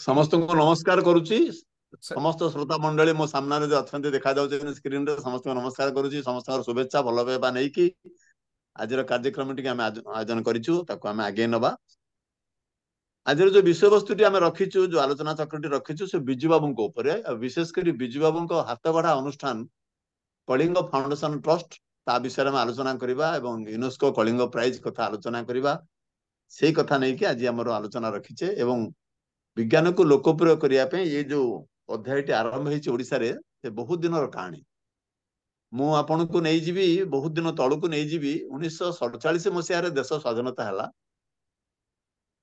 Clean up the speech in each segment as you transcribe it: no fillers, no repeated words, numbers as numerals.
समस्त को नमस्कार करुच्ची स- समस्त श्रोता मंडली मो सामने जो अच्छा देखा स्क्रीन रे समस्त को नमस्कार करुच्ची समस्त शुभेच्छा भल पाइबा नहीं कि आज कार्यक्रम टी आयोजन करिछु ताको आमे आगे नबा। आज जो विषय वस्तु आम रखीचु जो आलोचना चक्रटी रखीचु से बिजू बाबू ऊपर विशेषकर बिजू बाबू हाथ गढ़ा अनुष्ठान कलिंग फाउंडेशन ट्रस्ट ता विषय में आलोचना करवा एवं यूनेस्को कलिंग प्राइज कथा आलोचना करवा से कथा नहीं कि आज आम आलोचना रखीचे एवं विज्ञान को लोकप्रिय करने ये जो अध्याय आरंभ होती बहुत दिन कहानी मु आपन को नहीं जीवी बहुत दिन तलू को नहीं जीवी 1947 मसीह देश स्वाधीनता है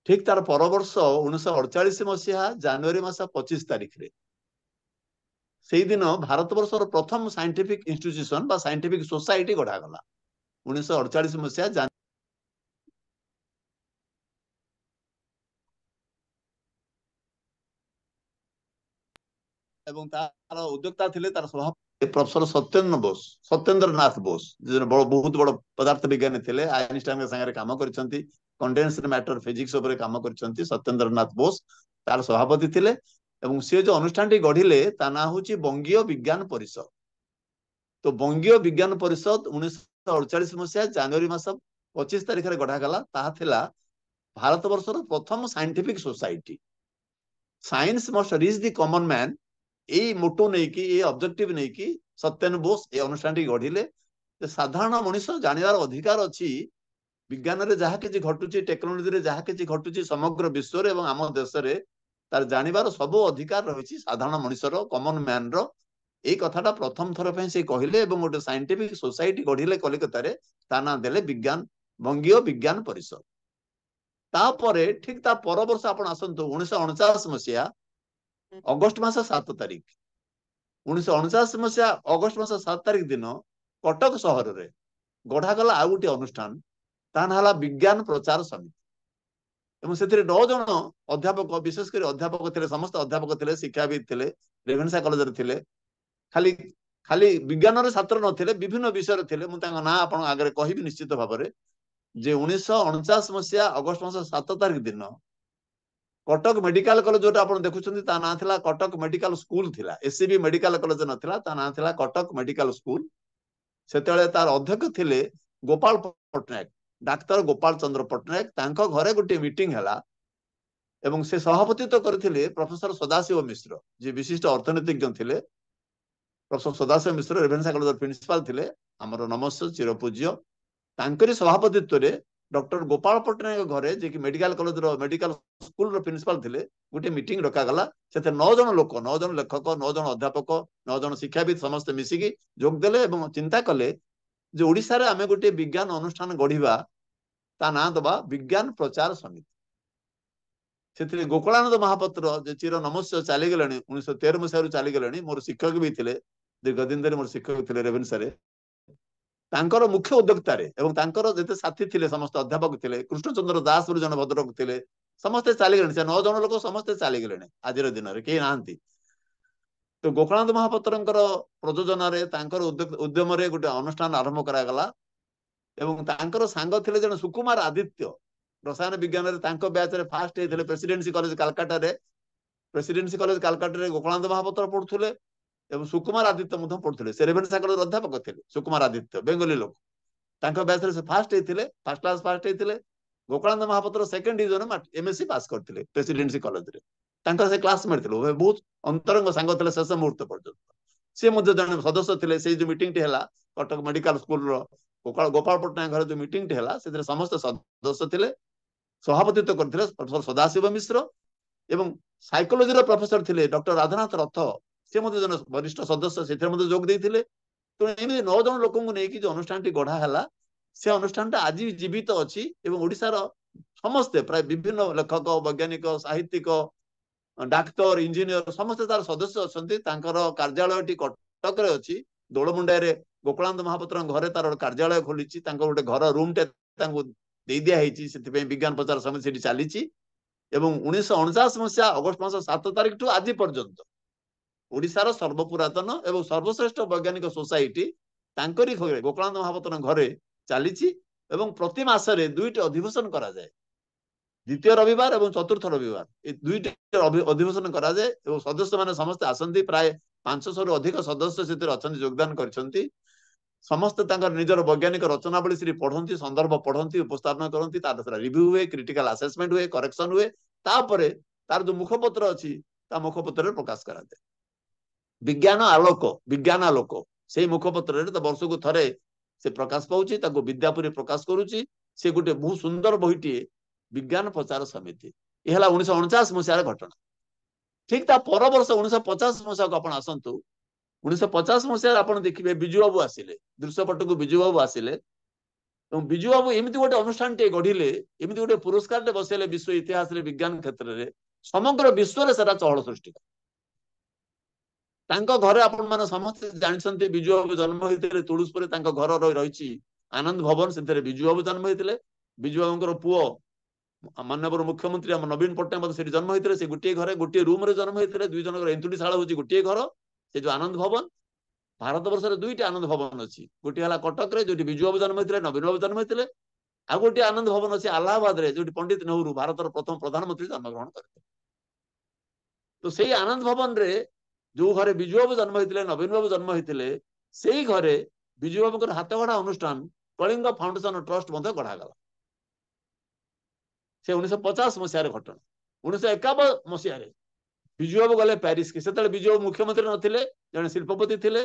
ठीक तार पर वर्ष 1948 मसीहा जनवरी मास 25 तारिख रे से दिन भारत वर्षर प्रथम साइंटिफिक इंस्टीट्यूशन बा साइंटिफिक सोसाइटी गढ़ागला 1948 मसीहा एवं तार उद्योक्ता थे तार सभापति प्रोफेसर सत्येंद्र नाथ बोस बहुत बड़ पदार्थ विज्ञानी थे आइनस्टाइन संगे काम कर कंडेंस्ड मैटर फिजिक्स उपर काम कर सत्येंद्र नाथ बोस तार सभापति थे सी जो अनुष्ठान गढ़िले ता ना हूँ बंगीय विज्ञान परिषद। तो बंगीय विज्ञान परिषद 1948 मसीहा जनवरी मास 25 तारिख में गढ़ागला ताहा भारत वर्षर प्रथम scientific society science must reach the common man यही मोटो नहीं कि ये ऑब्जेक्टिव नहीं कि सत्येन बोस ये अनुष्ठान गढ़िले साधारण मनीष जानवर अधिकार अच्छी विज्ञान रे जहाँ किसी घटुची टेक्नोलोजी रे जहाँ किसी घटुची समग्र विश्व रे एवं आम देश रे तार जानवर सब अधिकार रही साधारण मनीषर कॉमन मैन रो ये कथाटा प्रथम थर पे से कहले गोटे साइंटिफिक सोसाइटी गढ़िले कलिकता ता ना देले विज्ञान बंगीय विज्ञान परिषद। तापरे ठीक ता पर वर्ष आपण आसंतु 1949 मसीहा अगस्ट मास 7 तारिख 1949 मसीहा अगस्ट मास 7 तारिख दिन कटक सहर रे गढ़ागला आउ गोटे अनुष्ठान ता ना विज्ञान प्रचार समिति एवं से 9 जन अध्यापक विशेषकर अध्यापक थे समस्त अध्यापक थे शिक्षाविद थे रेभेन्सा कॉलेज थे खाली खाली विज्ञान छात्र नथिले विभिन्न विषय थे ना आपण आगे कहि निश्चित भाव में जे 1949 मसीहा अगस्ट मास 7 तारिख दिन कटक मेडिकल कॉलेज जो आप देखुं ता ना था कटक मेडिकल स्कूल थिला एससीबी मेडिकल कॉलेज नथिला ता ना था कटक मेडिकल स्कूल से तार अध्यक्ष थे गोपाल पट्टनायक डाक्तर गोपाल चंद्र पट्टनायक तांको घरे गोटे मीटिंग है एवं से सभापतित्व करथिले प्रोफेसर सदाशिव मिश्र जी विशिष्ट अर्थनीतिज्ञ थे प्रोफेसर सदाशिव मिश्र रेभेन्सा कॉलेज प्रिंसिपाल थे आमर नमस्ते चिरपूज्य तांकरी सभापतित्व रे डॉक्टर गोपाल पट्टनायक घरे जे कि medical college medical school principal थे गोटे मीटिंग रखागला से 9 जन लोक 9 जन लेखक 9 जन अध्यापक 9 जन शिक्षाविद समस्त मिसिकी जोगदेले एवं चिंता कले जे ओडिशा रे आमे गोटे विज्ञान अनुष्ठान गढ़िबा ता ना दबा विज्ञान प्रचार समिति से गोकुलानंद महापात्र जे चिर नमस्य चली गले 1913 मसीह चली गले मोर शिक्षक भी थे दीर्घ दिन धरी मोर शिक्षक थे रेभेन्सा रे तांकर मुख्य उद्योक्ता एवं तांकर जेते साथी थे समस्त अध्यापक थे कृष्णचंद्र दास जन भद्रक थे समस्ते चलीगले से 9 जन लोक समस्ते चलीगले आज दिन में कहीं नहांती। तो गोकुलानंद महापात्र प्रयोजन उद्यम गोटे अनुष्ठान आरंभ करागला एवं तांकर सांग थे जन सुकुमार आदित्य रसायन विज्ञान बैच रे फास्ट होते प्रेसिडेंसी कॉलेज कालकाटा रे प्रेसिडेंसी कॉलेज कालकाटा रे गोकुलानंद महापात्र पढ़ुले एवं सुकुमार आदित्य पढ़ुले से रेभेन्सा कॉलेज अध्यापक थे सुकुमार आदित्य बेंगली लोक बैच रे से फास्ट होते फर्स्ट क्लास फास्ट होते Gokulananda Mahapatra second division MSc pass करते प्रेसिडेंसी कॉलेज रे से क्लासमेट थे बहुत अंतरंग सांग थे शेष मुहूर्त पर्यंत सी जन सदस्य थे से जो मीटिंग टी कटक मेडिकल स्कूल गोपाल पट्टनायक घर जो मीटिंग टी से समस्त सदस्य थे सभापतित्व करते प्रोफेसर सदाशिव मिश्र एवं साइकोलोजी प्रोफेसर थे डॉक्टर राधानाथ रथ सी जन वरिष्ठ सदस्य से जोग देते तो एमती 9 जन लोक जो अनुष्ठान गढ़ा है से अनुष्ठान आज भी जीवित अच्छी ओडिशार समस्ते प्राय विभिन्न लेखक वैज्ञानिक साहित्यिक डाक्तर इंजीनियर समस्ते तार सदस्य अच्छा कार्यालय कटक अच्छी दोलमुंडा गोकुलानंद महापात्र घरे तार कार्यालय खोली गोटे घर रूम टे दे दिखाई से विज्ञान प्रचार समिति चली 1949 मसीहा अगस्ट मास 7 तारिख ठू आज पर्यंत ओडिशार सर्वपुरातन एवं सर्वश्रेष्ठ वैज्ञानिक सोसाइटी तांकरी गोकुलानंद महापात्र घरे चली प्रति मासरे 2टी अधिवेशन करा जाए द्वितीय रविवार और चतुर्थ रविवार ये दुईटी अधिवेशन कराए और सदस्य मैंने समस्त आसती प्राय 500 रु अधिक सदस्य से योगदान कर समस्त निजर वैज्ञानिक रचनावली से पढ़ती संदर्भ पढ़ती उपस्थापन करती रिव्यू हुए क्रिटिकल असेसमेंट हुए करेक्शन हुए तापर तार जो मुखपत्र अच्छी मुखपत्र प्रकाश करा विज्ञान आलोक से मुखपत्र तो वर्ष को थे से प्रकाश पाऊँच विद्यापुरी प्रकाश करुच्ची से गोटे बहुत सुंदर बहीटे विज्ञान प्रचार समिति यह 1949 मसीह घटना ठीक ता पर वर्ष 1950 मसीह को आप आसतु 1950 मसीह आप देखिए बिजु बाबू आसिले दृश्यपट को बिजु बाबू आसिले बिजु बाबू एमती गोटे अनुष्ठान टे गढ़िले एमती गोटे पुरस्कार टे बसैले विश्व इतिहास विज्ञान क्षेत्र में समग्र विश्व चहल सृष्टि घरे आपण मैंने समस्त जानते बिजु बाबू जन्म होते तुलसीपुर घर रही आनंद भवन से बिजु बाबू जन्म होते बिजु बाबू पुओ माननीय मुख्यमंत्री नवीन पट्टनायक से जन्म होते से गोटे घर गोटे रूम रे जन्म होते दुई जन एंतुड़ीशाला हूँ गोटे घर से जो आनंद भवन भारत वर्ष दुईटी आनंद भवन अच्छी गोटे है कटक रे जो बिजु बाबू जन्म होते नवीन बाबू जन्म होते आ गोटे आनंद भवन अच्छी अलाहाबाद रे जो पंडित नेहरू भारत प्रथम प्रधानमंत्री जन्मग्रहण करते तो से आनंद भवन रे जो घरे बिजु बाबू जन्म होते नवीन बाबू जन्म होते से ही घरे बिजु बाबू हाथ गढ़ा अनुष्ठान कलिंग फाउंडेशन ट्रस्ट गढ़ागला से 1950 मसीह घटना 1951 मसीह बिजु बाबू गले प्यारिस की से बिजु बाबू मुख्यमंत्री नथिले जने शिल्पपति थिले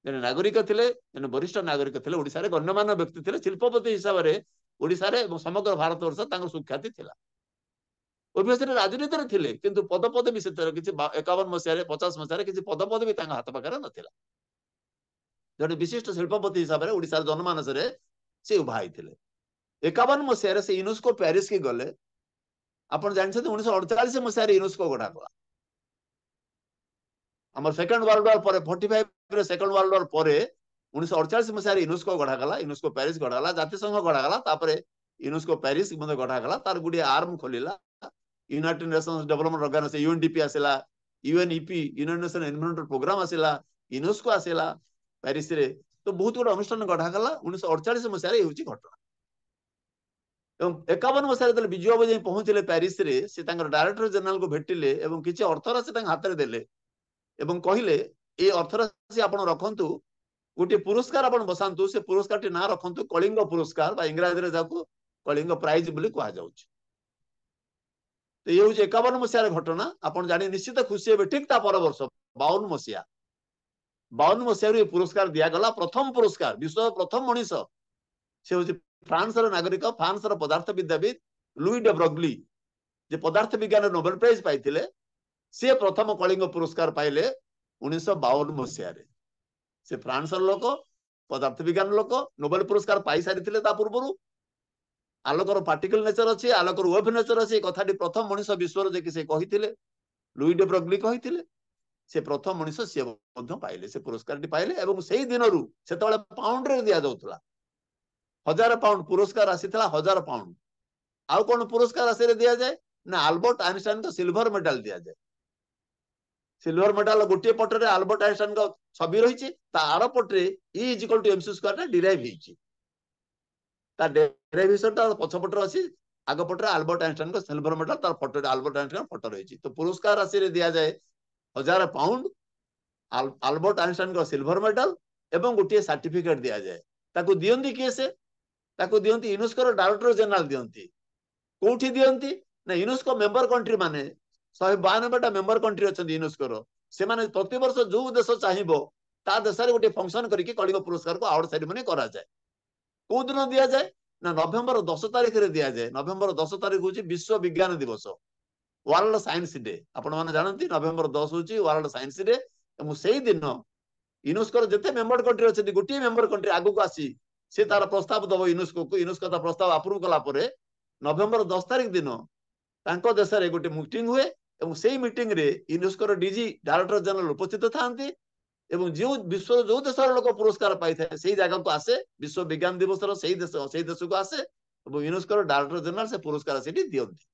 जने नागरिक थिले जने वरिष्ठ नागरिक थिले ओडिसा रे गण्यमान्य व्यक्ति थिले शिल्पपति हिसाब रे ओडिसा रे समग्र भारत वर्ष तांको सुख्याति थिला ओबियसली राजनीति रे थिले किंतु पद पदवी से किछि 51 मसीह रे 50 मसीह रे किछि पद पदवी तांको हाथ पाखरे नथिला जने विशिष्ट शिल्पपति हिसाब रे ओडिसा रे जनमानस रे से उभा हिथिले 51 मसीह से यूनेस्को पेरिस की गले आप जानते 1948 मसीह यूनेस्को गढ़ा गला आम सेकेंड वर्ल्ड वार पर 45 सेकेंड वर्ल्ड वार पर 1948 मसीह यूनेस्को गढ़ा गला यूनेस्को पेरिस गढ़ा गला जातिसंघ गढ़ा गला तापर यूनेस्को पेरिस गढ़ा गला तार गुडी आर्म खोलिला United Nations Development Organization UNDP आसिला UNEP United Nation Environmental Programme आसिला यूनेस्को आसिला पेरिस रे तो बहुत गुड अनुष्ठान गढ़ा गला 1948 मसीह ये होची घटना 51 मसीह बिजु बाबू जाई पहुंचले पेरिस रे से डायरेक्टर जनरल को भेटिले एवं किछि अर्थ राशि हाथ में देले एवं कहले ए अर्थ राशि आपण रखंतु गोटे पुरस्कार आपण बसांतु से पुरस्कार टी ना रखंतु कलिंग पुरस्कार बा इंग्रजी रे जाको कलिंग प्राइज बोली कहा जाउछ तो ये होची 51 मसीह घटना आपण जानि निश्चित खुशी हेबे ठीक ता पर वर्ष 52 मसीह रे पुरस्कार दिया गला प्रथम पुरस्कार विश्व प्रथम मनीष से होची फ्रांस रो नागरिक फ्रांस रो पदार्थ विद्याविद लुई डे ब्रॉग्ली जे पदार्थ विज्ञान नोबेल प्राइज पाइथिले से प्रथम कलिंग पुरस्कार पाइले 1952 मसीह रे से फ्रांस रो लोक पदार्थ विज्ञान लोक नोबेल पुरस्कार पाई सारिथिले ता पूर्वरु आलोकर पार्टिकल नेचर अछि आलोकर वेव नेचर अछि कथाटी प्रथम मनीष विश्व रो जे कि से कहिथिले लुई डे ब्रॉग्ली कहिथिले से प्रथम मनीष से मध्य पाइले से पुरस्कार टी पाइले एवं सेही दिनरु सेतबेले पाउंड रे दिया जाउतला 1000 पाउंड पुरस्कार आसीथिला 1000 पाउंड आउ कोन पुरस्कार आसे रे दिया जाए ना अल्बर्ट आइंस्टाइन को सिल्वर मेडल दिया जाए सिल्वर मेडल गोटे पटे रे अल्बर्ट आइंस्टाइन को छवि रही तार पटे E = mc² टा डिराइव होईची ता डेरिवेशन ता पछपटर अछि आग पटे अल्बर्ट आइंस्टाइन को सिल्वर मेडल तार फोटो अल्बर्ट आइंस्टाइन फोटो रही तो पुरस्कार राशि रे दिया जाए 1000 पाउंड अल्बर्ट आइंस्टाइन को सिल्वर मेडल एवं गोटे सर्टिफिकेट दिया जाए ताको दियंती किए से ताको दियंती यूनेस्को डायरेक्टर जनरल दियंती कोठी दियंती ना यूनेस्को मेंबर कंट्री माने 192टा मेंबर कंट्री अछन यूनेस्को से माने प्रति वर्ष जो देश चाहिबो ता देश रे गोटे फंक्शन करिके कलिंग पुरस्कार को अवार्ड सेरेमनी करा जाए को दिन दिया जाए ना नवेम्बर 10 तारिख रे दिया जाए नवेम्बर 10 तारिख होची विश्व विज्ञान दिवस वर्ल्ड साइंस डे आपण माने जानंती नवेम्बर 10 होची वर्ल्ड साइंस डे एवं सेही दिन यूनेस्को जते मेंबर कंट्री अछन गोटे मेंबर कंट्री आगु को आसी से तार प्रस्ताव दबो यूनेस्को को यूनेस्को ता प्रस्ताव अप्रूव कला परे नवेम्बर 10 तारिख दिन तांको देश रे गोटे मीटिंग हुए एवं सेही मीटिंग रे यूनेस्को डीजी डायरेक्टर जनरल उपस्थित थांती एवं जो विश्व जो देश लोक पुरस्कार पाई थाए सेही जगह को आसे विश्व विज्ञान दिवस रो सेही देश को आसे एवं यूनेस्को डायरेक्टर जनरल से पुरस्कार सेठी दियंती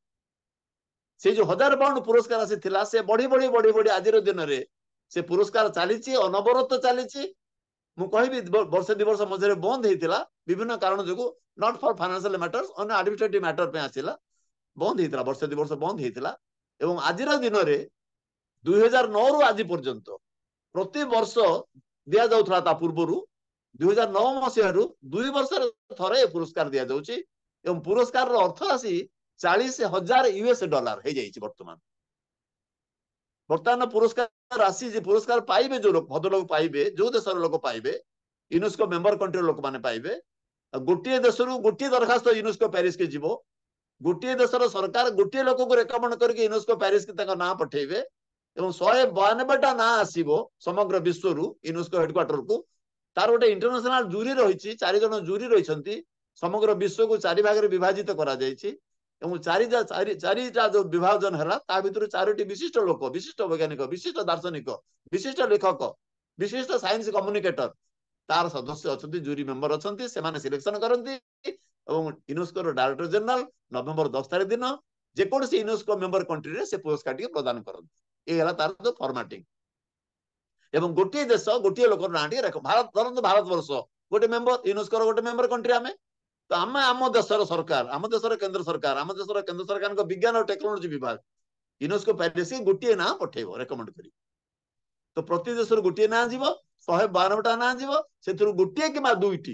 से जो 1000 पाउंड पुरस्कार आसी थिला से बढ़ी आज दिन रे से पुरस्कार चलीची अनवरत चलीची मु कहबी वर्ष 2 वर्ष मझे बंद होता विभिन्न कारण जो नॉट फॉर फाइनेंशियल मैटर्स अन्य एडमिनिस्ट्रेटिव मैटर पे आसिला बंद होता वर्ष 2 वर्ष बंद होता एवं आज दिन में 2009 रु आज पर्यंत प्रति वर्ष दि जाता पूर्व 2009 मसीह 2 वर्ष थे पुरस्कार दि जाऊँगी एवं पुरस्कार अर्थ राशि 40,000 US डॉलर हो जाइए वर्तमान बर्तमान पुरस्कार राशि पुरस्कार पाइबे जो लोग भद्रलोक पाइबे जो देशर लोक पाइबे यूनेस्को मेंबर कंट्री लोक मैंने पाइबे गोटे देश गोटे दरखास्त यूनेस्को पेरिस के जीवो गोटे देशर सरकार गोटे लोक को रेकमेंड करके यूनेस्को पेरिस के ना पठेबे एवं 192टा ना आसीबो समग्र विश्व यूनेस्को हेडक्वार्टर को तार गोटे इंटरनेशनल जूरी रही 4 जन जूरी रही समग्र विश्व को 4 भाग में विभाजित करा चारिटा जो विभाजन है ता भीतर 4टी विशिष्ट लोक विशिष्ट वैज्ञानिक विशिष्ट दार्शनिक विशिष्ट लेखक विशिष्ट साइंस कम्युनिकेटर तार सदस्य अच्छा जूरी मेंबर अच्छा से सिलेक्शन करती यूनेस्को डायरेक्टर जनरल नवेम्बर 10 तारीख दिन जेकोसी यूनेस्को मेंबर कंट्री से पुरस्कार प्रदान करती ये तार जो फॉर्मेटिंग एवं गोटे देश गोटे लोक ना भारत धरत भारत वर्ष गोटे मेंबर यूनेस्को गोटे मेंबर कंट्री आम तो आम आम देशर सरकार आम देशर केंद्र सरकार विज्ञान और टेक्नोलोजी विभाग यूनेस्को पेरिस गोटे ना पठेब रेकमेंड कर तो प्रति देश गोटे ना जीव 192टा ना जीव से गोटे कि 2टी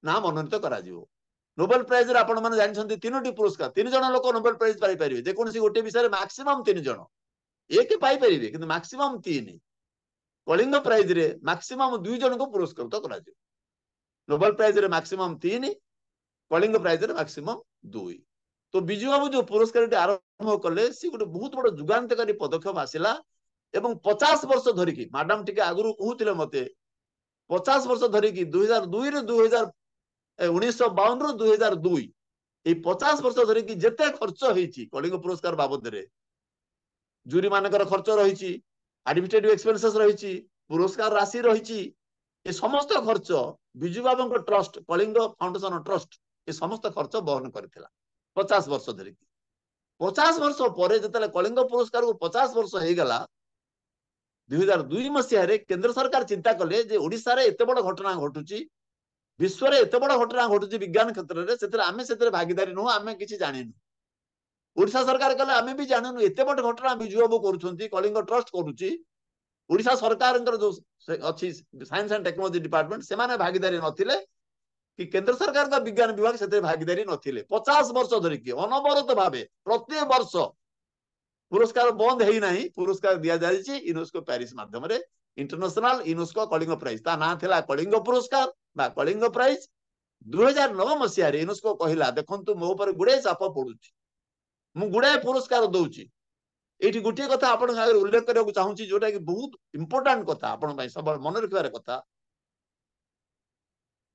ना मनोनीत करा नोबेल प्राइज आपण मैंने जानते 3टी पुरस्कार 3 जन लोक नोबेल प्राइज पाइपर जेकोसी गोटे विषय मैक्सिमम 3 जन एक पाइपर कि मैक्सिमम 3 कलिंग प्राइज रे मैक्सिमम 2 जन को पुरस्कृत करा नोबेल प्राइज रे मैक्सिमम 3 कलिंग प्राइज रे मैक्सिमम 2 तो बिजू बाबू जो पुरस्कार आरंभ कले सी गोटे बहुत बड़ जुगांतकारी पदक्षेप आसिला एवं 50 वर्ष धरिकी मैडम टिके आगुरु कहूतिले मते 50 वर्ष धरिकी 2002 रे 1952 ରୁ 2002 এই 50 वर्ष धरिकी जेते खर्च होईची कलिंग पुरस्कार बाबद रे जूरी मानकर खर्च रही एडमिनिस्ट्रेटिव एक्सपेंसेस रही पुरस्कार राशि रही ये समस्त खर्च बिजू बाबू ट्रस्ट कलिंग फाउंडेशन ट्रस्ट ये समस्त खर्च बहन करथिला 50 वर्ष धरिकी 50 वर्ष पर जिते कलिंग पुरस्कार को 50 वर्ष हो गला 2002 मसीह केंद्र सरकार चिंता कले जे ओडिसा रे एते बड़ घटना घटुची विश्व रे एते बड़ घटना घटुची विज्ञान क्षेत्र रे सेते आमे सेते भागीदारी नु आमे किछि जानिनु ओडिसा सरकार कले आमे भी जानिनु एते बड़ घटना बिजू बाबू करूछंती कलिंग ट्रस्ट करूची ओडिसा सरकार जो अच्छी साइंस एंड टेक्नोलॉजी डिपार्टमेंट से माने भागीदारी नथिले कि केंद्र सरकार का विज्ञान विभाग से भागीदारी नथिले 50 वर्ष धरिकी अनवरत भावे प्रति वर्ष पुरस्कार बंद है नहीं पुरस्कार दिया जायछि यूनेस्को पेरिस माध्यम रे इंटरनेशनल यूनेस्को कलिंग प्राइज ता ना थिला कलिंग पुरस्कार बा कलिंग प्राइज 2009 मसीह रे यूनेस्को कहिला देखंतु मो ऊपर गुडे चाप पडुछि मु गुडे पुरस्कार दउछि ये गोटे कथा आपण आगे उल्लेख करने चाहूँगी जोटा कि बहुत इंपोर्टाट कथा आपण सब मन रखिबार कथा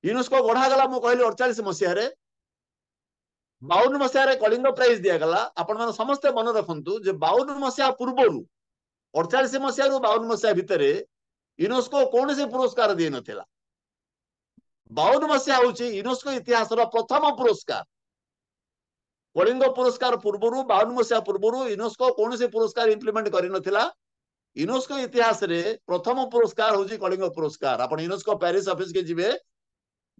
यूनेस्को गढ़ागला मु कहली 48 मसीह 52 मसीह कलिंग प्राइज दिगला आपण मैंने समस्ते मन रखु जे 52 मसीह पूर्वर 48 मसीह 52 मसीह भितर यूनेस्को कौन से पुरस्कार दी नथिला 52 मसीह हूँ यूनेस्को इतिहास प्रथम पुरस्कार कलिंग पुरस्कार पूर्व 52 मसीहा पूर्व यूनेस्को कौन से पुरस्कार इम्प्लीमेंट कर यूनेस्को इतिहास रे प्रथम पुरस्कार हूँ कलिंग पुरस्कार आप यूनेस्को पेरिस ऑफिस के जीवे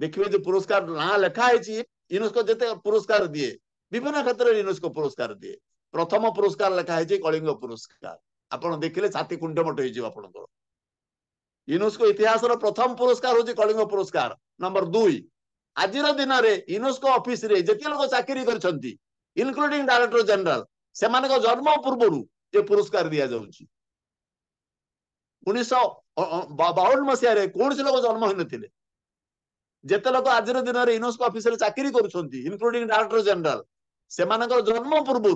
देखिए जो पुरस्कार ना लिखा है यूनेस्को जिते पुरस्कार दिए विभिन्न क्षेत्र में यूनेस्को पुरस्कार दिए प्रथम पुरस्कार लिखा है कलिंग पुरस्कार आप देखिले छाती कुंडमट हो यूनेस्को इतिहास प्रथम पुरस्कार हूँ कलिंग पुरस्कार नंबर 2 आज दिन में यूनेस्को ऑफिस रे जिते लोग चाकरी कर इनक्लूडिंग डायरेक्टर जनरल से जन्म पूर्व ये पुरस्कार दि जाऊँगी 1952 मसीह कौन से लोग जन्म होते जिते लोग आज दिन में यूनेस्को ऑफिस रे चाकरी कर इनक्लूडिंग डायरेक्टर जनरल से जन्म पूर्व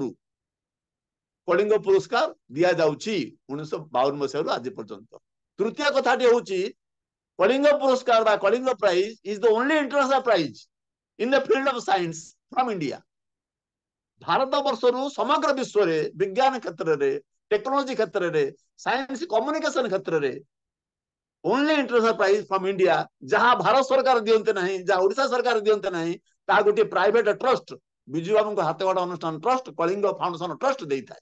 कलिंग पुरस्कार दि जाऊँगी 1952 मसीह आज पर्यंत तृतीय कथाटी हूँ कलिंग पुरस्कार बा Kalinga prize is the only international prize in the field of science from India Bharat वर्ष समग्र विश्व रे विज्ञान क्षेत्र रे टेक्नोलॉजी क्षेत्र रे साइंस कम्युनिकेशन क्षेत्र रे only international prize from India जहां भारत सरकार दियंते नहीं जहां ओडिशा सरकार दियंते नहीं ता गोटे प्राइवेट ट्रस्ट बिजू बाबू को हाथगढ़ अनुष्ठान ट्रस्ट कलिंग फाउंडेशन ट्रस्ट देता है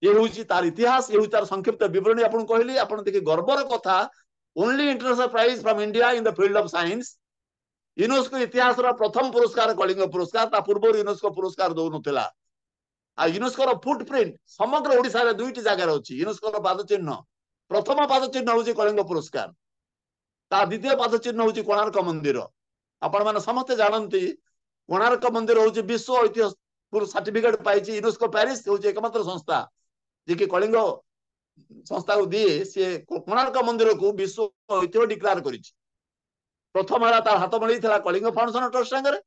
ये हूँ तार इतिहास ये हूँ तार संक्षिप्त विवरणी आपन कहली आपन देखि गर्वर कथा only international prize from India in the field of science UNESCO ଇତିହାସର ପ୍ରଥମ ପୁରସ୍କାର କଳିଙ୍ଗ ପୁରସ୍କାର। ତା ପୂର୍ବରୁ ୟୁନେସ୍କୋ ପୁରସ୍କାର ଦଉନଥିଲା। ଆଉ ୟୁନେସ୍କୋର ଫୁଟ ପ୍ରିଣ୍ଟ ସମଗ୍ର ଓଡିଶାରେ 2ଟି ଜାଗାରେ ଅଛି। ୟୁନେସ୍କୋର ପାଦ ଚିହ୍ନ, ପ୍ରଥମ ପାଦ ଚିହ୍ନ ହଉଛି କଳିଙ୍ଗ ପୁରସ୍କାର, ତା ଦ୍ୱିତୀୟ ପାଦ ଚିହ୍ନ ହଉଛି କୋଣାର୍କ ମନ୍ଦିର। ଆପଣ ମାନେ ସମସ୍ତେ ଜାଣନ୍ତି କୋଣାର୍କ ମନ୍ଦିର ହଉଛି ବିଶ୍ୱ ଐତିହ୍ୟ ସାର୍ଟିଫିକେଟ ପାଇଛି। ୟୁନେସ୍କୋ ପ୍ୟାରିସ ହଉଛି एकमात्र ସଂସ୍ଥା ଯେ କି କଳିଙ୍ଗ ସଂସ୍ଥାକୁ ଦିଏ, ସେ କୋଣାର୍କ ମନ୍ଦିରକୁ ବିଶ୍ୱ ଐତିହ୍ୟ ଡିକ୍ଲାର କରିଛି। ପ୍ରଥମ ହେଲା ତାର ହାତ ମିଳିଥିଲା କଳିଙ୍ଗ ଫାଉଣ୍ଡେସନ ଟ୍ରଷ୍ଟ ସାଙ୍ଗରେ,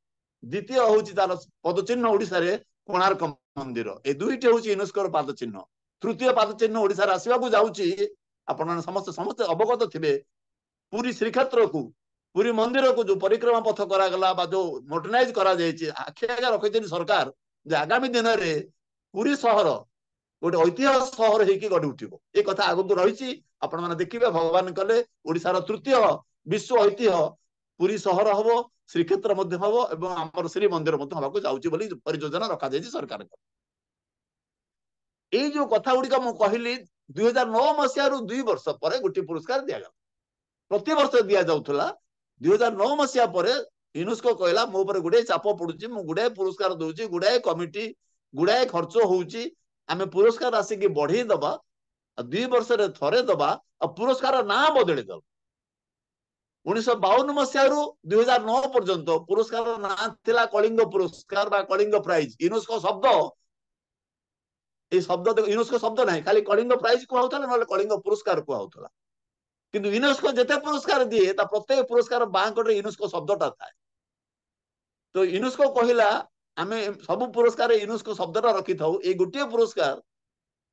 ଦ୍ୱିତୀୟ ହଉଛି ତାର ପଦଚିହ୍ନ ଓଡିଶାରେ କୋଣାର୍କ ମନ୍ଦିର। ଏ ଦୁଇଟି ହଉଛି ୟୁନେସ୍କୋର ପାଦ ଚିହ୍ନ। ତୃତୀୟ ପାଦ ଚିହ୍ନ ଓଡିଶାରେ ଆସିବାକୁ ଯାଉଛି। ଆପଣମାନେ ସମସ୍ତେ ସମସ୍ତେ ଅବଗତ ଥିବେ, ପୁରୀ ଶ୍ରୀକ୍ଷେତ୍ରକୁ, ପୁରୀ ମନ୍ଦିରକୁ ଯୋଉ ପରିକ୍ରମା ପଥ କରାଗଲା ବା ଯୋଉ ମଡର୍ଣ୍ଣାଇଜ କରାଯାଇଛି, ଆଖି ଆଗରେ ରଖିଛନ୍ତି ସରକାର ଯେ ଆଗାମୀ ଦିନରେ ପୁରୀ ସହର ଗୋଟେ ଐତିହ୍ୟ ସହର ହେଇକି ଗଢି ଉଠିବ। ଏ କଥା ଆଗକୁ ରହିଛି। ଆପଣ ମାନେ ଦେଖିବେ, ଭଗବାନ କଲେ ଓଡିଶାର ତୃତୀୟ ବିଶ୍ୱ ଐତିହ୍ୟ ପୁରୀ ସହର ହବ, ଶ୍ରୀକ୍ଷେତ୍ର ମଧ୍ୟ ହବ ଏବଂ ଆମର ଶ୍ରୀମନ୍ଦିର ମଧ୍ୟ ହବାକୁ ଯାଉଛି ବୋଲି ପରିଯୋଜନା ରଖାଯାଇଛି ସରକାରଙ୍କ। ଏଇ ଯୋଉ କଥା ଗୁଡିକ ମୁଁ କହିଲି 2009 ମସିହାରୁ 2 ବର୍ଷ ପରେ ଗୋଟିଏ ପୁରସ୍କାର ଦିଆଗଲା। ପ୍ରତିବର୍ଷ ଦିଆଯାଉଥିଲା। 2009 ମସିହା ପରେ ୟୁନେସ୍କୋ କହିଲା ମୋ ଉପରେ ଗୁଡାଏ ଚାପ ପଡୁଛି, ମୁଁ ଗୁଡାଏ ପୁରସ୍କାର ଦଉଛି, ଗୁଡାଏ କମିଟି, ଗୁଡାଏ ଖର୍ଚ୍ଚ ହଉଛି, ଆମେ ପୁରସ୍କାର ଆସିକି ବଢେଇ ଦବା, 2 ବର୍ଷରେ ଥରେ ଦବା, ଆଉ ପୁରସ୍କାର ନାଁ ବଦଳେଇ ଦବା। 1952 ମସିହାରୁ 2009 ପର୍ଯ୍ୟନ୍ତ ପୁରସ୍କାର ନାଁ ଥିଲା କଳିଙ୍ଗ ପୁରସ୍କାର ବା କଳିଙ୍ଗ ପ୍ରାଇଜ। ୟୁନେସ୍କୋ ଶବ୍ଦ, এই শব্দ ୟୁନେସ୍କୋ ଶବ୍ଦ ନାହିଁ, ଖାଲି କଳିଙ୍ଗ ପ୍ରାଇଜ କୁହାଉଥିଲା, ନହେଲେ କଳିଙ୍ଗ ପୁରସ୍କାର କୁହାଉଥିଲା। କିନ୍ତୁ ୟୁନେସ୍କୋ ଯେତେ ପୁରସ୍କାର ଦିଏ ତା ପ୍ରତ୍ୟେକ ପୁରସ୍କାର ବାଁକଟରେ ୟୁନେସ୍କୋ ଶବ୍ଦଟା ଥାଏ। ତ ୟୁନେସ୍କୋ କହିଲା ଆମେ ସବୁ ପୁରସ୍କାର ୟୁନେସ୍କୋ ଶବ୍ଦଟା ରଖିଥାଉ, ଏଇ ଗୋଟିଏ ପୁରସ୍କାର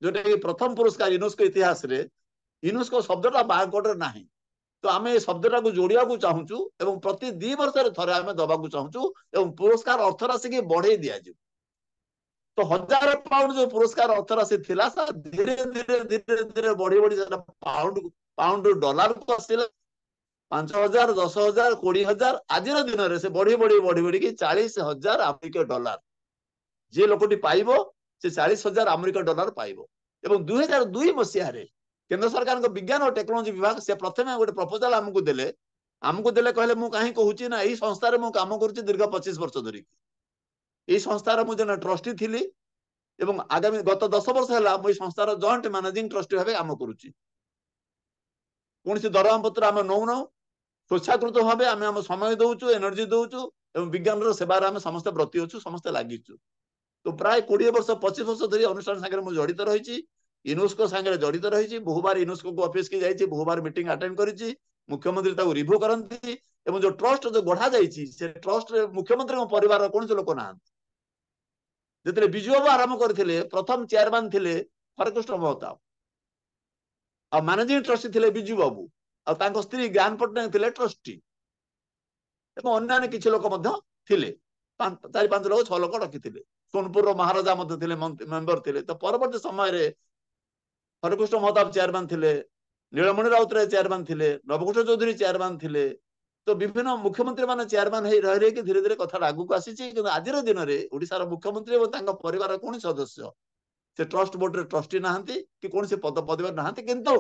ଯୋଉଟା କି ପ୍ରଥମ ପୁରସ୍କାର ୟୁନେସ୍କୋ ଇତିହାସରେ, ୟୁନେସ୍କୋ ଶବ୍ଦଟା ବାଁକଟରେ ନାହିଁ। ତ ଆମେ ଏ ଶବ୍ଦଟାକୁ ଯୋଡିବାକୁ ଚାହୁଁଛୁ ଏବଂ ପ୍ରତି 2 ବର୍ଷରେ ଥରେ ଆମେ ଦବାକୁ ଚାହୁଁଛୁ ଏବଂ ପୁରସ୍କାର ଅର୍ଥ ରାଶିକି ବଢେଇ ଦିଆଯିବ। ତ 1000 ପାଉଣ୍ଡ ଯୋଉ ପୁରସ୍କାର ଅର୍ଥ ରାଶି ଥିଲା, ଧୀରେ ଧୀରେ ଧୀରେ ଧୀରେ ବଢି ବଢି ସେଟା ପାଉଣ୍ଡ ଡଲାରକୁ ଆସିଲା। 5000, 10000, 20000, ଆଜିର ଦିନରେ ସେ ବଢି ବଢି ବଢି ବଢିକି 40000 ଆମେରିକୀୟ ଡଲାର ଯେ ଲୋକଟି ପାଇବ, ସେ 40000 ଆମେରିକୀୟ ଡଲାର ପାଇବ। ଏବଂ 2002 ମସିହାରେ କେନ୍ଦ୍ର ସରକାରଙ୍କ ବିଜ୍ଞାନ ଓ ଟେକ୍ନୋଲୋଜି ବିଭାଗ ସେ ପ୍ରଥମେ ଗୋଟେ ପ୍ରପୋଜାଲ ଆମକୁ ଦେଲେ। କହିଲେ ମୁଁ କାହିଁ କହୁଛି ନା ଏଇ ସଂସ୍ଥାରେ ମୁଁ କାମ କରୁଛି ଦୀର୍ଘ 25 ବର୍ଷ ଧରି। এই সংস্থার ମୁଁ ଜଣେ ଟ୍ରଷ୍ଟି ଥିଲି ଏବଂ ଆଗାମୀ ଗତ 10 ବର୍ଷ ହେଲା ମୁଁ এই ସଂସ୍ଥାର ଜଏଣ୍ଟ ମ୍ୟାନେଜିଂ ଟ୍ରଷ୍ଟି ଭାବେ କାମ କରୁଛି। କୌଣସି ଦରମା ପତ୍ର ଆମେ ନଉନାହୁଁ, ସ୍ୱେଚ୍ଛାକୃତ ଭାବେ ଆମେ ଆମ ସମୟ ଦଉଛୁ, ଏନର୍ଜି ଦଉଛୁ ଏବଂ ବିଜ୍ଞାନର ସେବାରେ ଆମେ ସମସ୍ତେ ବ୍ରତୀ ଅଛୁ, ସମସ୍ତେ ଲାଗିଛୁ। ତ ପ୍ରାୟ 20 ବର୍ଷ 25 ବର୍ଷ ଧରି ଅନୁଷ୍ଠାନ ସାଙ୍ଗରେ ମୁଁ ଜଡିତ ରହିଛି, ୟୁନେସ୍କୋ ସାଙ୍ଗରେ ଜଡିତ ରହିଛି। ବହୁବାର ୟୁନେସ୍କୋ ଅଫିସ କି ଯାଇଛି, ବହୁବାର ମିଟିଂ ଆଟେଣ୍ଡ କରିଛି, ମୁଖ୍ୟମନ୍ତ୍ରୀ ତାକୁ ରିଭ୍ୟୁ କରନ୍ତି ଏବଂ ଯୋଉ ଟ୍ରଷ୍ଟ ଯୋଉ ଗଢା ଯାଇଛି ସେ ଟ୍ରଷ୍ଟରେ ମୁଖ୍ୟମନ୍ତ୍ରୀଙ୍କ ପରିବାରର କୌଣସି ଲୋକ ନାହାନ୍ତି। ଯେତେବେଳେ ବିଜୁ ବାବୁ ଆରମ୍ଭ କରିଥିଲେ ପ୍ରଥମ ଚେୟାରମ୍ୟାନ ଥିଲେ ହରେକୃଷ୍ଣ ମହତାବ, ଆଉ ମ୍ୟାନେଜିଂ ଟ୍ରଷ୍ଟି ଥିଲେ ବିଜୁ ବାବୁ, ଆଉ ତାଙ୍କ ସ୍ତ୍ରୀ ଜ୍ଞାନ ପଟ୍ଟନାୟକ ଥିଲେ ଟ୍ରଷ୍ଟି ଏବଂ ଅନ୍ୟାନ୍ୟ କିଛି ଲୋକ ମଧ୍ୟ ଥିଲେ, 4-5 ଲୋକ 6 ଲୋକ ରଖିଥିଲେ। ସୋନପୁରର ମହାରାଜା ମଧ୍ୟ ଥିଲେ, ମେମ୍ବର ଥିଲେ। ତ ପରବର୍ତ୍ତୀ ସମୟରେ ହରେକୃଷ୍ଣ ମହତାବ ଚେୟାରମ୍ୟାନ ଥିଲେ, ନୀଳମଣି ରାଉତରାୟ ଚେୟାରମ୍ୟାନ ଥିଲେ, ନବକୃଷ୍ଣ ଚୌଧୁରୀ ଚେୟାରମ୍ୟାନ ଥିଲେ। ତ ବିଭିନ୍ନ ମୁଖ୍ୟମନ୍ତ୍ରୀ ମାନେ ଚେୟାରମ୍ୟାନ ହେଇ ରହିକି ଧୀରେ ଧୀରେ କଥାଟା ଆଗକୁ ଆସିଛି। କିନ୍ତୁ ଆଜିର ଦିନରେ ଓଡିଶାର ମୁଖ୍ୟମନ୍ତ୍ରୀ ଏବଂ ତାଙ୍କ ପରିବାର କୌଣସି ସଦସ୍ୟ ସେ ଟ୍ରଷ୍ଟ ବୋର୍ଡରେ ଟ୍ରଷ୍ଟି ନାହାନ୍ତି କି କୌଣସି ପଦବୀରେ ନାହାନ୍ତି, କିନ୍ତୁ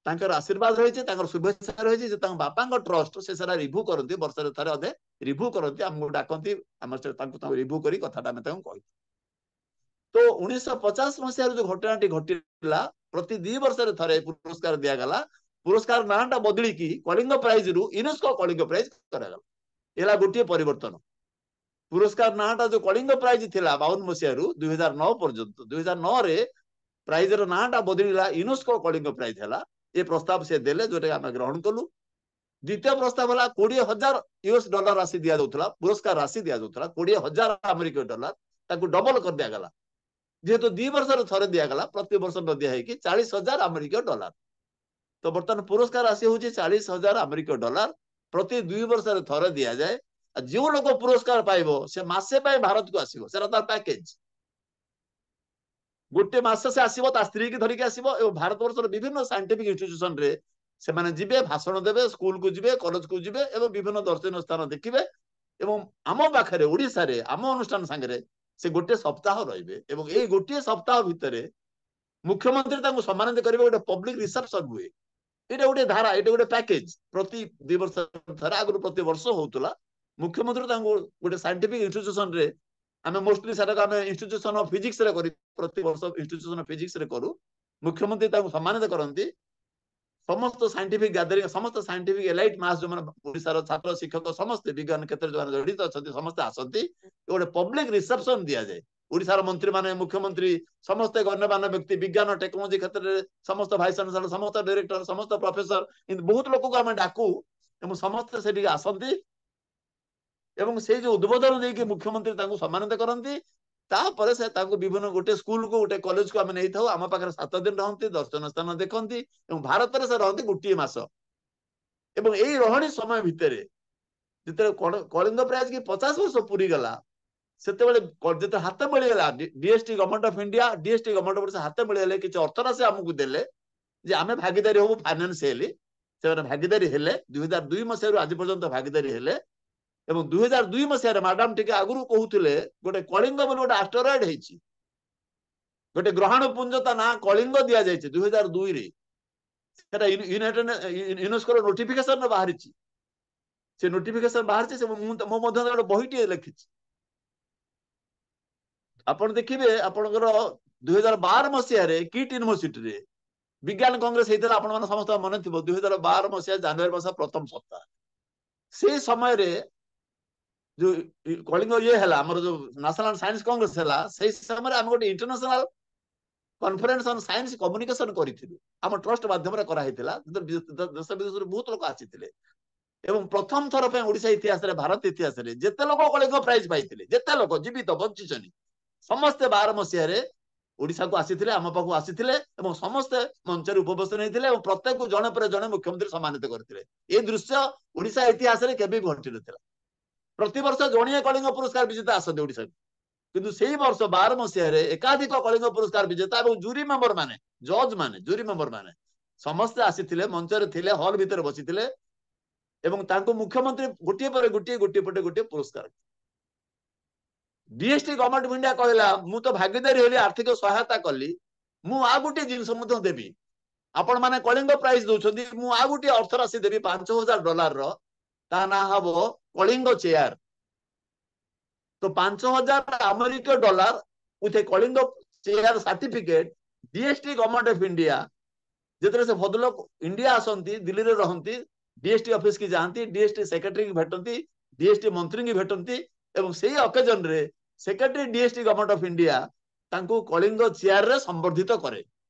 ତାଙ୍କର ଆଶୀର୍ବାଦ ରହିଛି, ତାଙ୍କର ଶୁଭେଚ୍ଛା ରହିଛି ଯେ ତାଙ୍କ ବାପାଙ୍କ ଟ୍ରଷ୍ଟ ସେ ସେଟା ରିଭ୍ୟୁ କରନ୍ତି, ବର୍ଷରେ ଥରେ ଅଧେ ରିଭ୍ୟୁ କରନ୍ତି, ଆମକୁ ଡାକନ୍ତି, ଆମେ ତାଙ୍କୁ ରିଭ୍ୟୁ କରି କଥାଟା ଆମେ ତାଙ୍କୁ କହିବୁ। ତ 1950 ମସିହାରେ ଯୋଉ ଘଟଣାଟି ଘଟିଲା, ପ୍ରତି 2 ବର୍ଷରେ ଥରେ ପୁରସ୍କାର ଦିଆଗଲା। ପୁରସ୍କାର ନାଁଟା ବଦଳିକି କଳିଙ୍ଗ ପ୍ରାଇଜରୁ ୟୁନେସ୍କୋ କଳିଙ୍ଗ ପ୍ରାଇଜ କରାଗଲା। ହେଲା ଗୋଟିଏ ପରିବର୍ତ୍ତନ। ପୁରସ୍କାର ନାଁଟା ଯୋଉ କଳିଙ୍ଗ ପ୍ରାଇଜ ଥିଲା 52 ମସିହାରୁ 2009 ପର୍ଯ୍ୟନ୍ତ, 2009ରେ ପ୍ରାଇଜର ନାଁଟା ବଦଳିଲା, ୟୁନେସ୍କୋ କଳିଙ୍ଗ ପ୍ରାଇଜ ହେଲା। ଏ ପ୍ରସ୍ତାବ ସେ ଦେଲେ, ଯୋଉଟା ଆମେ ଗ୍ରହଣ କଲୁ। ଦ୍ୱିତୀୟ ପ୍ରସ୍ତାବ ହେଲା $20,000 ରାଶି ଦିଆଯାଉଥିଲା, ପୁରସ୍କାର ରାଶି ଦିଆଯାଉଥିଲା 20,000 ଆମେରିକୀୟ ଡଲାର, ତାକୁ ଡବଲ କରି ଦିଆଗଲା। ଯେହେତୁ 2 ବର୍ଷରେ ଥରେ ଦିଆଗଲା, ପ୍ରତି ବର୍ଷ ଦିଆ ହେଇକି 40,000 ଆମେରିକୀୟ ଡଲାର। ତ ବର୍ତ୍ତମାନ ପୁରସ୍କାର ରାଶି ହଉଛି 40,000 ଆମେରିକୀୟ ଡଲାର, ପ୍ରତି 2 ବର୍ଷରେ ଥରେ ଦିଆଯାଏ। ଆଉ ଯେଉଁ ଲୋକ ପୁରସ୍କାର ପାଇବ ସେ ମାସେ ପାଇଁ ଭାରତକୁ ଆସିବ, ସେଟା ତାର ପ୍ୟାକେଜ। ଗୋଟେ ମାସ ସେ ଆସିବ, ତା ସ୍ତ୍ରୀକି ଧରିକି ଆସିବ ଏବଂ ଭାରତବର୍ଷର ବିଭିନ୍ନ ସାଇଣ୍ଟିଫିକ ଇନଷ୍ଟିଚ୍ୟୁସନରେ ସେମାନେ ଯିବେ, ଭାଷଣ ଦେବେ, ସ୍କୁଲକୁ ଯିବେ, କଲେଜକୁ ଯିବେ ଏବଂ ବିଭିନ୍ନ ଦର୍ଶନୀୟ ସ୍ଥାନ ଦେଖିବେ। ଏବଂ ଆମ ପାଖରେ ଓଡିଶାରେ ଆମ ଅନୁଷ୍ଠାନ ସାଙ୍ଗରେ ସେ ଗୋଟେ ସପ୍ତାହ ରହିବେ ଏବଂ ଏଇ ଗୋଟିଏ ସପ୍ତାହ ଭିତରେ ମୁଖ୍ୟମନ୍ତ୍ରୀ ତାଙ୍କୁ ସମ୍ମାନିତ କରିବେ। ଗୋଟେ ପବ୍ଲିକ ରିସେପସନ ହୁଏ, ଏଇଟା ଗୋଟେ ଧାରା, ଏଇଟା ଗୋଟେ ପ୍ୟାକେଜ। ପ୍ରତି 2 ବର୍ଷ ଥରେ, ଆଗରୁ ପ୍ରତି ବର୍ଷ ହଉଥିଲା। ମୁଖ୍ୟମନ୍ତ୍ରୀ ତାଙ୍କୁ ଗୋଟେ ସାଇଣ୍ଟିଫିକ ଇନଷ୍ଟିଟ୍ୟୁସନ ରେ, ଆମେ ମୋଷ୍ଟଲି ସେଟାକୁ ଆମେ ଇନଷ୍ଟିଟ୍ୟୁସନ ଅଫ ଫିଜିକ୍ସ ରେ କରି, ପ୍ରତି ବର୍ଷ ଇନଷ୍ଟିଟ୍ୟୁସନ ଅଫ ଫିଜିକ୍ସ ରେ କରୁ। ମୁଖ୍ୟମନ୍ତ୍ରୀ ତାଙ୍କୁ ସମ୍ମାନିତ କରନ୍ତି। ସମସ୍ତ ସାଇଣ୍ଟିଫିକ ଗ୍ୟାଦରିଂ, ସମସ୍ତ ସାଇଣ୍ଟିଫିକ ଏଲାଇଟ୍ ମାସ ଯୋଉମାନେ ଓଡ଼ିଶାର ଛାତ୍ର ଶିକ୍ଷକ ସମସ୍ତେ ବିଜ୍ଞାନ କ୍ଷେତ୍ରରେ ଯୋଉମାନେ ଜଡ଼ିତ ଅଛନ୍ତି ସମସ୍ତେ ଆସନ୍ତି। ଗୋଟେ ପବ୍ଲିକ ରିସେପସନ ଦିଆଯାଏ। ଓଡ଼ିଶାର ମନ୍ତ୍ରୀ ମାନେ, ମୁଖ୍ୟମନ୍ତ୍ରୀ, ସମସ୍ତେ ଗଣ୍ୟମାନ୍ୟ ବ୍ୟକ୍ତି, ବିଜ୍ଞାନ ଟେକ୍ନୋଲୋଜି କ୍ଷେତ୍ରରେ ସମସ୍ତ ଭାଇସ ଚାନ୍ସେଲର, ସମସ୍ତ ଡାଇରେକ୍ଟର, ସମସ୍ତ ପ୍ରଫେସର, ଏମିତି ବହୁତ ଲୋକକୁ ଆମେ ଡାକୁ ଏବଂ ସମସ୍ତେ ସେଠିକି ଆସନ୍ତି। ଏବଂ ସେଇ ଯୋଉ ଉଦ୍ବୋଧନ ଦେଇକି ମୁଖ୍ୟମନ୍ତ୍ରୀ ତାଙ୍କୁ ସମ୍ମାନିତ କରନ୍ତି। ତାପରେ ସେ ତାଙ୍କୁ ବିଭିନ୍ନ ଗୋଟେ ସ୍କୁଲକୁ, ଗୋଟେ କଲେଜକୁ ଆମେ ନେଇଥାଉ। ଆମ ପାଖରେ 7 ଦିନ ରହନ୍ତି, ଦର୍ଶନ ସ୍ଥାନ ଦେଖନ୍ତି ଏବଂ ଭାରତରେ ସେ ରହନ୍ତି 1 ମାସ। ଏବଂ ଏଇ ରହଣୀ ସମୟ ଭିତରେ ଯେତେବେଳେ କଳିଙ୍ଗ ପ୍ରାଇଜ କି 50 ବର୍ଷ ପୁରୀ ଗଲା, ସେତେବେଳେ ଯେତେ ହାତ ମିଳିଗଲା DST government of India, DST government of ହାତ ମିଳିଗଲେ, କିଛି ଅର୍ଥ ରାଶି ଆମକୁ ଦେଲେ ଯେ ଆମେ ଭାଗିଦାରୀ ହବୁ ଫାଇନାନ୍ସିଆଲି। ସେମାନେ ଭାଗିଦାରୀ ହେଲେ 2002 ମସିହାରୁ ଆଜି ପର୍ଯ୍ୟନ୍ତ ଭାଗିଦାରୀ ହେଲେ। ଏବଂ 2002 ମସିହାରେ ମ୍ୟାଡାମ ଟିକେ ଆଗରୁ କହୁଥିଲେ ଗୋଟେ କଳିଙ୍ଗ ବୋଲି ଗୋଟେ ଆଷ୍ଟରଏଡ ହେଇଛି, ଗୋଟେ ଗ୍ରହାଣୁ ପୁଞ୍ଜ, ତା ନାଁ କଳିଙ୍ଗ ଦିଆଯାଇଛି 2002 ରେ। ସେଟା ୟୁନେସ୍କୋର ନୋଟିଫିକେସନ ବାହାରିଛି। ସେ ନୋଟିଫିକେସନ ବାହାରିଛି, ସେ ମୋ ମଧ୍ୟ ଗୋଟେ ବହିଟିଏ ଲେଖିଛି। ଆପଣ ଦେଖିବେ, ଆପଣଙ୍କର 2012 ମସିହାରେ କିଟ୍ ୟୁନିଭର୍ସିଟିରେ ବିଜ୍ଞାନ କଂଗ୍ରେସ ହେଇଥିଲା। ଆପଣ ମାନେ ସମସ୍ତଙ୍କ ମନେ ଥିବ, 2012 ମସିହା ଜାନୁଆରୀ ମାସ ପ୍ରଥମ ସପ୍ତାହ। ସେଇ ସମୟରେ ଯୋଉ କଳିଙ୍ଗ ହେଲା, ଆମର ଯୋଉ ନ୍ୟାସନାଲ ସାଇନ୍ସ କଂଗ୍ରେସ ହେଲା, ସେଇ ସମୟରେ ଆମେ ଗୋଟେ international conference on science communication କରିଥିଲୁ। ଆମ ଟ୍ରଷ୍ଟ ମାଧ୍ୟମରେ କରାହେଇଥିଲା। ଦେଶ ବିଦେଶରୁ ବହୁତ ଲୋକ ଆସିଥିଲେ। ଏବଂ ପ୍ରଥମ ଥର ପାଇଁ ଓଡ଼ିଶା ଇତିହାସରେ, ଭାରତ ଇତିହାସରେ ଯେତେ ଲୋକ କଳିଙ୍ଗ ପ୍ରାଇଜ ପାଇଥିଲେ, ଯେତେ ଲୋକ ଜୀବିତ ବଞ୍ଚିଛନ୍ତି, ସମସ୍ତେ 12 ମସିହାରେ ଓଡ଼ିଶାକୁ ଆସିଥିଲେ, ଆମ ପାଖକୁ ଆସିଥିଲେ ଏବଂ ସମସ୍ତେ ମଞ୍ଚରେ ଉପସ୍ଥିତ ହେଇଥିଲେ ଏବଂ ପ୍ରତ୍ୟେକକୁ ଜଣେ ପରେ ଜଣେ ମୁଖ୍ୟମନ୍ତ୍ରୀ ସମ୍ମାନିତ କରିଥିଲେ। ଏ ଦୃଶ୍ୟ ଓଡ଼ିଶା ଇତିହାସରେ କେବେ ଘଟିନଥିଲା। ପ୍ରତିବର୍ଷ ଜଣିଏ କଳିଙ୍ଗ ପୁରସ୍କାର ବିଜେତା ଆସନ୍ତି ଓଡ଼ିଶାକୁ, କିନ୍ତୁ ସେଇ ବର୍ଷ 12 ମସିହାରେ ଏକାଧିକ କଳିଙ୍ଗ ପୁରସ୍କାର ବିଜେତା ଏବଂ ଜୁରି ମେମ୍ବର ମାନେ, ଜଜ୍ ମାନେ, ଜୁରି ମେମ୍ବର ମାନେ ସମସ୍ତେ ଆସିଥିଲେ, ମଞ୍ଚରେ ଥିଲେ, ହଲ ଭିତରେ ବସିଥିଲେ ଏବଂ ତାଙ୍କୁ ମୁଖ୍ୟମନ୍ତ୍ରୀ ଗୋଟିଏ ପରେ ଗୋଟିଏ, ଗୋଟିଏ ପରେ ଗୋଟିଏ ପୁରସ୍କାର। ଡିଏସଟି ଗଭର୍ଣ୍ଣମେଣ୍ଟ ଅଫ ଇଣ୍ଡିଆ କହିଲା, ମୁଁ ତ ଭାଗିଦାରୀ ହେଲି, ଆର୍ଥିକ ସହାୟତା କଲି, ମୁଁ ଆଉ ଗୋଟିଏ ଜିନିଷ ମଧ୍ୟ ଦେବି। ଆପଣ ମାନେ କଳିଙ୍ଗ ପ୍ରାଇଜ ଦଉଛନ୍ତି, ମୁଁ ଆଉ ଗୋଟିଏ ଅର୍ଥ ରାଶି ଦେବି $5,000 ତା ନାଁ ହବ କଳିଙ୍ଗ ଚେୟାର। ତ $5,000 with a Kalinga chair certificate DST government of India, ଯେତେବେଳେ ସେ ଭଦ୍ରଲୋକ ଇଣ୍ଡିଆ ଆସନ୍ତି, ଦିଲ୍ଲୀରେ ରହନ୍ତି, ଡିଏସଟି ଅଫିସ କି ଯାଆନ୍ତି, ଡିଏସଟି ସେକ୍ରେଟାରୀ କି ଭେଟନ୍ତି, ଡିଏସଟି ମନ୍ତ୍ରୀ କି ଭେଟନ୍ତି ଏବଂ ସେଇ ଅକେଜନରେ secretary DST government of India ତାଙ୍କୁ କଳିଙ୍ଗ ଚେୟାରରେ ସମ୍ବର୍ଦ୍ଧିତ କରେ।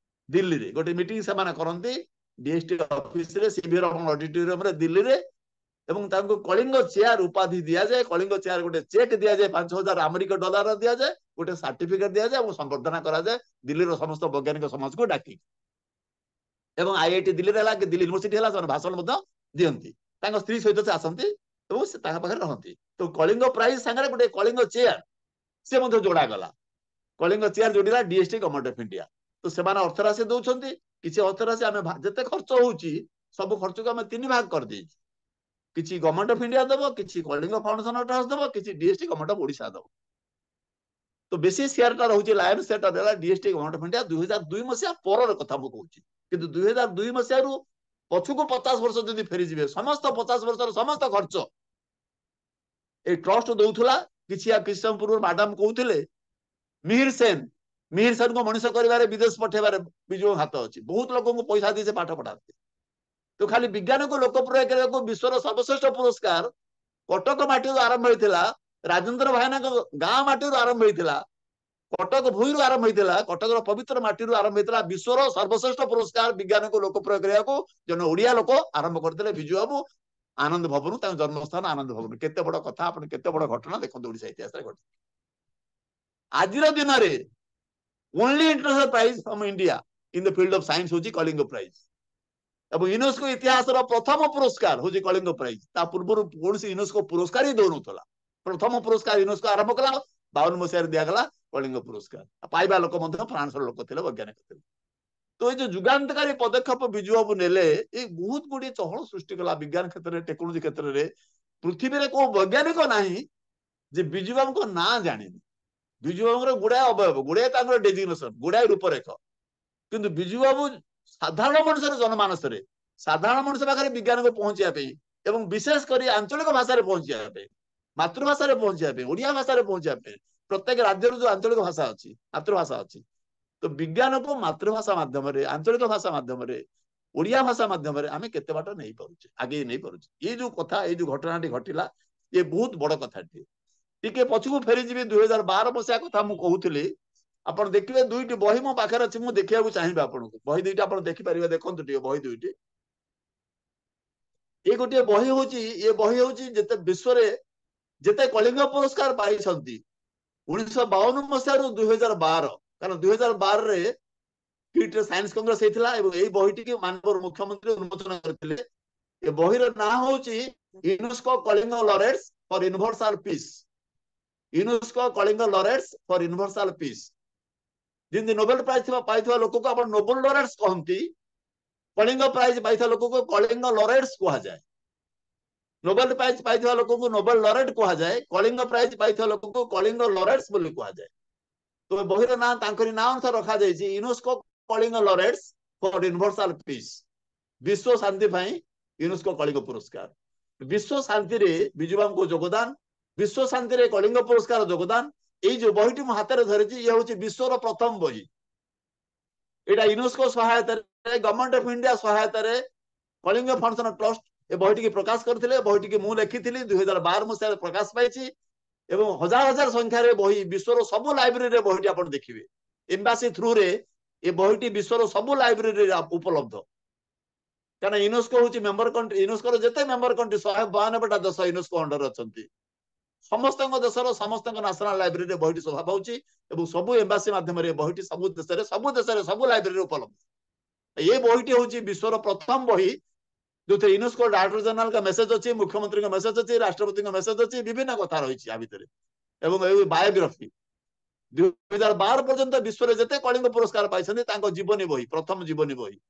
ଦିଲ୍ଲୀରେ ଗୋଟେ ମିଟିଂ ସେମାନେ କରନ୍ତି, ଡିଏସଟି ଅଫିସରେ, ସିଭିଆର ଅଡିଟୋରିୟମରେ ଦିଲ୍ଲୀରେ, ଏବଂ ତାଙ୍କୁ କଳିଙ୍ଗ ଚେୟାର ଉପାଧି ଦିଆଯାଏ। କଳିଙ୍ଗ ଚେୟାର ଗୋଟେ ଚେକ୍ ଦିଆଯାଏ, $5,000 ଦିଆଯାଏ, ଗୋଟେ ସାର୍ଟିଫିକେଟ ଦିଆଯାଏ ଏବଂ ସମ୍ବର୍ଦ୍ଧନା କରାଯାଏ ଦିଲ୍ଲୀର ସମସ୍ତ ବୈଜ୍ଞାନିକ ସମାଜକୁ ଡାକି। ଏବଂ ଆଇଆଇଟି ଦିଲ୍ଲୀରେ ହେଲା କି ଦିଲ୍ଲୀ ୟୁନିଭର୍ସିଟି ହେଲା, ସେମାନେ ଭାଷଣ ମଧ୍ୟ ଦିଅନ୍ତି। ତାଙ୍କ ସ୍ତ୍ରୀ ସହିତ ସେ ଆସନ୍ତି ଏବଂ ସେ ତାଙ୍କ ପାଖରେ ରହନ୍ତି। ତ କଳିଙ୍ଗ ପ୍ରାଇଜ ସାଙ୍ଗରେ ଗୋଟେ କଳିଙ୍ଗ ଚେୟାର ସେ ମଧ୍ୟ ଯୋଡ଼ାଗଲା। କଳିଙ୍ଗ ଚେୟାର ଯୋଡ଼ିଲା ଡିଏସଟି ଗଭର୍ଣ୍ଣମେଣ୍ଟ ଅଫ ଇଣ୍ଡିଆ। ତ ସେମାନେ ଅର୍ଥ ରାଶି ଦଉଛନ୍ତି। କିଛି ଅର୍ଥ ରାଶି ଆମେ ଯେତେ ଖର୍ଚ୍ଚ ହଉଛି ସବୁ ଖର୍ଚ୍ଚକୁ ଆମେ 3 ଭାଗ କରିଦେଇଛୁ। କିଛି ଗଭର୍ଣ୍ଣମେଣ୍ଟ ଅଫ ଇଣ୍ଡିଆ ଦବ, କିଛି କଳିଙ୍ଗ ଫାଉଣ୍ଡେସନ ଟ୍ରଷ୍ଟ ଦବ, କିଛି ଡିଏସଟି ଗଭର୍ଣ୍ଣମେଣ୍ଟ ଅଫ ଓଡ଼ିଶା ଦବ। ତ ବେଶୀ ସେୟାରଟା ରହୁଛି, ଲାୟନ ସେୟାରଟା ଦେଲା ଡିଏସଟି ଗଭର୍ଣ୍ଣମେଣ୍ଟ ଅଫ ଇଣ୍ଡିଆ 2002 ମସିହା ପରର କଥା ମୁଁ କହୁଛି। କିନ୍ତୁ 2002 ମସିହାରୁ ପଛକୁ 50 ବର୍ଷ ଯଦି ଫେରିଯିବେ, ସମସ୍ତ 50 ବର୍ଷର ସମସ୍ତ ଖର୍ଚ୍ଚ ଏଇ ଟ୍ରଷ୍ଟ ଦଉଥିଲା। କିଛି ସମୟ ପୂର୍ବରୁ ମ୍ୟାଡାମ କହୁଥିଲେ, ମିହିର ସେନଙ୍କୁ ମଣିଷ କରିବାରେ, ବିଦେଶ ପଠେଇବାରେ ବିଜୁଙ୍କ ହାତ ଅଛି। ବହୁତ ଲୋକଙ୍କୁ ପଇସା ଦେଇ ସେ ପାଠ ପଢାନ୍ତି। ତ ଖାଲି ବିଜ୍ଞାନକୁ ଲୋକପ୍ରିୟ କରିବାକୁ ବିଶ୍ୱର ସର୍ବଶ୍ରେଷ୍ଠ ପୁରସ୍କାର କଟକ ମାଟିରୁ ଆରମ୍ଭ ହେଇଥିଲା, ରାଜେନ୍ଦ୍ର ଭାଇନାଙ୍କ ଗାଁ ମାଟିରୁ ଆରମ୍ଭ ହେଇଥିଲା, କଟକ ଭୂଇଁରୁ ଆରମ୍ଭ ହେଇଥିଲା, କଟକର ପବିତ୍ର ମାଟିରୁ ଆରମ୍ଭ ହେଇଥିଲା। ବିଶ୍ୱର ସର୍ବଶ୍ରେଷ୍ଠ ପୁରସ୍କାର ବିଜ୍ଞାନକୁ ଲୋକପ୍ରିୟ କରିବାକୁ ଜଣେ ଓଡିଆ ଲୋକ ଆରମ୍ଭ କରିଥିଲେ, ବିଜୁ ବାବୁ, ଆନନ୍ଦ ଭବନ, ତାଙ୍କ ଜନ୍ମସ୍ଥାନ ଆନନ୍ଦ ଭବନ। କେତେ ବଡ କଥା, ଆପଣ କେତେ ବଡ ଘଟଣା ଦେଖନ୍ତୁ ଓଡିଶା ଇତିହାସରେ ଘଟିଛି। ଆଜିର ଦିନରେ only international prize from India in the field of science ହଉଛି କଳିଙ୍ଗ ପ୍ରାଇଜ। ଏବଂ ୟୁନେସ୍କୋ ଇତିହାସର ପ୍ରଥମ ପୁରସ୍କାର ହଉଛି କଳିଙ୍ଗ ପ୍ରାଇଜ। ତା ପୂର୍ବରୁ କୌଣସି ୟୁନେସ୍କୋ ପୁରସ୍କାର ହିଁ ଦଉନଥିଲା। ପ୍ରଥମ ପୁରସ୍କାର ୟୁନେସ୍କୋ ଆରମ୍ଭ କଲା, 52 ମସିହାରେ ଦିଆଗଲା କଳିଙ୍ଗ ପୁରସ୍କାର। ପାଇବା ଲୋକ ମଧ୍ୟ ଫ୍ରାନ୍ସର ଲୋକ ଥିଲେ, ବୈଜ୍ଞାନିକ ଥିଲେ। ତ ଏଇ ଯୋଉ ଯୁଗାନ୍ତକାରୀ ପଦକ୍ଷେପ ବିଜୁ ବାବୁ ନେଲେ, ଏଇ ବହୁତ ଗୁଡିଏ ଚହଳ ସୃଷ୍ଟି କଲା ବିଜ୍ଞାନ କ୍ଷେତ୍ରରେ, ଟେକ୍ନୋଲୋଜି କ୍ଷେତ୍ରରେ। ପୃଥିବୀରେ କୋଉ ବୈଜ୍ଞାନିକ ନାହିଁ ଯେ ବିଜୁ ବାବୁଙ୍କ ନାଁ ଜାଣିନି। ବିଜୁ ବାବୁଙ୍କର ଗୁଡାଏ ଅବୟବ, ଗୁଡାଏ ତାଙ୍କର ଡେଜିଗ୍ନେସନ, ଗୁଡାଏ ରୂପରେଖ, କିନ୍ତୁ ବିଜୁ ବାବୁ ସାଧାରଣ ମଣିଷର ଜନମାନସରେ साधारण मनुष्य पाखे विज्ञान को पहुंचापी एवं विशेष कर आंचलिक भाषा पहुंचापी मातृभाषा पहुंचापी ओडिया भाषा पहुंचापी प्रत्येक राज्य जो आंचलिक भाषा अच्छी मातृभाषा अच्छी तो विज्ञान को मातृभाषा माध्यम आंचलिक भाषा माध्यम ओडिया भाषा माध्यम आम केते बाट नहीं पारुचे आगे नहीं पारुचे ये जो कथा ये जो घटनाटी घटिला ये बहुत बड़ कथाटी टिके पछकू फेरी जी 2012 मसीहा कथा मु कहूली ଆପଣ ଦେଖିବେ ଦୁଇଟି ବହି ମୋ ପାଖରେ ଅଛି ମୁଁ ଦେଖିବାକୁ ଚାହିଁବି ଆପଣଙ୍କୁ ବହି ଦୁଇଟା ଆପଣ ଦେଖିପାରିବେ ଦେଖନ୍ତୁ ଟିକେ ବହି ଦୁଇଟି ଏ ଗୋଟିଏ ବହି ହଉଛି ଏ ବହି ହଉଛି ଯେତେ ବିଶ୍ୱରେ ଯେତେ କଳିଙ୍ଗ ପୁରସ୍କାର ପାଇଛନ୍ତି 1952 ମସିହାରୁ 2012 କାରଣ 2012 ରେ କିଟ୍ ସାଇନ୍ସ କଂଗ୍ରେସ ହେଇଥିଲା ଏବଂ ଏଇ ବହିଟିକି ମାନବର ମୁଖ୍ୟମନ୍ତ୍ରୀ ଉନ୍ମୋଚନ କରିଥିଲେ ଏ ବହିର ନାଁ ହଉଛି ୟୁନେସ୍କୋ କଳିଙ୍ଗ ଲରେଟ୍ସ ଫର ୟୁନିଭର୍ସାଲ ପିସ୍ ୟୁନେସ୍କୋ କଳିଙ୍ଗ ଲରେଟ୍ସ ଫର ୟୁନିଭର୍ସାଲ ପିସ୍ जिन नोबेल प्राइज पाई लोक को आप नोबेल लरेट्स कहती कलिंग प्राइज पाई लोक को कलिंग लरेट्स कह जाए नोबेल प्राइज पाई लोक को नोबेल लरेट कह जाए कलिंग प्राइज पाई लोक को कलिंग लरेट्स कह जाए तो बहिर ना ना अनुसार रखा जाए UNESCO Kalinga laureates for universal peace विश्व शांति यूनेस्को कलिंग पुरस्कार विश्व शांति रे बिजुबाबू को योगदान विश्व शांति रे कलिंग पुरस्कार योगदान ये जो बहीटी मो हाथ में धरी ये हूँ विश्वर प्रथम बही यहाँ यूनेस्को सहायता गवर्नमेंट ऑफ इंडिया सहायता कलिंग फाउंडेशन ट्रस्ट ये बहीटी प्रकाश करते बहीटी मुझे लिखी 2012 मसीह प्रकाश पाई हजार हजार संख्यार बही विश्वर सबू लाइब्रेरी बहीटी आप देखिए एम्बासी थ्रू रे ये बहीटी विश्वर सबू लाइब्रेरी उपलब्ध क्या यूनेस्को हूँ मेंबर कंट्री यूनेस्को जिते मेंबर कंट्री 192टा देश यूनेस्को अंडर अच्छा समस्त देशर समस्त नेशनल लाइब्रेरी बहीटी शोभा पाऊँ सबू एम्बासी मध्यम बहीटी सबू देश सबू लाइब्रेरी उपलब्ध ये बहीटी हूँ विश्वर प्रथम बही जो थे यूनेस्को डायरेक्टर जनरल का मेसेज अच्छी मुख्यमंत्री का मेसेज अच्छी राष्ट्रपति का मेसेज अच्छी विभिन्न कथा रही भितर बायोग्राफी 2012 पर्यंत विश्व में जिते कलिंग पुरस्कार पाई जीवनी बही प्रथम जीवनी बही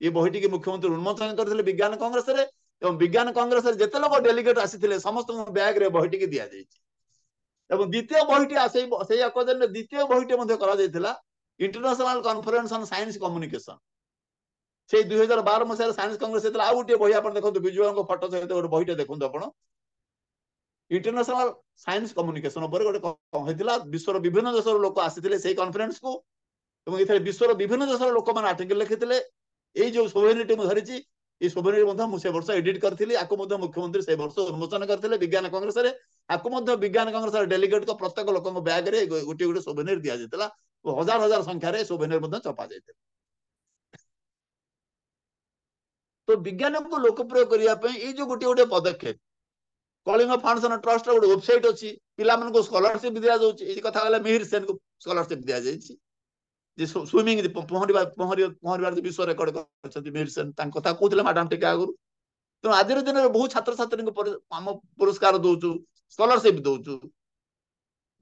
ये बहीटी की मुख्यमंत्री उन्मोचन करते विज्ञान कांग्रेस विज्ञान कांग्रेस जिते लोग डेलीगेट आसी समस्त बैग रे बहीटी की दि जाए द्वितीय बहीटी द्वितीय बहीटी international conference on science communication से 2012 मसीह साइंस कांग्रेस आउ गोटे बही आप देखो विजुअल फोटो सहित गोटे बहीटे देखो आप इंटरनेशनल साइंस कम्युनिकेशन गोटे विश्वर विभिन्न देश लोक आसी कॉन्फ्रेंस को विश्वर विभिन्न देश लोक मैंने आर्टिकल लिखी ये जो सोभेनिटी धरी ये सोभेनिटी से वर्ष एडिट करी मुख्यमंत्री से वर्ष उन्मोचन करते विज्ञान कांग्रेस विज्ञान कांग्रेस डेलीगेट को प्रत्येक लोक बैग रे गोटे गोटे सोभेनिर दि जाता हजार हजार संख्यार सोभेनिर चपा जाता तो विज्ञान को लोकप्रिय करने जो गोटे गोटे पदक्षेप कलिंग फाउंडेशन ट्रस्ट गोटे वेबसाइट अच्छी पिला स्कॉलरशिप दि जाऊँगी कथा मिहिर सेन को स्कॉलरशिप दि जाए स्विमिंग पहर विश्व रेकर्ड कर मिहिर सेन कथा कहते मैडम टे आगु तेणु आज दिन में बहुत छात्र छात्री आम पुरस्कार दौचु स्कॉलरशिप दौचु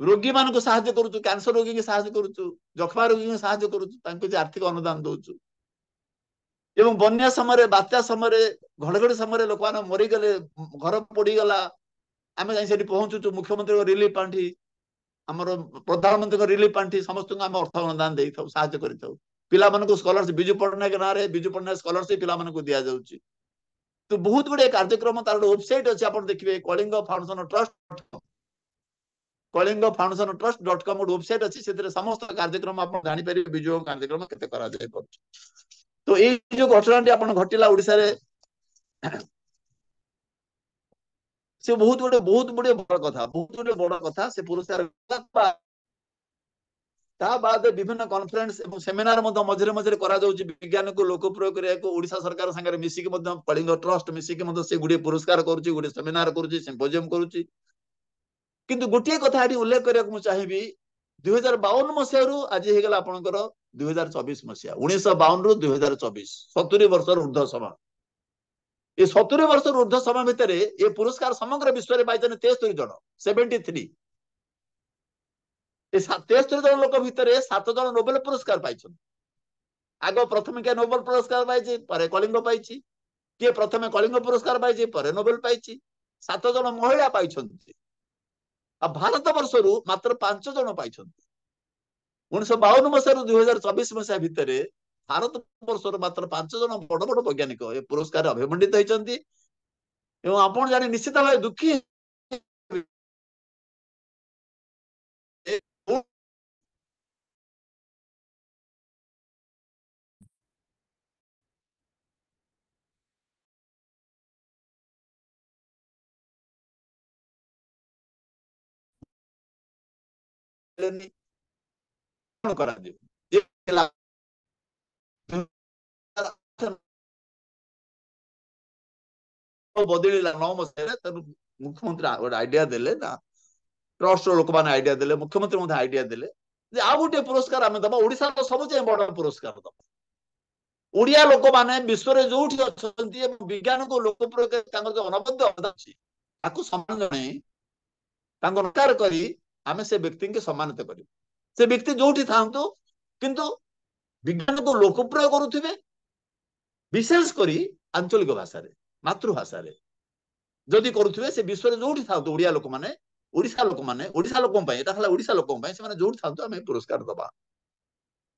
रोगी मान साहाय्य करुचु कैंसर रोगी की साहाय्य करुचु जखमा रोगी की साहाय्य करुचु आर्थिक अनुदान दौचु एवं बन्या समय बात्या समय घड़घड़ी समय लोक मैंने मरीगले घर पड़गला आम जा पहुंचुचु मुख्यमंत्री रिलीफ पांठी आमर प्रधानमंत्री रिलीफ पांठी समस्त आम अर्थ अनुदान दे साहाय्य कर पिला स्कॉलरशिप बिजू पट्टनायक ना बिजू पट्टनायक स्कॉलरशिप पिला दि जाऊँगी तो बहुत गुड़े कार्यक्रम तार वेबसाइट अच्छी आप देखिए कलिंग फाउंडेशन ट्रस्ट.com गोटे वेबसाइट अच्छी से समस्त कार्यक्रम आप जापर विजु कार्यक्रम के तो ये जो घटना घटला ओडिशा रे से बहुत गुड़े बड़ कथा बहुत गुड़े बड़ कथा से पुरस्कार बाद विभिन्न कॉन्फ्रेंस और सेमिनार मझे मझे विज्ञान को लोकप्रिय करने को ओडिशा सरकार संगे मिसिक कलिंग ट्रस्ट मिसिक से गुड़े पुरस्कार करुच्ची गोटे सेमिनार करुच्ची सिम्पोजियम करुच्ची किंतु गोटे कथा उल्लेख करने चाहिए 2052 मसीह आज होगा आपंकर 2024 मसीहा 1952 रु 2024 70 वर्ष ऊर्ध्व समय ये 70 वर्ष ऊर्ध्व समय भितर ये पुरस्कार समग्र विश्व में पाई 73 जन 73 73 जन लोक भितर 7 जन नोबेल पुरस्कार पाई आग प्रथम किए नोबेल पुरस्कार पाई कलिंग पाई किए प्रथम कलिंग पुरस्कार पाई नोबेल पाई 7 जन महिला पाई भारत वर्ष मात्र 5 जन पाई 1952 मसीह 2024 मसीहा भितर ଭାରତ ବର୍ଷର ମାତ୍ର 5 ଜଣ ବଡ ବଡ ବୈଜ୍ଞାନିକ ଏ ପୁରସ୍କାର ଅଭିମଣ୍ଡିତ ହେଇଛନ୍ତି ଏବଂ ଆପଣ ଜାଣି ନିଶ୍ଚିତ ଭାବେ ଦୁଃଖୀ କଣ କରାଯିବ ବଦଳିଲା 9 ମସିହାରେ ତେଣୁ ମୁଖ୍ୟମନ୍ତ୍ରୀ ଗୋଟେ ଆଇଡିଆ ଦେଲେ ନା ଟ୍ରଷ୍ଟର ଲୋକମାନେ ଆଇଡିଆ ଦେଲେ ମୁଖ୍ୟମନ୍ତ୍ରୀ ମଧ୍ୟ ଆଇଡିଆ ଦେଲେ ଯେ ଆଉ ଗୋଟେ ପୁରସ୍କାର ଆମେ ଦବା ଓଡିଶାର ସବୁଯାଏ ବଡ ପୁରସ୍କାର ଦବା ଓଡିଆ ଲୋକମାନେ ବିଶ୍ୱରେ ଯୋଉଠି ଅଛନ୍ତି ଏବଂ ବିଜ୍ଞାନକୁ ଲୋକପ୍ରିୟ ତାଙ୍କର ଯୋଉ ଅନବଦ୍ୟ ଅବଦାନ ଅଛି ତାକୁ ସମ୍ମାନ ଜଣାଇ ତାଙ୍କ ନକାର କରି ଆମେ ସେ ବ୍ୟକ୍ତିଙ୍କୁ ସମ୍ମାନିତ କରିବୁ ସେ ବ୍ୟକ୍ତି ଯୋଉଠି ଥାଆନ୍ତୁ କିନ୍ତୁ ବିଜ୍ଞାନକୁ ଲୋକପ୍ରିୟ କରୁଥିବେ ବିଶେଷ କରି ଆଞ୍ଚଳିକ ଭାଷାରେ ମାତୃଭାଷାରେ ଯଦି କରୁଥିବେ ସେ ବିଶ୍ୱରେ ଯୋଉଠି ଥାଆନ୍ତୁ ଓଡିଆ ଲୋକମାନେ ଓଡିଶା ଲୋକଙ୍କ ପାଇଁ ଏଟା ହେଲା ଓଡିଶା ଲୋକଙ୍କ ପାଇଁ ସେମାନେ ଯୋଉଠି ଥାଆନ୍ତୁ ଆମେ ପୁରସ୍କାର ଦବା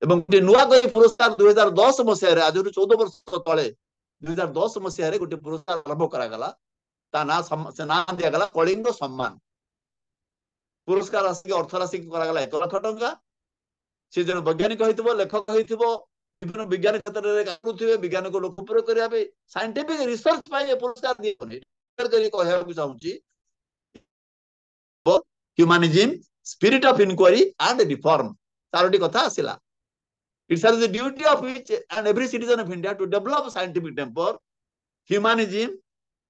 ଏବଂ ଗୋଟେ ନୂଆ କରି ପୁରସ୍କାର 2010 ମସିହାରେ ଆଜିରୁ 14 ବର୍ଷ ତଳେ 2010 ମସିହାରେ ଗୋଟେ ପୁରସ୍କାର ଆରମ୍ଭ କରାଗଲା ତା ନାଁ ସେ ନାଁ ଦିଆଗଲା କଳିଙ୍ଗ ସମ୍ମାନ ପୁରସ୍କାର ରାଶି ଅର୍ଥ ରାଶି କରାଗଲା 1 ଲକ୍ଷ ଟଙ୍କା ସେ ଜଣେ ବୈଜ୍ଞାନିକ ହେଇଥିବ ଲେଖକ ହେଇଥିବ ବିଭିନ୍ନ ବିଜ୍ଞାନ କ୍ଷେତ୍ରରେ କରୁଥିବେ ବିଜ୍ଞାନକୁ ଲୋକପ୍ରିୟ କରିବା ପାଇଁ ସାଇଣ୍ଟିଫିକ ରିସର୍ଚ୍ଚ ପାଇଁ ଏ ପୁରସ୍କାର ଦିଅନି କହିବାକୁ ଚାହୁଁଛି humanism spirit of inquiry and reform 4ଟି କଥା ଆସିଲା It is the duty of each and every citizen of India to develop scientific temper, humanism,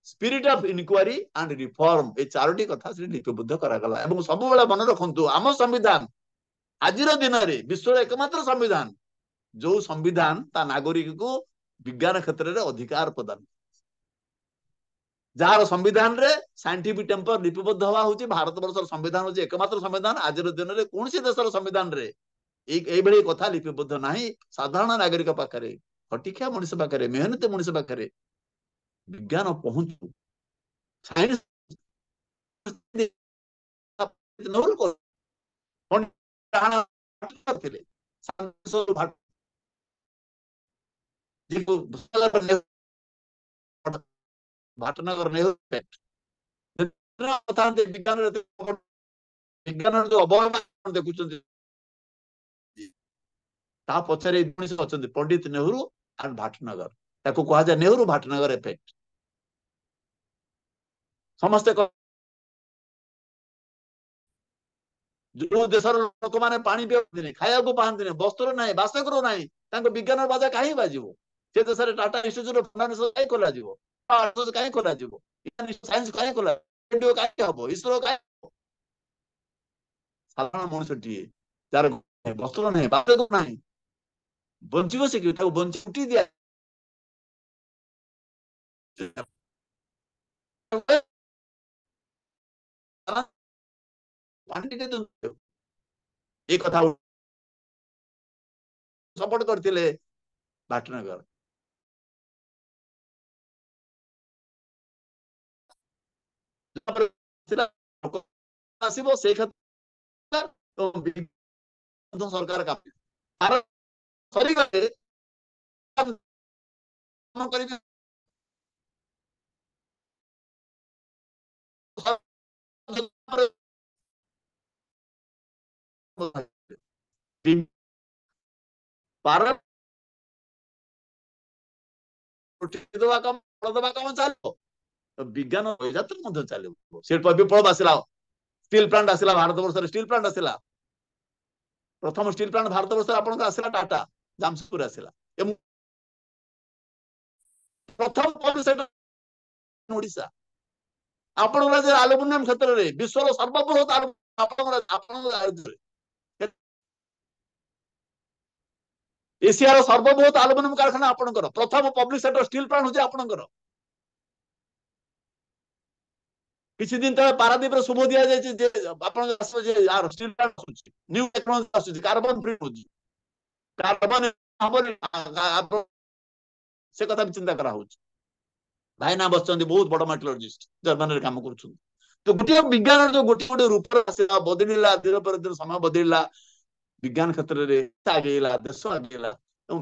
spirit of inquiry and reform. ଏ 4ଟି କଥା ସେ ଲିପିବଦ୍ଧ କରାଗଲା ଏବଂ ସବୁବେଳେ ମନେ ରଖନ୍ତୁ ଆମ ସମ୍ବିଧାନ ଆଜିର ଦିନରେ ବିଶ୍ୱର ଏକମାତ୍ର ସମ୍ବିଧାନ ଯୋଉ ସମ୍ବିଧାନ ତା ନାଗରିକକୁ ବିଜ୍ଞାନ କ୍ଷେତ୍ରରେ ଅଧିକାର ପ୍ରଦାନ ଯାହାର ସମ୍ବିଧାନରେ ସାଇଣ୍ଟିଫିକ ଟେମ୍ପର ଲିପିବଦ୍ଧ ହବା ହଉଛି ଭାରତ ବର୍ଷର ସମ୍ବିଧାନ ହଉଛି ଏକମାତ୍ର ସମ୍ବିଧାନ ଆଜିର ଦିନରେ କୌଣସି ଦେଶର ସମ୍ବିଧାନରେ এইଭଳି କଥା ଲିପିବଦ୍ଧ ନାହିଁ ସାଧାରଣ ନାଗରିକ ପାଖରେ ଖଟିଖିଆ ମଣିଷ ପାଖରେ ମେହନତି ମଣିଷ ପାଖରେ ବିଜ୍ଞାନ ପହଞ୍ଚୁ ସାଇନ୍ସ ଭାଟନଗର ନେହେରୁ ବିଜ୍ଞାନର ଯୋଉ ଅବହେଳା ଦେଖୁଛନ୍ତି ତା ପଛରେ ମଣିଷ ଅଛନ୍ତି ପଣ୍ଡିତ ନେହେରୁ ଆଣ୍ଡ ଭାଟନଗର ତାକୁ କୁହାଯାଏ ନେହେରୁ ଭାଟନଗର ଏଫେକ୍ଟ ସମସ୍ତେ ଯୋଉ ଦେଶର ଲୋକମାନେ ପାଣି ପିଅନ୍ତିନି ଖାଇବାକୁ ପାଆନ୍ତିନି ବସ୍ତ୍ର ନାହିଁ ବାସଗୃହ ନାହିଁ ତାଙ୍କ ବିଜ୍ଞାନ ବାଜା କାହିଁ ବାଜିବ ସେ ଦେଶରେ ଟାଟା ଇନଷ୍ଟିଚ୍ୟୁଟ ଅଫ ଫାଇନାନ୍ସ କାହିଁ ଖୋଲାଯିବ କାହିଁ ଖୋଲାଯିବ ସାଇନ୍ସ କାହିଁ ଖୋଲାଯିବ କାହିଁ ହବ ଇସ୍ରୋ କାହିଁ ସାଧାରଣ ମଣିଷଟିଏ ଯାର ବସ୍ତ୍ର ନାହିଁ ବାସଗୃହ ନାହିଁ ବଞ୍ଚିବ ସେ କି ତାକୁ ବଞ୍ଚି ଦିଆ ପାଣି ଟିକେ ଏ କଥା ସପୋର୍ଟ କରିଥିଲେ ଭାଟନଗର ଆସିବ ସେଇ କ୍ଷେତ୍ର ସରକାର କାମ ସରିଗଲେ କରିବେ ଦେବା କାମ ଦେବା କାମ ଚାଲିବ ବିଜ୍ଞାନ ଯାତ୍ରା ମଧ୍ୟ ଚାଲିବ ଶିଳ୍ପ ବିପ୍ଳବ ଆସିଲା ଷ୍ଟିଲ ପ୍ଲାଣ୍ଟ ଆସିଲା ଭାରତ ବର୍ଷରେ ଷ୍ଟିଲ ପ୍ଲାଣ୍ଟ ଆସିଲା ପ୍ରଥମ ଷ୍ଟିଲ ପ୍ଲାଣ୍ଟ ଭାରତ ବର୍ଷରେ ଆପଣଙ୍କର ଆସିଲା ଟାଟା ଜାମସେଦପୁର ଆସିଲା ଏବଂ ପ୍ରଥମ ଓଡିଶା ଆପଣଙ୍କ ରାଜ୍ୟରେ ଆଲୁମିନିୟମ କ୍ଷେତ୍ରରେ ବିଶ୍ୱର ସର୍ବବୃହତ ଆପଣଙ୍କ ରାଜ୍ୟରେ ଏସିଆର ସର୍ବବୃହତ ଆଲୁମିନିୟମ କାରଖାନା ଆପଣଙ୍କର ପ୍ରଥମ ପବ୍ଲିକ ସେକ୍ଟର ଷ୍ଟିଲ ପ୍ଲାଣ୍ଟ ହଉଛି ଆପଣଙ୍କର କିଛି ଦିନ ତଳେ ପାରାଦୀପରେ ଶୁଭ ଦିଆଯାଇଛି ଯେ ଆପଣଙ୍କ ଷ୍ଟିଲ ପ୍ଲାଣ୍ଟ ଆସୁଛି ନ୍ୟୁ ଟେକ୍ନୋଲୋଜି ଆସୁଛି କାର୍ବନ ଫ୍ରି ହଉଛି କାର୍ବନ ସେ କଥା ବି ଚିନ୍ତା କରାହଉଛି ଭାଇନା ବସିଛନ୍ତି ବହୁତ ବଡ ମେଟାଲର୍ଜିଷ୍ଟ ଜର୍ମାନୀରେ କାମ କରୁଛନ୍ତି ତ ଗୋଟିଏ ବିଜ୍ଞାନର ଯୋଉ ଗୋଟେ ଗୋଟେ ରୂପରେ ଆସିଲା ବଦଳିଲା ଧୀରେ ପରେ ଧୀରେ ସମୟ ବଦଳିଲା ବିଜ୍ଞାନ କ୍ଷେତ୍ରରେ ଆଗେଇଲା ଦେଶ ଆଗେଇଲା ଏବଂ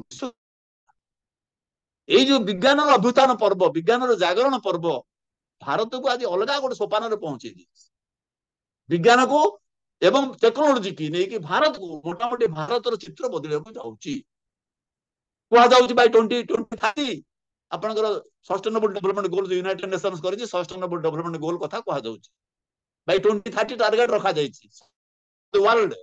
ଏଇ ଯୋଉ ବିଜ୍ଞାନର ଅଭ୍ୟୁତ୍ଥାନ पर्व विज्ञान जागरण पर्व भारत को आज अलग गोटे सोपान पहुंचे विज्ञान को एवं टेक्नोलोजी की नहीं भारत को मोटामोटी भारत चित्र बदल जाऊँगी कहुच्छी बाय 2030 आपंकर sustainable development goal United Nations कर सस्टेनेबल डेवलपमेंट गोल कथा कहुच्छी बाय 2030 टार्गेट रखा वर्ल्ड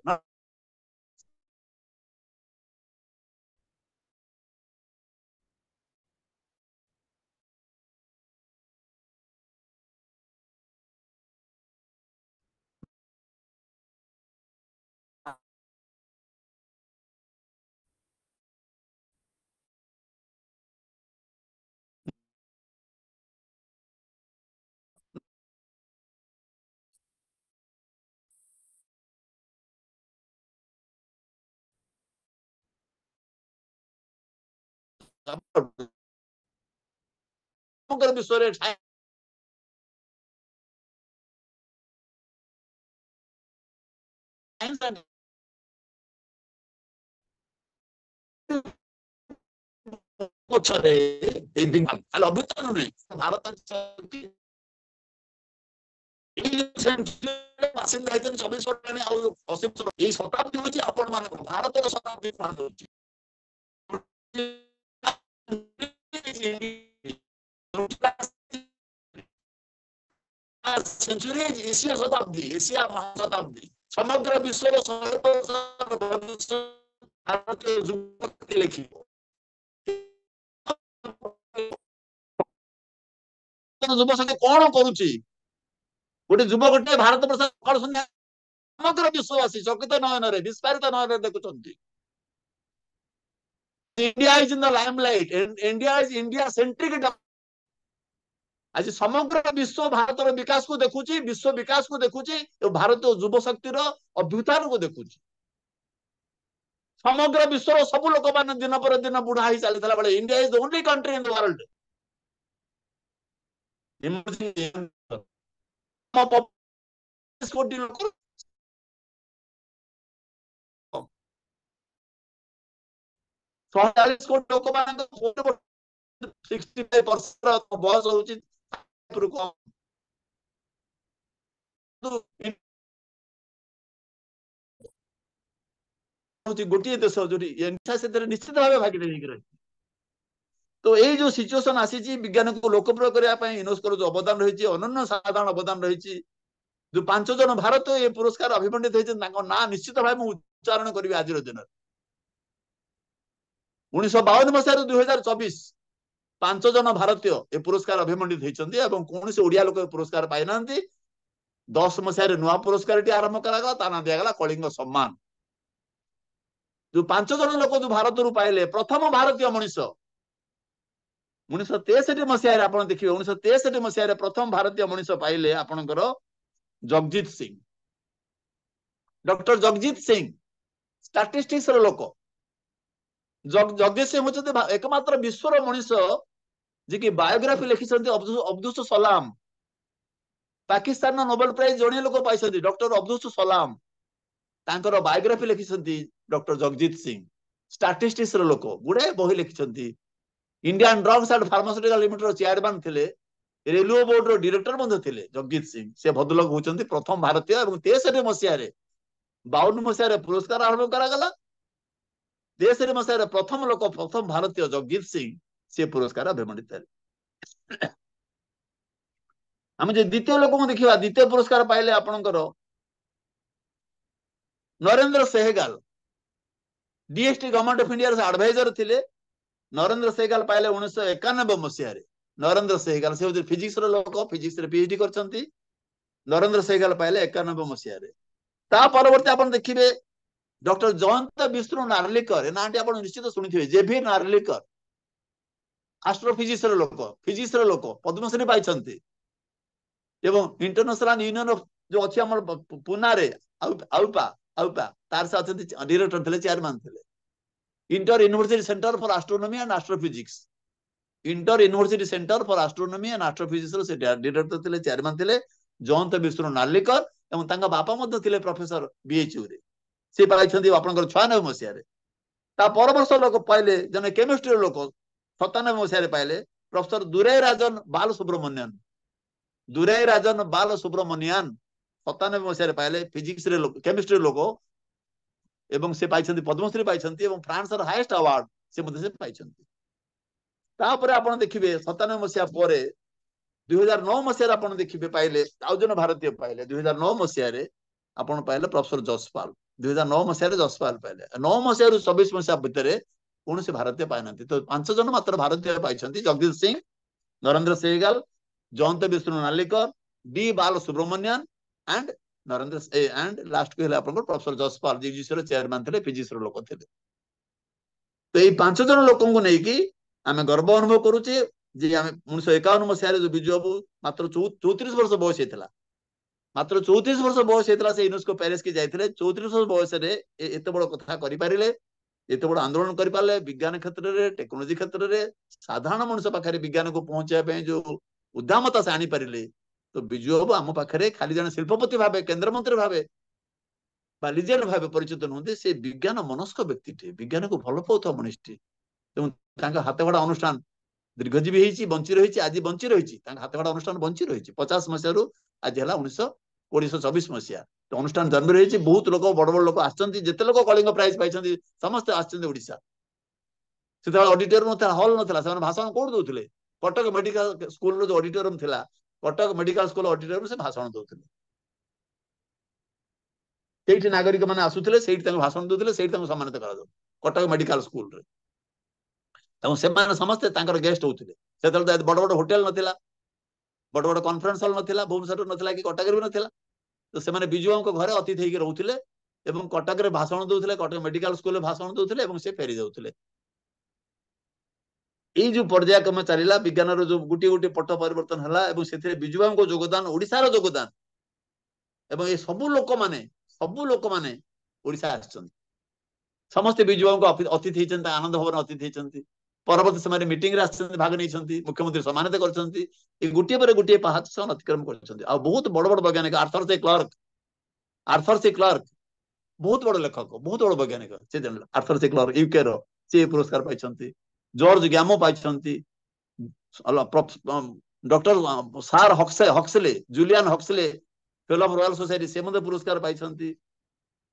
विश्व ପଛରେ ଏଇ ଖାଲି ଅଭ୍ୟୁତ୍ଥାନ ନୁହେଁ ଭାରତ ବାସିନ୍ଦା ହେଇଛନ୍ତି 24 ବର୍ଷ ଆଉ 80 ବର୍ଷ ଏଇ ଶତାବ୍ଦୀ ହଉଛି ଆପଣ ମାନଙ୍କର ଭାରତର ଶତାବ୍ଦୀ ହଉଛି सेंचुरी एशिया शताब्दी एशिया महाशताब्दी समग्र विश्व भारतीय युवक लिखिब युव संख्या कौन करुच्ची गोटे युवक भारत वर्ष समग्र विश्ववासी चकित नयन विस्तारित नयन देखुं India is in the limelight India is India centric आज समग्र विश्व भारत विकास को देखुची विश्व विकास को देखुची भारत युव शक्ति अभ्युत्थान को देखुची समग्र विश्व सब लोक मान दिन पर दिन बुढ़ा ही चली बेले India is the only country in the world कोटी लोक 140 कोटी लोक मान 65% बयस होची गोटे देश जो निश्चित भाव भागीदारी रही तो ये जो सिचुएसन आसी विज्ञान को लोकप्रिय करने यूनेस्को जो अवदान रही अनन्य साधारण अवदान रही जो 5 जन भारत ये पुरस्कार अभिमंडित होती ना निश्चित भाव उच्चारण करी आज दिन 1952 मसीह 2024 5 जन भारतीय ये पुरस्कार अभिमंडित होती कौन से ओडिया लोक पुरस्कार पाई ना 10 मसीह नुआ पुरस्कार आरंभ करागला ता ना दिगला कलिंग सम्मान जो 5 जन लोक जो भारत रू पाइले प्रथम भारतीय मनीष 1963 मसीह आप देखिए 1963 मसीह प्रथम भारतीय मनीष पाइले आपणकर जगजीत सिंह डॉक्टर जगजीत सिंह स्टैटिस्टिक्स लोक जगजीत सिंह होते एकमात्र विश्वर मनीष जी की biography लिखिं Abdul Salam Pakistan Nobel prize जड़े लोक पाई डॉक्टर अब्दुल सलाम तांकर बायोग्राफी लिखिं डॉक्टर जगजीत सिंह स्टैटिस्टिक्स लोक गुड़े बही लिखिं Indian Drugs and Pharmaceutical Limited chairman थे रेलवे बोर्ड रो डायरेक्टर थे जगजीत सिंह से भद्रलोक होती प्रथम भारतीय 63 मसीह 52 मसीह पुरस्कार आरंभ करागला 63 मसीह प्रथम लोक प्रथम भारतीय जगजीत सिंह से पुरस्कार अभिमंडित थे आम जो द्वितीय लोक देखा द्वितीय पुरस्कार पाइले आपणकर Narendra Sehgal DST government of India adviser थे नरेंद्र सेहगाल पाइले 1991 मसीह नरेंद्र सेहगाल से फिजिक्स लोक फिजिक्स पीएचडी करछंती नरेंद्र सेहगाल पाइले 91 मसीह ता परवर्ती आपण देखिबे डॉक्टर जयंत विष्णु नार्लिकर ना आप निश्चित शुणी जेभी नार्लिकर एस्ट्रोफिजिक्स लोक पद्मश्री पाई इंटरनेशनल यूनियन ऑफ जो अच्छी आम पुना रे आउपा आउपा तार से अच्छा डायरेक्टर थे चेयरमैन थे inter university centre for astronomy and astrophysics inter university centre for astronomy and astrophysics से डायरेक्टर थे चेयरमैन थे जयंत विष्णु नार्लिकर एवं तांका बापा मध्य थे प्रोफेसर बीएचयू रे से पाई आपन 96 मसीह ता पर वर्ष लोक पाइले जने केमिस्ट्री लोक 97 पाइले प्रोफेसर दुराई राजन बाल सुब्रमण्यन 97 पाइले फिजिक्स रे लोक केमिस्ट्री लोक एवं से पाइछन्ति पद्मश्री पाइछन्ति एवं फ्रांस र हाईएस्ट अवार्ड से मध्ये से पाइछन्ति तापर आपण देखिबे 97 मसिया परे 2009 मसिया आपण देखिबे पाइले आउ जन भारतीय पाइले 2009 मसिया रे आपण पाइले प्रोफेसर जसपाल 2009 मसिया रे जसपाल पाइले 9 मसिया रु 24 मसिया भितरे कौन से भारतीय पाइनांति तो 5 जन मात्र भारतीय पाइछन्ति जगदीश सिंह नरेंद्र सहगल जयंत विष्णु नालिकर डी बाल Subramanian and Narendra and last को अपन प्रोफेसर जसपाल जीजीसी रो चेयरमैन थे फिजिक्स रो लोक थे तो ये 5 जन लोक को नहीं कि आम गर्व अनुभव करुचे जे आम 1951 मसीह जो बिजु बाबू मात्र 34 वर्ष बयस होता मात्र 34 वर्ष बयस होता से यूनेस्को पेरिस की जाते 34 वर्ष बयस एत बड़ कथा करें एत बड़ आंदोलन करें विज्ञान क्षेत्र में टेक्नोलोजी क्षेत्र में साधारण मनुष्य पाखे विज्ञान को पहुंचाई जो उद्दामता से आनीपारे तो बिजु बाबू आम पाखे खाली जन शिल्पपति भाव केन्द्रमंत्री भाव लिजेंड भाव परिचित नुहति से विज्ञान मनस्क व्यक्ति विज्ञान को भल पाता मनीषी हाथगढ़ा अनुष्ठान दीर्घजीवी होती बंची रही आज बंची रही हाथगढ़ा अनुष्ठान बंची रही 50 मसीह आज है 1924 मसीहा तो अनुष्ठान जन्म रही बहुत लोग बड़ बड़ लोग आते लोग कलिंग प्राइज पाई समस्त आशा से ऑडिटोरियम ना हल ना भाषण कौन दौले कटक मेडिकल स्कूल जो ऑडिटोरियम था कटक मेडिकल स्कूल ऑडिटोरियम से भाषण दौले से नागरिक मैंने आसुले से भाषण दौले से सम्मानित कर कटक मेडिकल स्कूल से समस्ते गेस्ट होते से बड़ बड़ होटेल नाला बड़ बड़ कॉन्फ्रेंस हॉल नाला भुवनेश्वर नाला कि कटक भी नाला तो से बिजु बाबू घरे अतिथि होकर रोते कटक में भाषण दौले कटक मेडिकल स्कूल भाषण दौले से फेरी जाते ये जो पर्याय क्रम चलला विज्ञान जो गोटे गोटे पट परिवर्तन है से बिजु बाबू योगदान ओडिशार योगदान एवं ये सबू लोक माने ओडिशा आछन समस्त बिजु बाबू अतिथि होती आनंद भवन अतिथि होती परवर्ती समय मीटिंग भाग नहीं मुख्यमंत्री सम्मानित कर गोटे पर गोटे पहाच से अतिक्रम कर बहुत बड़ बड़ वैज्ञानिक आर्थर सी क्लार्क बहुत बड़ लेखक बहुत बड़ वैज्ञानिक से आर्थर सी क्लार्क यूके रो से पुरस्कार पाई जॉर्ज गैमो पाई doctor sir Huxley Julian Huxley fellow of Royal Society से पुरस्कार पाई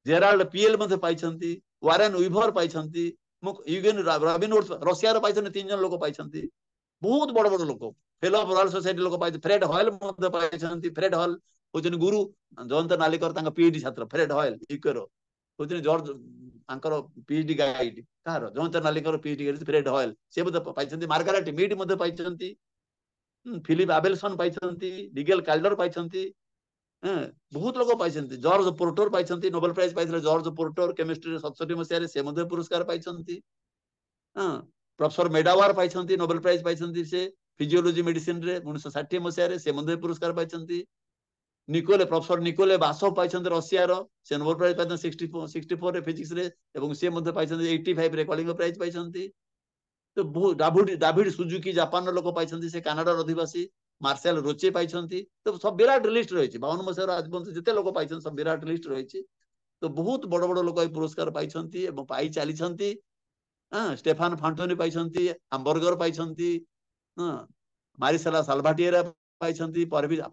जेराल्ड पीएल पाई वारेन वीभर पाई यूगेन रॉबिनवुड रशिया पाई 3 जन लोक पाई बहुत बड़ बड़ लोक फेलो ऑफ रॉयल सोसाइटी लोक पाई फ्रेड हॉयल पाई फ्रेड हॉल होचन गुरु जयंत नालिकर पीएचडी छात्र फ्रेड हॉयल यूके रो होचन जॉर्ज आंकर पीएचडी गाइड कार Jayant Narlikar PhD guide Fred Hoyle से पाई मार्गारेट मीड पाई फिलिप आबेलसन पाई डिगेल कैल्डर पाई बहुत लोग पाई जॉर्ज पोर्टर पाई नोबेल प्राइज पाई जॉर्ज पोर्टर केमिस्ट्री 67 मसीह से पुरस्कार पाई प्रोफेसर मेडावार पाई नोबेल प्राइज पाई से फिजियोलॉजी मेडिसिन रे 1960 मसीह से पुरस्कार पाई निकोले प्रोफेसर निकोले बासव पाई रशिया रो से नोबेल प्राइज पाई 64 रे फिजिक्स रे एवं से पाई 85 रे कलिंग प्राइज पाई तो डाविड सुजुकी जापान लोक पाई से कनाडार अधिवासी मार्शल रोचे पाई तो सब विराट लिस्ट रही 52 मसीह आज जिते लोक पाई सब विराट लिस्ट रही तो बहुत बड़ बड़ लोक पुरस्कार पाई पाई चली स्टेफान फांटोनी पाई हामबर्गर पाई मारिसेला साल्भाटिएरा पाई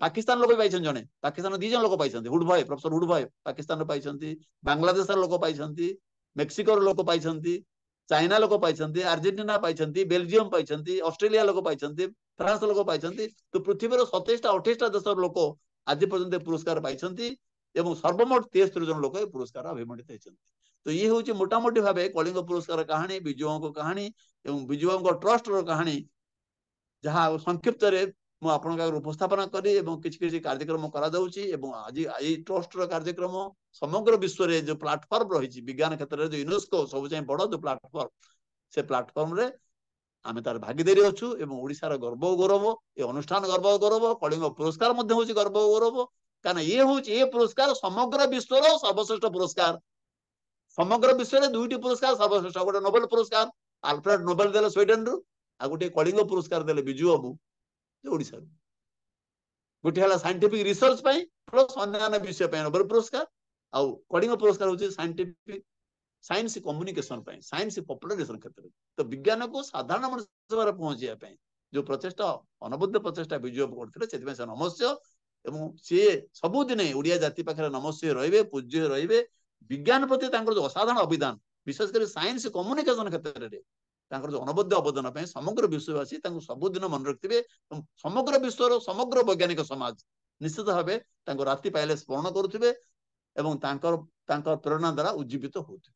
पाकिस्तान लोक पाई जने पाकिस्तान 2 जन लोक पाई हुड भाई प्रोफेसर हुड भाई पाकिस्तान पाई बांग्लादेश लोक पाई मेक्सिको लोक पाई चाइना लोक पाई अर्जेंटीना पाई बेल्जियम पाई ऑस्ट्रेलिया लोक पाई फ्रांस लोक पाई तो पृथ्वी 27-28 देश लोक आज पर्यंत पुरस्कार पाई सर्वमोट 73 जन लोक पुरस्कार अभिमंडित होती तो ये हूँ मोटामोटी भाव कलिंग पुरस्कार कहानी बिजु बाबू कहानी और बिजु बाबू ट्रस्ट कहानी जहाँ संक्षिप्त उपस्थापना करी किसी कार्यक्रम आज ये ट्रस्ट कार्यक्रम समग्र विश्व में जो प्लाटफर्म रही विज्ञान क्षेत्र में जो यूनेस्को सब बड़ जो प्लाटफर्म से प्लाटफर्म रे आम तार भागीदारी अच्छु ओडिशार गर्व गौरव ये अनुष्ठान गर्व गौरव कलिंग पुरस्कार गर्व गौरव कारण ये हूँ ये पुरस्कार समग्र विश्व सर्वश्रेष्ठ पुरस्कार समग्र विश्व में 2टी पुरस्कार सर्वश्रेष्ठ गोटे नोबेल पुरस्कार आल्फ्रेड नोबेल देले स्वीडेन रु आ गोटे कलिंग पुरस्कार देले बिजु बाबू ओडिशा गोटे है साइंटिफिक रिसर्च प्लस अन्य विषय नोबेल पुरस्कार आउ कलिंग पुरस्कार हूँ scientific science communication science popularisation क्षेत्र तो विज्ञान को साधारण मनुष्य पहुंचाई जो प्रचेषा अनबद्ध प्रचेषा विजय करते से नमस्य एवं सी सबुदिन ओडिया जाति पाखे नमस्य रे पूज्य रे विज्ञान प्रति जो असाधारण अभिधान विशेषकर साइंस कम्युनिकेशन क्षेत्र में जो अनबद्ध अवदान समग्र विश्ववासी सबुदिन मन रखिथे समग्र विश्वर समग्र वैज्ञानिक समाज निश्चित भाव राति पाइले स्मरण करुवे प्रेरणा द्वारा उज्जीवित होते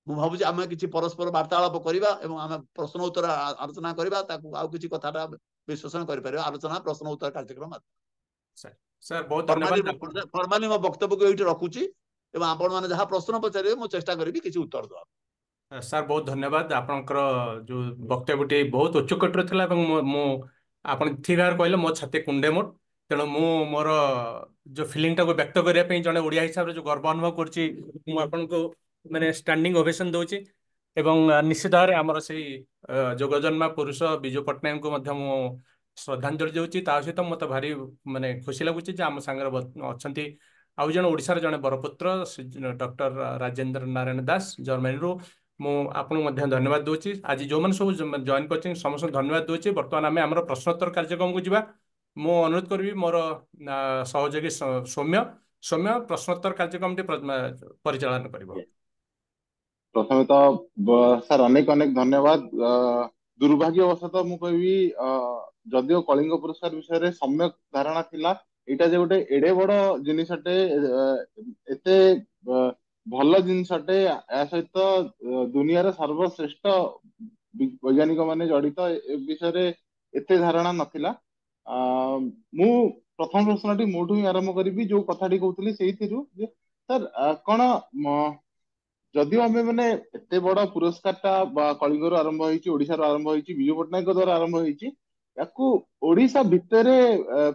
भावुँ आम कि परस्पर वार्तालाप करवा आम प्रश्न उत्तर आलोचना करवा आउ कि कथा विश्लेषण कर आलोचना प्रश्न उत्तर कार्यक्रम सर बहुत धन्यवाद फॉर्मली मो वक्तव्य को ये रखुची आपण मैंने जहाँ प्रश्न पचारे मुझे चेष्टा करी किसी उत्तर दवा सर बहुत धन्यवाद आपनकर जो वक्तव्य बहुत उच्चकोटर थिला आपन ठीक भाव कहले मो छाती कुंडे मोट तेणु मु मोर जो फिलिंग टाको व्यक्त करने जड़े ओडिया हिसाब से जो गर्व अनुभव करछि मु आपन को माने स्टैंडिंग ओवेशन दोछि एवं निश्चित भाव में आमर से जोगजन्मा पुरुष विजु पट्टनायक को मध्य मु श्रद्धांजलि देउछि ता सहित मते भारी माने खुशी लागुछि जे आम संगे अछंती आउ जन ओडिशार जने बरपुत्र डॉक्टर राजेंद्र नारायण दास जर्मनी रो मु आपन मध्य धन्यवाद दूची आज जो मन सब जॉइन कर समस्त धन्यवाद दूची बर्तमान आम आम प्रश्नोत्तर कार्यक्रम को जीवा मु अनुरोध करी मोर सहयोगी सौम्य सौम्य प्रश्नोत्तर कार्यक्रम परिचालन करिवो प्रथम तो सर अनेक अनेक धन्यवाद दुर्भाग्यवशतः मु कहबी जदियो कलिंग पुरस्कार विषय सम्यक धारणा थिला एटा जे गोटे एडे बड़ जिनिसटे एते भल जिनसटे या सहित दुनियार सर्वश्रेष्ठ वैज्ञानिक माने जड़ित विषय एते धारणा नथिला मु प्रथम प्रश्नटी मोठू ही आरंभ करी जो कथाटी कहूली से सर कौन जदियो आम मैंने एते बड़ पुरस्कार कलिंगर आरंभ होड़ार आरंभ हो विजु पट्टनायक द्वारा आरंभ हो ओडिशा भितर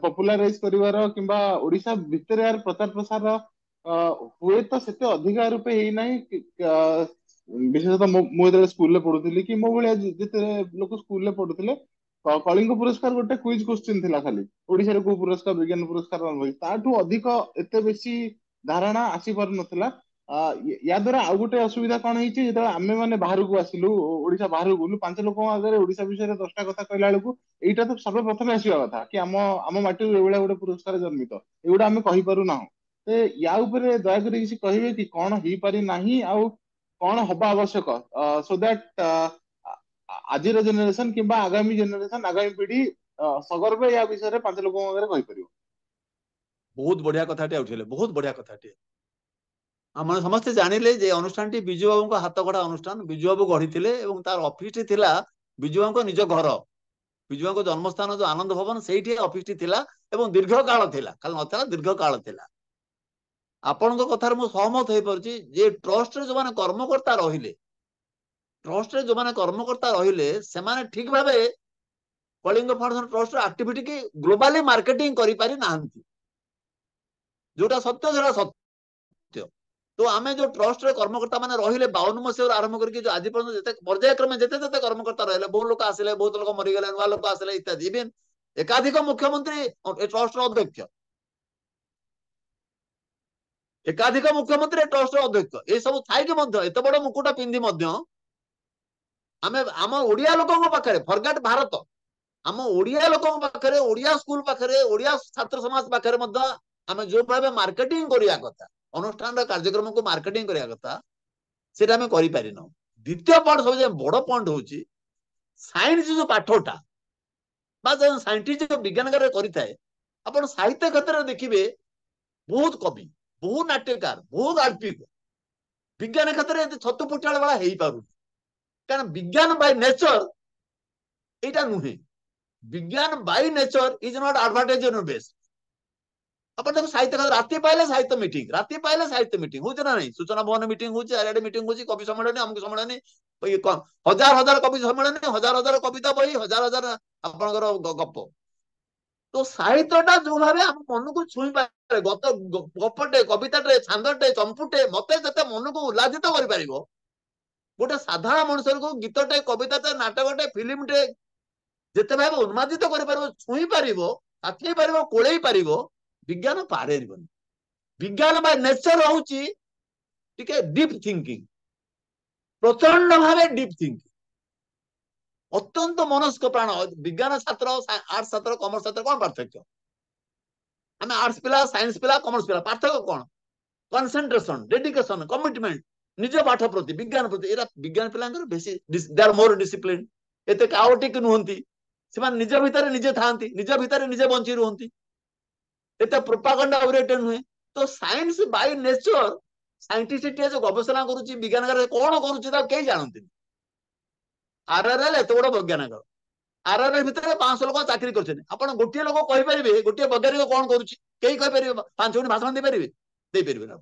पपुलाराइज करिवार किंबा ओडिशा भितर यार प्रचार प्रसार हुए तो से अधिका रूपे ही नहीं विशेषतः मुझे स्कूल पढ़ुली कि मो भाया जिते लोक स्कूल पढ़ुले कलिंग पुरस्कार गोटे क्विज क्वेश्चन थिला खाली ओडिशा रे को पुरस्कार विज्ञान पुरस्कार ताठू अधिक एते बेसी धारणा आसी पार नथिला या द्वारा आउ गोटे असुविधा कौन होती जो आम मैंने बाहर को आसिलु ओडिशा बाहर को 5 लोक आगे ओडिशा विषय 10टा कथा कहला बेलू एटा तो सर्वप्रथम आसवा कथा कि आम माटी गोटे पुरस्कार जन्मित एगुड़ा आम कही पारु ना या उपरे दयाकोरी किसी कहिबे कि कौन हो पारि नाही आउ कौन हवा आवश्यक सो दैट आज जेनेरेशन किंबा आगामी जेनेरेशन आगामी पीढ़ी सगर्व या विषय 5 लोक आगे कहि परिबो बहुत बढ़िया कथाटे उठिले बहुत बढ़िया कथाटे आम समस्ते जानिले जे अनुष्ठान टी विजु बाबू हाथ गढ़ा अनुष्ठान विजु बाबू गढ़ी तार ऑफिस टी थिला विजु बाबू निज घर विजु बाबू जन्मस्थान जो आनंद भवन से ऑफिस टी थिला एवं दीर्घ काल थिला खाली नथिला दीर्घ काल थिला आपण कथार मु सहमत हो पार्ची जे ट्रस्ट रे जो माने कर्मकर्ता रहिले ट्रस्ट रे जो माने कर्मकर्ता रहिले से माने ठीक भाबे कलिंग फाउंडेशन ट्रस्ट एक्टिविटी की ग्लोबली मार्केटिंग करि पारि नाहंती जोटा सत्य जोटा सत्य तो आमे जो ट्रस्ट रे कर्मकर्ता माने रहिले 52 मसिया आरंभ करके जो आज पर्यंत जते पर्यायक्रमे जते कर्मकर्ता रहिले बहुत लोक आसिले बहुत लोक मरि गेले नुआ लोक आसिले इत्यादि इवन एकाधिक मुख्यमंत्री ट्रस्ट रो अध्यक्ष एकाधिक मुख्यमंत्री ट्रस्ट रो अध्यक्ष ए सब थाई के मध्य एते बड़ मुकुटा पिंदी मध्य आमे आम ओडिया लोकन पाखरे फॉरगेट भारत आम ओडिया लोकन पाखरे ओडिया स्कूल पाखरे ओडिया छात्र समाज पाखरे मध्य आमे जो भाबे मार्केटिंग करिया कथा अनुष्ठान कार्यक्रम को मार्केटिंग करिया कथा सेटा आमे करि पारिनो द्वितीय पॉइंट सब बड़ पॉइंट होची साइंस जो पाठोटा बा जो साइंटिस्ट जो विज्ञानकार करिथाए आपण साहित्य क्षेत्र में देखिबे बहुत कवि बहुत नाट्यकार बहुत गाल्पिक विज्ञान क्षेत्र में छतु पुटाळ वाला हेई पारु कारण विज्ञान बाय नेचर एटा नुहे विज्ञान by nature is not advantage in best अपन देखो साहित्य राति पाइले साहित्य मीटिंग होचे ना नहीं सूचना भवन मीटिंग होचे आरडे मीटिंग होचे कवि सम्मेलन अमुक सम्मेलन हजार हजार कवि सम्मेलन हजार हजार कविता बही हजार हजार आपनकर गप तो साहित्यटा जो भाबे हम मन को छुई पारे गपटे कविताटे छांदटे चंपुटे मते जते मन को उल्लासित करि परिबो गोटे साधारण मनुष्य को गीतटे कविताटे नाटकटे फिल्मटे जते भाबे उन्मादित करि परिबो छुई परिबो आखि परिबो कोळेई परिबो विज्ञान पारे विज्ञान बाय नेचर होची टिके डीप थिंकिंग प्रचंड भाव डीप थिंकिंग अत्यंत मनस्क प्राण विज्ञान छात्र आर्ट्स छात्र कॉमर्स छात्र कौन पार्थक्य आम आर्ट्स पिला साइंस पिला कॉमर्स पिला पार्थक्य कौन कंसंट्रेशन डेडिकेशन कमिटमेंट निज पाठ प्रति विज्ञान प्रति एरा विज्ञान पिलांकर बेसी दे आर मोर डिसिप्लिन एते काओटिक नुहंती से निज भितर निजे थांती निज भितर निजे बंची रुहंती एते प्रोपागेंडा ओरिएंटेड हुए तो साइंस बाय नेचर साइंटिस्ट जो गवेषणा करुच्ची विज्ञान कौन करुच्ची कई जानती आरआरएल एत बड़ वैज्ञानिक आरआरएल भितर 500 लोक चाकरी करछन आपण गोटे लोक कहि परिबे गोटे वैज्ञानिक कौन करुच्ची कई कहि परिबे 5 मिनिट भाषण दे परिबे ना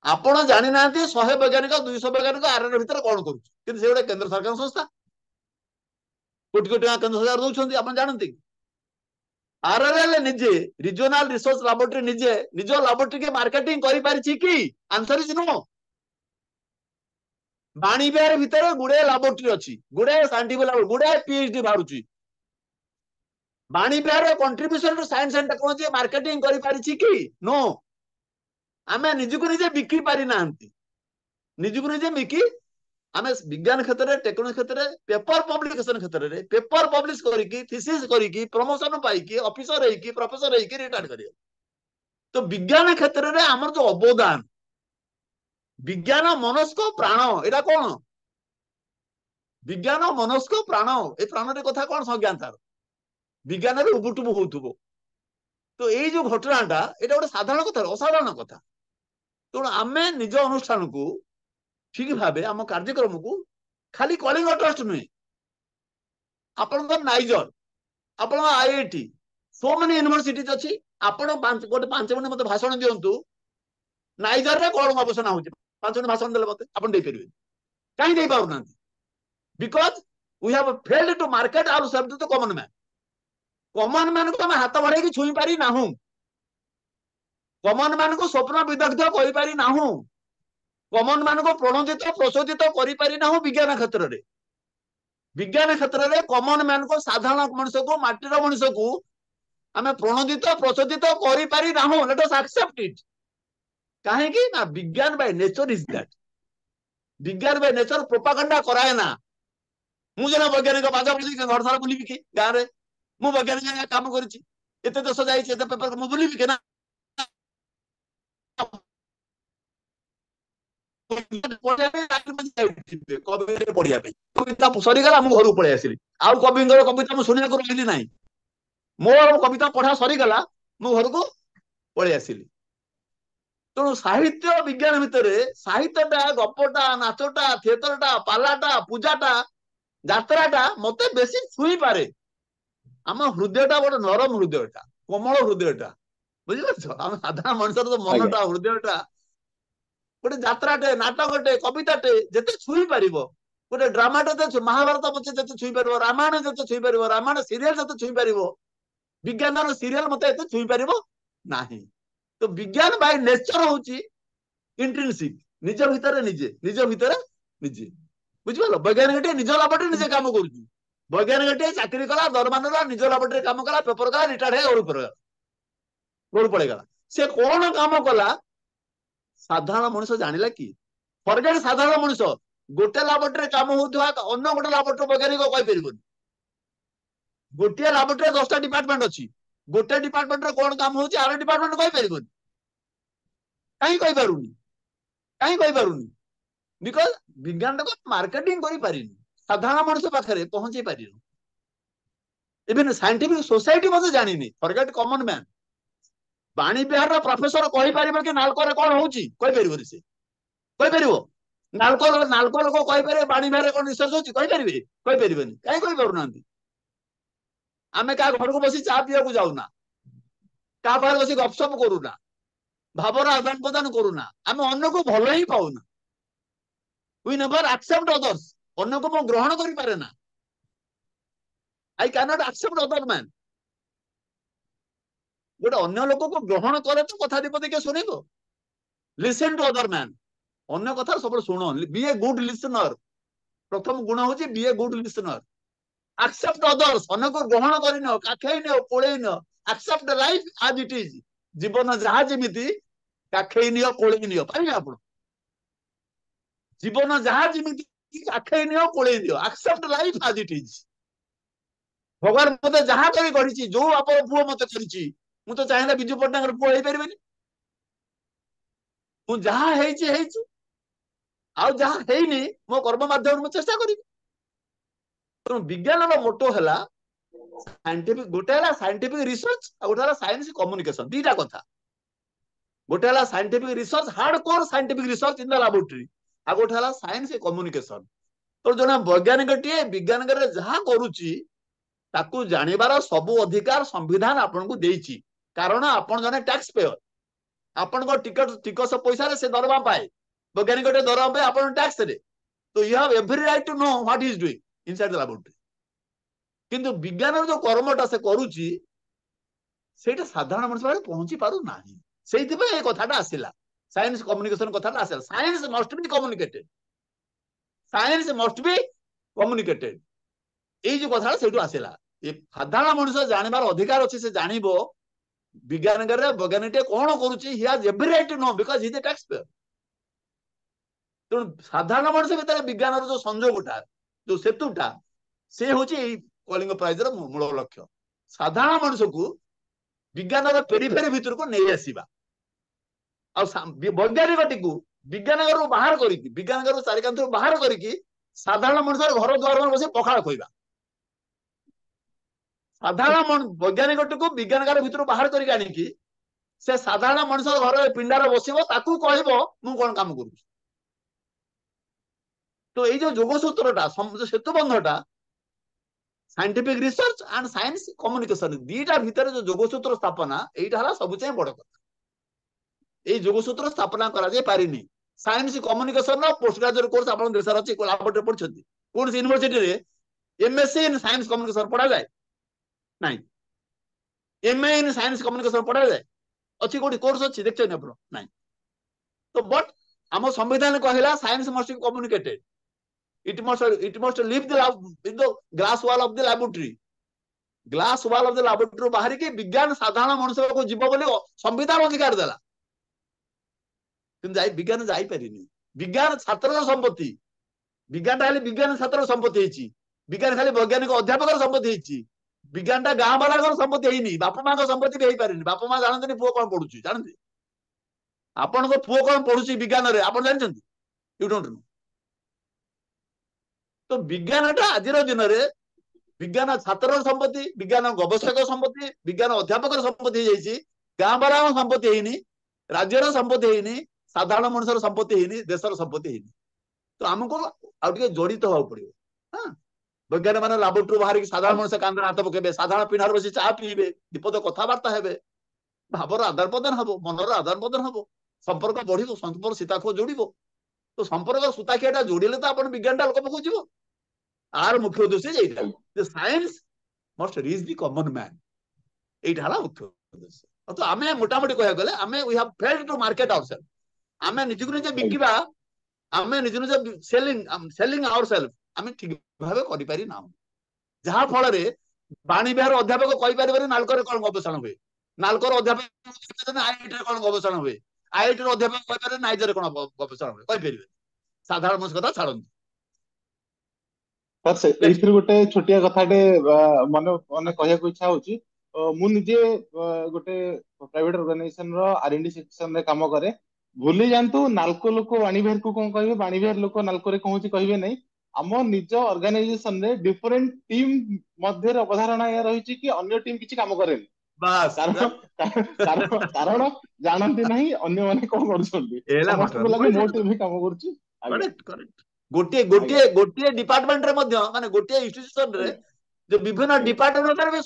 आपण जानि नांती 100 वैज्ञानिक 200 वैज्ञानिक आरआरएल भितर कौन करुच्ची किंतु से गोटे केंद्र सरकार संस्था कोटी कोटी केंद्र सरकार दउछंती आपण जानंती आरआरएल निजे रीजनल रिसर्च लैबोरेटरी निजे निज लैबोरेटरी के मार्केटिंग करि परिछि कि आंसर इज नो बाणीविहार भितर गुड़े लैबोरेटरी अच्छी गुड़े साइंटिफिक लैबोरेटरी गुड़े पीएचडी बाहरुची Vanivihar contribution to science and technology marketing करि परिछि कि नो आमे निजको निजे बिक्री पारि नांती निजको निजे बिकी आमे विज्ञान क्षेत्र रे टेक्नोलॉजी क्षेत्र रे पेपर पब्लिकेशन क्षेत्र रे पेपर पब्लिश करिकी थीसिस करिकी प्रमोशन पाइकी ऑफिसर हेकी प्रोफेसर हेकी रिटायर करियो तो विज्ञान क्षेत्र रे हमर जो अवदान विज्ञान मनस्क प्राण एटा कौन विज्ञान मनस्क प्राण ए प्राण रे कथा कौन संज्ञान तार विज्ञान रे उबुटुबु होउथुबो तो एई जो घटनाटा एटा गोटे साधारण कथा असाधारण कथा तो आमे निज अनुष्ठान को ठीक भाबे हम कार्यक्रम को खाली कलिंग ट्रस्ट नुहे आपण नाइजर आपण आईआईटी सो मेनी यूनिवर्सिटीज अच्छी आपण गोटे 5 मिनिट मते भाषण दियंतु नाइजर रे कोन गवेषणा होची 5 मिनिट भाषण देले मते आपण दे परिबे काई दे पाउ नांती because we have failed to market our self to common man को हम हाथ बढ़ाई की छुई पारी नाहू कॉमन मैन को स्वप्न विदग्ध कहि पारी नाहू कॉमन मान को प्रणोदित प्रचोदित करि पारि नाहू विज्ञान क्षेत्र रे कॉमन मैन को साधारण मनुष्य को माटीर मनुष्य को आमे प्रणोदित प्रचोदित करि पारि नाहू लेट अस एक्सेप्ट इट काहे कि ना विज्ञान बाय नेचर इज दैट विज्ञान बाय नेचर प्रोपागेंडा कराए ना मु जने वैज्ञानिक बाजा बजी घर सारा बुली के गां रे मु वैज्ञानिक काम करिछि एते देश जाई एते पेपर मु बुली के ना कविता सरीगला मु घर पड़े आसिली आउ कवि कविता मु सुनिया रही ना मोर कविता पढ़ा सरीगला मु घर को पड़े आसिली तेणु साहित्य विज्ञान भितर साहित्यटा गपटा नाचटा थिएटरटा पालाटा पूजाटा यात्राटा मते बेसी छुई पारे आम हृदयटा बड़ नरम हृदयटा कोमल हृदयटा बुझिपारछ आम साधारण मनुष्यर तो मनटा हृदयटा गोटे यात्राटे नाटकटे कविताटे जेते छुई पारिबो गोटे ड्रामाटे महाभारत पछे जेते छुई पारिबो रामायण जेते छुई पारिबो रामायण सीरियल जेते छुई पारिबो विज्ञान सीरियल मते एते छुई पारिबो नाही तो विज्ञान बाय नेचर होची इंट्रिंसिक निज भितर निजे बुझिपालो वैज्ञानिक निज लाबोरेटरी निजे काम करूची वैज्ञानिक चाकरी कला दरमानला निज लाबोरेटरी काम कला पेपर कला रिटायर है घर पड़ेगा से कौन काम कला साधारण मनुष्य जानिला कि फरगेट साधारण मनुष्य गोटे लाबोरेटरी काम होउथवा अन्य गोटे लाबोरेटरी वैज्ञानिक कहि परिबोनी गोटे लाबोरेटरी 10टा डिपार्टमेंट अछि गोटे डिपार्टमेंट रे कोन काम होउची आरो डिपार्टमेंट कहि परिबोनी काई कहि पारुनी बिकॉज़ विज्ञान को मार्केटिंग करि पारिनी साधारण मनुष्य पाखरे पहुंचे पारिनो इवन साइंटिफिक सोसाइटी मते जानिनी फरगेट कॉमन मैन बाणी बिहार प्रोफेसर कहि परिबो कि नालको रे कोन होउची कहि परिबो से कहि परिबो नालको लोक कहि परिबे बाणी बिहार कोन रिसर्च होउची कहि परिबेनी काई कहि पारुनांती आमे का घर को बसी चा पिया को जाउना का बाहर बसी गपसप करूना भावर आदान प्रदान करूना आमे अन्य को भलो ही पाउना वी नेवर एक्सेप्ट अदर्स अन्य को मो ग्रहण करि पारे ना I can not accept other man गोटे अन्य लोक को ग्रहण करे तो कथा दीपति के सुनिबो लिसन टू अदर मैन अन्य कथा सब सुनो बी ए गुड लिसनर प्रथम गुण होची be a good listener accept others अन्य को ग्रहण करिनो काखेइनो कोळेइनो accept life as it is जीवन जहा जेमिति काखेइनियो कोळेइनियो पाइबे आपण जीवन जहाँ जमी आखे नियो कोले दियो accept life as it is भगवान मते जहाँ कभी गढ़ी जो बाप पुओ मत कर मु तो चाहिए विजु पट्टनायक पुओ हो पारे मु जहाँ जहाँ है मो कर्म माध्यम चेष्टा करी तेणु विज्ञान मोटो है साइंटिफिक गोटे है साइंटिफिक रिसर्च आ गोटे है साइंस कम्युनिकेशन दीटा कथा गोटे है scientific research hardcore scientific research in the laboratory आ गोटे है साइंस कम्युनिकेशन तो जने वैज्ञानिक टे विज्ञान जहाँ करुच्ची ताकू जानिबार सबु अधिकार संविधान आपन को देइची कारण आपन जने टैक्स पेयर आपन को टिकस पैसा रे से दरमा पाए वैज्ञानिक टे दरमा पाए आपन टैक्स रे तो you have every right to know what he is doing inside the laboratory किंतु विज्ञान जो कर्मटा से करूची सेटा साधारण मनुष्य पारे पहुंची पारु नाही सेइति पे ए कथाटा आसिला साइंस कम्युनिकेशन कथाटा आसिला science must be communicated science must be communicated ए जो कथा सेटू आसिला ए साधारण मनुष्य जानिबार अधिकार अछि से जानिबो विज्ञान करे वैज्ञानिक कोन करूची he has every right to know because he is the taxpayer तो साधारण मनुष्य भीतर विज्ञान जो संयोगटा जो सेतुटा से होची कलिंग प्राइज रो मूल लक्ष्य साधारण मनुष्य को विज्ञान पेरीफेरी भीतर को नहीं आसीबा वैज्ञानिक को विज्ञान बाहर करिकी विज्ञान चारिकांत बाहर करिकी साधारण मनुष्य घर द्वार बस पखाड़ कहवा साधारण वैज्ञानिक को विज्ञान भीतर बाहर करके आनिकी से साधारण मनुष्य घर पिंडार बसब ताकू कहब मु कौन काम करूँ तो ये जो जोगसूत्रटा सेतुबंधटा scientific research and science communication दीटा भीतर जो जोगसूत्र स्थापना यहीटा सब चाहिए बड़ कथा ये जोगसूत्र स्थापना करा जाय पारिनी science communication post graduate course आप देश अच्छी कोलाबरेटर पढ़ी कौन सी यूनिवर्सिटी रे एमएससी इन साइंस कम्युनिकेशन पढ़ा जाए नहीं एमए इन साइंस कम्युनिकेशन पढ़ा जाए अच्छी कोठी कोर्स अच्छी देखते नहीं तो बट आम संविधान कहला science must be communicated it must leave the glass wall of the laboratory glass wall of the laboratory बाहर के विज्ञान साधारण मनुष्य को जीव बोली संविधान अधिकार देला किंतु विज्ञान जाई परिनी विज्ञान छात्र संपत्ति विज्ञान खाली विज्ञान छात्र संपत्ति हेची विज्ञान खाली वैज्ञानिक अध्यापक संपत्ति हेची विज्ञान टा गाँ वाला संपत्ति हेनी बापा माँ संपत्ति भी पारिनी बापा माँ जानते पुओ कौन पढ़ुची जानते आपण को पुओ कौन पढ़ुची विज्ञान रे आपण जानते यू डोंट नो तो विज्ञान आज दिन में विज्ञान छात्र संपत्ति विज्ञान गवेषक संपत्ति विज्ञान अध्यापक संपत्ति हो गाँ वाला संपत्ति है राज्यर संपत्ति है साधारण मनुष्य संपत्ति है देशर संपत्ति है तो आमको आगे जड़ित होगा पड़ो हाँ वैज्ञानिक मैंने लाबोरेटरी बाहर की साधारण मनुष्य कांदे हाथ पकेबे साधारण पिंडार बस चा पीबे विपद कथबार्ता हे भावर आदान प्रदान हम मनर आदान प्रदान हम संपर्क बढ़ संपर्क सीताखो जोड़ तो संपर्क सूताखिया जोड़े तो आप विज्ञान टा लोक पाक जीव आर मुख्य उद्देश्य science must reach the common man यही मुख्य उद्देश्य तो आम मोटामोटी कह गले आम we have failed to market ourself आम निजक निजे बिकिबा आम निज निजे सेलिंग आवरसेल्फ आम ठीक भाव करि पारि ना जहाँ फल रे बाणी बिहार अध्यापक कहि पारिबे नालकर कोन गवेषणा हुए नालकर अध्यापक आईआईटी रे कोन गवेषणा हुए आईआईटी रे अध्यापक कहि पारे नाइजर कोन गवेषणा हुए कहि पारिबे साधारण मनुष्य कथा छाड़न सर से गोटे छोटिया कथाटे मन मन कहया इच्छा होची मु निजे गोटे प्राइवेट ऑर्गेनाइजेशन रो आरएनडी सेक्शन रे काम करे भूली जानतु नालको लोक वाणी बिहार को कोन कहबे वाणी बिहार लोक नालको रे कहूची कहबे नहीं आम निज ऑर्गेनाइजेशन रे डिफरेंट टीम मध्य अवधारणा या रही कि अन्य टीम किछि काम करेन बस कारण जानती नहीं अन्य माने कोन करछोंती समस्त लगे मो टीम ही काम करछि करेक्ट करेक्ट गोटे गोटे गोटे डिपार्टमेंट रे मध्य माने गोटे इंस्टीट्यूशन रे जो विभिन्न डिपार्टमेंट रे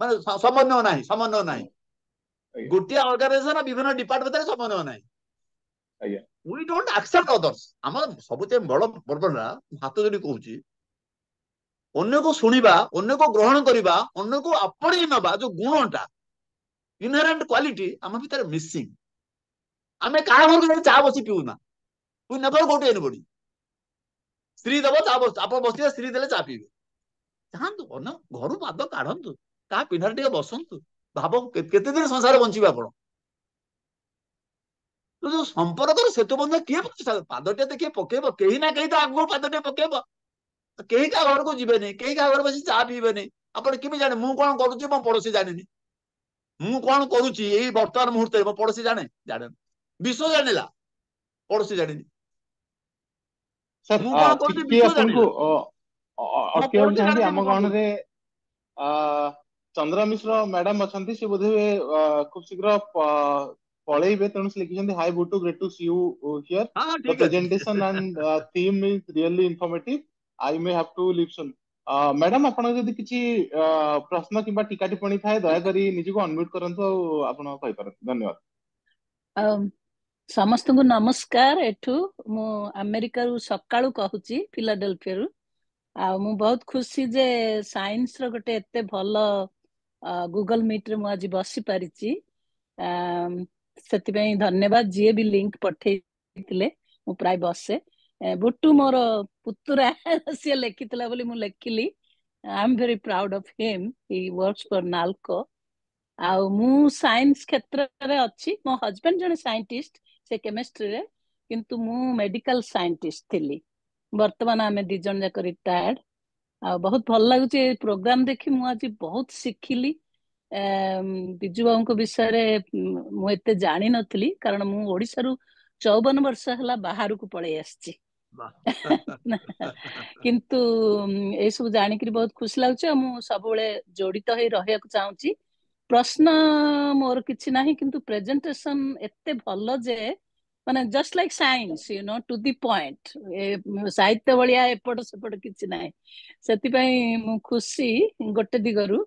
माने समन्वय नाही गोटे ऑर्गेनाइजेशन विभिन्न डिपार्टमेंट रे समन्वय नाही आज्ञा वी डोंट एक्सेप्ट अदर्स हम सबुते बड़ पर्वना हाथ जोड़ी कहूची अन्य को सुनिबा अन्य को ग्रहण करिबा अन्य को आपणी नबा जो गुणटा इनहेरेंट क्वालिटी हम भीतर मिसिंग आमे का घर चा बसी पिउना we never go to anybody स्त्री दब चा बस आप बस स्त्री देले चा पीबे चाहतु अन घर पाद काढ़ंतु का पिंडार टे बसंतु भाव केते दिन संसार बंचिबा आपण तो जो संपर्क सेतु बंध किए पादटे तो किए पकेब कहीं ना कहीं तो आगु पादटे पकेब कहीं क्या घर को जीवेनि कहीं क्या घर बस चा पीबेनि आपण केमी जाने मु कौन करूची मो पड़ोसी जानिनी मु कौन करूची एई वर्तमान मुहूर्त मो पड़ोसी जाने जाने विश्व जानिला पड़ोसी जानिनी सर मु कौन करूची टिके विश्व आपनको जानिला मो अटकेବାକୁ पड़ोसी ଚାହିଁବି जानिनी ଆମ मु कौन करूची ଗହଣରେ ଚନ୍ଦ୍ର ମିଶ୍ର ମ୍ୟାଡାମ ଅଛନ୍ତି ସେ ବୋଧେ ଖୁବ ଶୀଘ୍ର ପଳେଇବେ ତେଣୁ ସେ ଲିଖିଛନ୍ତି hi Butu great to see you here हाँ हाँ ଦ ठीक अच्छे presentation and theme is really informative I may have to leave soon madam ଆପଣଙ୍କ ଯଦି କିଛି ପ୍ରଶ୍ନ କିମ୍ବା ଟୀକା ଟିପ୍ପଣୀ ଥାଏ ଦୟାକରି ନିଜକୁ ଅନମ୍ୟୁଟ କରନ୍ତୁ ଆଉ ଆପଣ କହିପାରନ୍ତି ଧନ୍ୟବାଦ अम, ସମସ୍ତଙ୍କୁ ନମସ୍କାର। ଏଠୁ ମୁଁ ଆମେରିକାରୁ ସକାଳୁ କହୁଛି ଫିଲାଡେଲଫିଆରୁ। ଆଉ ମୁଁ ବହୁତ ଖୁସି ଯେ ସାଇନ୍ସର ଗୋଟେ ଏତେ ଭଲ ଗୁଗଲ ମିଟରେ ମୁଁ ଆଜି ବସି ପାରିଛି। ସେଥିପାଇଁ ଧନ୍ୟବାଦ। ଯିଏ ବି ଲିଙ୍କ ପଠେଇଥିଲେ ମୁଁ ପ୍ରାୟ ବସେ। ବୁଟୁ ମୋର ପୁତୁରା ସିଏ ଲେଖିଥିଲା ବୋଲି ମୁଁ ଲେଖିଲି। I am very proud of him. He works for NALCO. ଆଉ ମୁଁ ସାଇନ୍ସ କ୍ଷେତ୍ରରେ ଅଛି। ମୋ ହଜବେଣ୍ଡ ଜଣେ ସାଇଣ୍ଟିଷ୍ଟ, ସେ କେମିଷ୍ଟ୍ରିରେ, କିନ୍ତୁ ମୁଁ ମେଡିକାଲ ସାଇଣ୍ଟିଷ୍ଟ ଥିଲି। ବର୍ତ୍ତମାନ ଆମେ ଦି ଜଣ ଯାକ ରିଟାୟାର୍ଡ। ଆଉ ବହୁତ ଭଲ ଲାଗୁଛି ଏ ପ୍ରୋଗ୍ରାମ ଦେଖି। ମୁଁ ଆଜି ବହୁତ ଶିଖିଲି। ବିଜୁ ବାବୁଙ୍କ ବିଷୟରେ ମୁଁ ଏତେ ଜାଣିନଥିଲି, କାରଣ ମୁଁ ଓଡିଶାରୁ 54 ବର୍ଷ ହେଲା ବାହାରକୁ ପଳେଇ ଆସିଛି। କିନ୍ତୁ ଏସବୁ ଜାଣିକିରି ବହୁତ ଖୁସି ଲାଗୁଛି। ଆଉ ମୁଁ ସବୁବେଳେ ଜଡିତ ହେଇ ରହିବାକୁ ଚାହୁଁଛି। ପ୍ରଶ୍ନ ମୋର କିଛି ନାହିଁ, କିନ୍ତୁ ପ୍ରେଜେଣ୍ଟେସନ ଏତେ ଭଲ ଯେ ମାନେ just like science to the point. ସାହିତ୍ୟ ଭଳିଆ ଏପଟ ସେପଟ କିଛି ନାହିଁ। ସେଥିପାଇଁ ମୁଁ ଖୁସି ଗୋଟେ ଦିଗରୁ।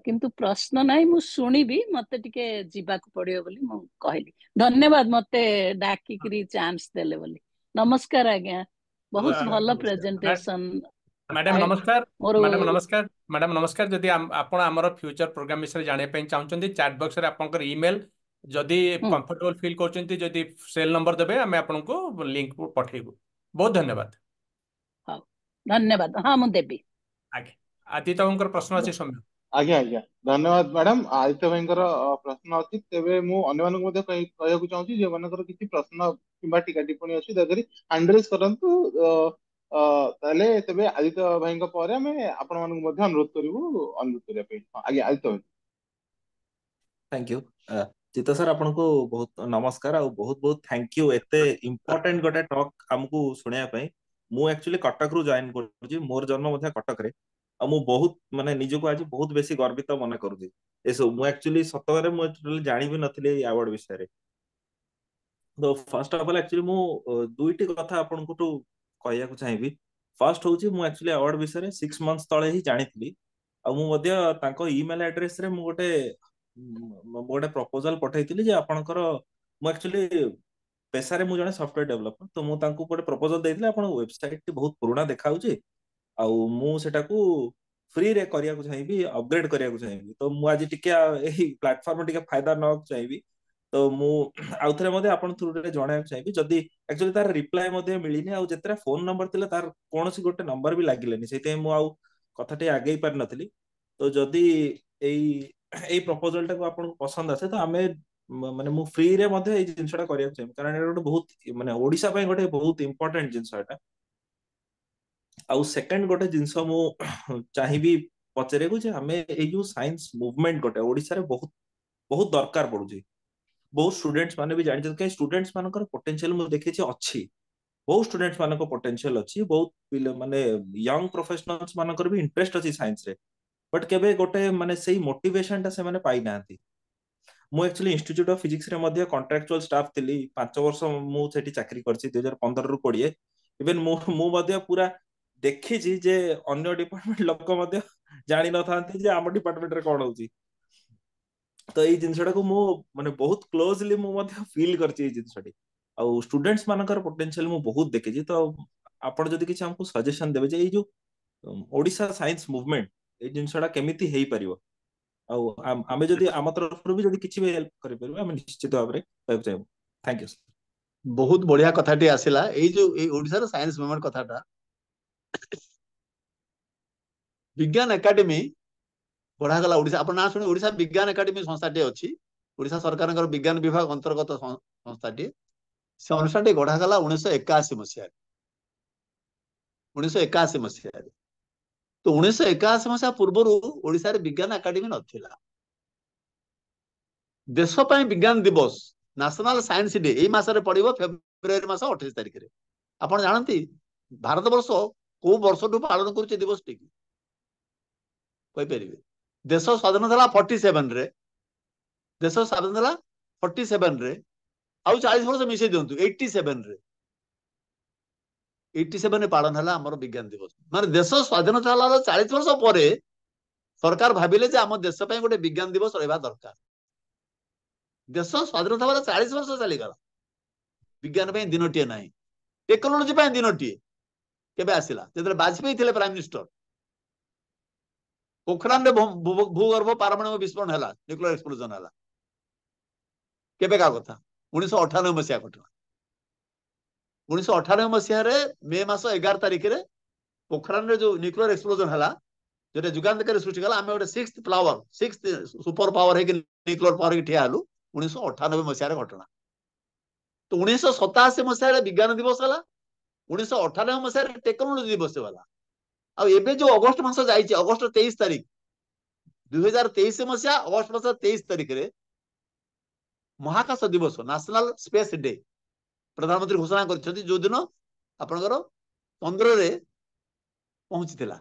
କିନ୍ତୁ ପ୍ରଶ୍ନ ନାହିଁ, ମୁଁ ଶୁଣିବି। ମତେ ଟିକେ ଯିବାକୁ ପଡିବ ବୋଲି ମୁଁ କହିଲି। ଧନ୍ୟବାଦ ମତେ ଡାକିକିରି ଚାନ୍ସ ଦେଲେ ବୋଲି। ନମସ୍କାର ଆଜ୍ଞା। ବହୁତ ଭଲ ପ୍ରେଜେଣ୍ଟେସନ। ମ୍ୟାଡାମ ନମସ୍କାର। ମୋର ମ୍ୟାଡାମ ନମସ୍କାର। ମ୍ୟାଡାମ ନମସ୍କାର। ଯଦି ଆପଣ ଆମର ଫ୍ୟୁଚର ପ୍ରୋଗ୍ରାମ ବିଷୟରେ ଜାଣିବା ପାଇଁ ଚାହୁଁଛନ୍ତି, ଚାଟ୍ ବକ୍ସରେ ଆପଣଙ୍କର ଇମେଲ, ଯଦି କମ୍ଫର୍ଟେବଲ ଫିଲ୍ କରୁଛନ୍ତି, ଯଦି ସେଲ୍ ନମ୍ବର ଦେବେ, ଆମେ ଆପଣଙ୍କୁ ଲିଙ୍କ ପଠେଇବୁ। ବହୁତ ଧନ୍ୟବାଦ। ହଉ, ଧନ୍ୟବାଦ। ହଁ, ମୁଁ ଦେବି। ଆଜ୍ଞା, ଆଦିତ୍ୟ ବାବୁଙ୍କର ପ୍ରଶ୍ନ ଅଛି ସୌମ୍ୟ। ଆଜ୍ଞା ଆଜ୍ଞା ଧନ୍ୟବାଦ ମ୍ୟାଡାମ। ଆଦିତ୍ୟ ଭାଇଙ୍କର ପ୍ରଶ୍ନ ଅଛି। ତେବେ ମୁଁ ଅନ୍ୟମାନଙ୍କୁ ମଧ୍ୟ କହିବାକୁ ଚାହୁଁଛି ଯେଉଁମାନଙ୍କର କିଛି ପ୍ରଶ୍ନ କିମ୍ବା ଟୀକା ଟିପ୍ପଣୀ ଅଛି ଦୟାକରି ହ୍ୟାଣ୍ଡରେଜ କରନ୍ତୁ। ତାହେଲେ ତେବେ ଆଦିତ୍ୟ ଭାଇଙ୍କ ପରେ ଆମେ ଆପଣମାନଙ୍କୁ ମଧ୍ୟ ଅନୁରୋଧ କରିବୁ ଅନୁରୋଧ କରିବା ପାଇଁ। ଆଜ୍ଞା ଆଦିତ୍ୟ ଭାଇ। थैंक यू चित्त सर आपनको बहुत नमस्कार और बहुत बहुत थैंक यू एते इम्पोर्टेंट गोटे टॉक हमकु सुनिया पई। मु एक्चुअली कटक रु जॉइन करछि। मोर जन्म मध्ये कटक रे। आ मु बहुत माने निजको आज बहुत बेसी गर्वित मन करूछि। एसो मु एक्चुअली सतवारे मु जानि भी नथिले अवार्ड विषय रे। तो फर्स्ट ऑफ ऑल एक्चुअली मु दुईटी कथा आपनको टू कहया को चाहिबी। फर्स्ट होछि मु एक्चुअली अवार्ड विषय रे 6 मंथ्स तळे ही जानिथिली। आ मु मध्ये तांको ईमेल एड्रेस रे मु गोटे प्रपोजल पठाइଥିଲି ଯେ ଆପଣଙ୍କର ମୁଁ ଆକ୍ଚୁअली पेशारे मु जने सॉफ्टवेयर डेवलपर। तो मु तांको गोटे प्रपोजल ଦେଇଥିଲି ଆପଣ वेबसाइट टी बहुत पुराना देखाउची ଆଉ ମୁଁ ସେଟାକୁ फ्री रे करिया को चाहिबी, अपग्रेड करिया को चाहिबी। तो मु आज टिके एही प्लेटफॉर्म टिके फायदा न चाहिबी। तो मु आउथरे मध्ये आपण थ्रू रे जणाय चाहिबी। जदी एक्चुअली तार रिप्लाई मध्ये मिलिनी आ जेतरा फोन नंबर थिला तार कोनोसी गोटे नंबर भी लागिलेनी। सेते मु आउ कथाटी आगे पार नथिली। तो जदी एई एई प्रपोजल टाको आपन पसंद आसे तो आमे माने मु फ्री रे मध्ये एई जिंसटा करिया चाहिबी। कारण एटा गोटे बहुत माने ओडिसा पय गोटे बहुत इंपोर्टेंट जिंस एटा। आउ सेकंड गोटे जिंस मु चाहिबी पचरे को जे हमें एई जो साइंस मूवमेंट गोटे ओडिसा रे बहुत बहुत दरकार पड़ुची। बहुत स्टूडेंट्स माने भी जानि जे स्टूडेंट्स मानकर पोटेंशियल मु देखिछि अछि। बहुत स्टूडेंट्स मानको पोटेंशियल अछि। बहुत माने यंग प्रोफेशनल्स मानकर भी इंटरेस्ट अछि साइंस रे। बट केबे गोटे माने सेही मोटिवेशन ता से माने पाई नांती। मु एक्चुअली इंस्टीट्यूट ऑफ फिजिक्स रे मध्ये कॉन्ट्रैक्चुअल स्टाफ थिली। 5 वर्ष मु सेठी चाकरी करछि 2015 रु 20। इवन मु मध्ये पूरा देखिछि जे अन्य डिपार्टमेंट लोक मध्ये जानि न थांती जे आम डिपार्टमेंट रे कोन होउची। तो एई जिंसटा को मु माने बहुत क्लोजली मु मध्ये फील करछि एई जिंसटी। आ स्टूडेंट्स मानकर पोटेंशियल मु बहुत देखिछि। तो आपण जदी किछ हमकु सजेशन देबे जे एई जो ओडिसा साइंस मूवमेंट एई जिंसटा केमिति हेई परिबो। ଆଉ ଆମେ ଯଦି ଆମ ତରଫରୁ ବି ଯଦି କିଛି ବି ହେଲ୍ପ କରିପାରିବା ଆମେ ନିଶ୍ଚିତ ଭାବରେ କହିବାକୁ ଚାହିଁବୁ। थैंक यू बहुत बढ़िया कथाटी आसिला एई जो एई ओडिसा रो साइंस मूवमेंट कथाटा विज्ञान एकेडमी पढ़ा गला ओडिसा। आपण ना सुनी ओडिसा विज्ञान एकेडमी संस्थाटी अछि। ओडिसा सरकारଙ୍କର विज्ञान विभाग अंतर्गत ସଂସ୍ଥାଟି ସେ ଅନୁଷ୍ଠାନଟି ଗଢ଼ାଗଲା 1981 ମସିହାରେ 1981 ମସିହାରେ। ତ 1981 ମସିହା ପୂର୍ବରୁ ଓଡ଼ିଶାରେ ବିଜ୍ଞାନ ଏକାଡେମୀ ନଥିଲା। ଦେଶ ପାଇଁ ବିଜ୍ଞାନ ଦିବସ ନ୍ୟାସନାଲ ସାଇନ୍ସ ଡେ ଏଇ ମାସରେ ପଡିବ ଫେବୃଆରୀ ମାସ 28 ତାରିଖରେ। ଆପଣ ଜାଣନ୍ତି ଭାରତ ବର୍ଷ କୋଉ ବର୍ଷଠୁ ପାଳନ କରୁଛି ଦିବସଟି କହିପାରିବେ? ଦେଶ ସ୍ୱାଧୀନ ଥିଲା 47 ରେ, ଦେଶ ସ୍ୱାଧୀନ ଥିଲା 47 ରେ, ଆଉ 40 ବର୍ଷ ମିଶେଇ ଦିଅନ୍ତୁ 87 ରେ 87 ରେ ପାଳନ ହେଲା ଆମର ବିଜ୍ଞାନ ଦିବସ। ମାନେ ଦେଶ ସ୍ୱାଧୀନତା ହେଲାର 40 ବର୍ଷ ପରେ ସରକାର ଭାବିଲେ ଯେ ଆମ ଦେଶ ପାଇଁ ଗୋଟେ ବିଜ୍ଞାନ ଦିବସ ରହିବା ଦରକାର। ଦେଶ ସ୍ୱାଧୀନତା ହେବାର 40 ବର୍ଷ ଚାଲିଗଲା, ବିଜ୍ଞାନ ପାଇଁ ଦିନଟିଏ ନାହିଁ, ଟେକ୍ନୋଲୋଜି ପାଇଁ ଦିନଟିଏ କେବେ ଆସିଲା? ଯେତେବେଳେ ବାଜପେୟୀ ଥିଲେ ପ୍ରାଇମ ମିନିଷ୍ଟର, ପୋଖରାନରେ ଭୂଗର୍ଭ ପାରମାଣବିକ ବିସ୍ଫୋରଣ ହେଲା, ନ୍ୟୁକ୍ଲିୟର ଏକ୍ସପ୍ଲୋଜନ ହେଲା। କେବେକା କଥା? 1998 ମସିହା ଘଟଣା। 1998 ମସିହାରେ ମେ ମାସ 11 ତାରିଖରେ ପୋଖରାନରେ ଯୋଉ ନ୍ୟୁକ୍ଲିୟର ଏକ୍ସପ୍ଲୋଜନ ହେଲା, ଯୋଉଟା ଯୁଗାନ୍ତକାରୀ ସୃଷ୍ଟି କଲା, ଆମେ ଗୋଟେ ସିକ୍ସ ସୁପର ପାୱାର ହେଇକି ନ୍ୟୁକ୍ଲିୟର ପାୱାର ହେଇକି ଠିଆ ହେଲୁ 1998 ମସିହାରେ ଘଟଣା। ତ 1987 ମସିହାରେ ବିଜ୍ଞାନ ଦିବସ ହେଲା, 1998 ମସିହାରେ ଟେକ୍ନୋଲୋଜି ଦିବସ ହେଲା। ଆଉ ଏବେ ଯୋଉ ଅଗଷ୍ଟ ମାସ ଯାଇଛି, ଅଗଷ୍ଟ 23 ତାରିଖ 2023 ମସିହା ଅଗଷ୍ଟ ମାସ 23 ତାରିଖରେ ମହାକାଶ ଦିବସ ନ୍ୟାସନାଲ ସ୍ପେସ ଡେ ପ୍ରଧାନମନ୍ତ୍ରୀ ଘୋଷଣା କରିଛନ୍ତି, ଯୋଉଦିନ ଆପଣଙ୍କର ଚନ୍ଦ୍ରରେ ପହଞ୍ଚିଥିଲା,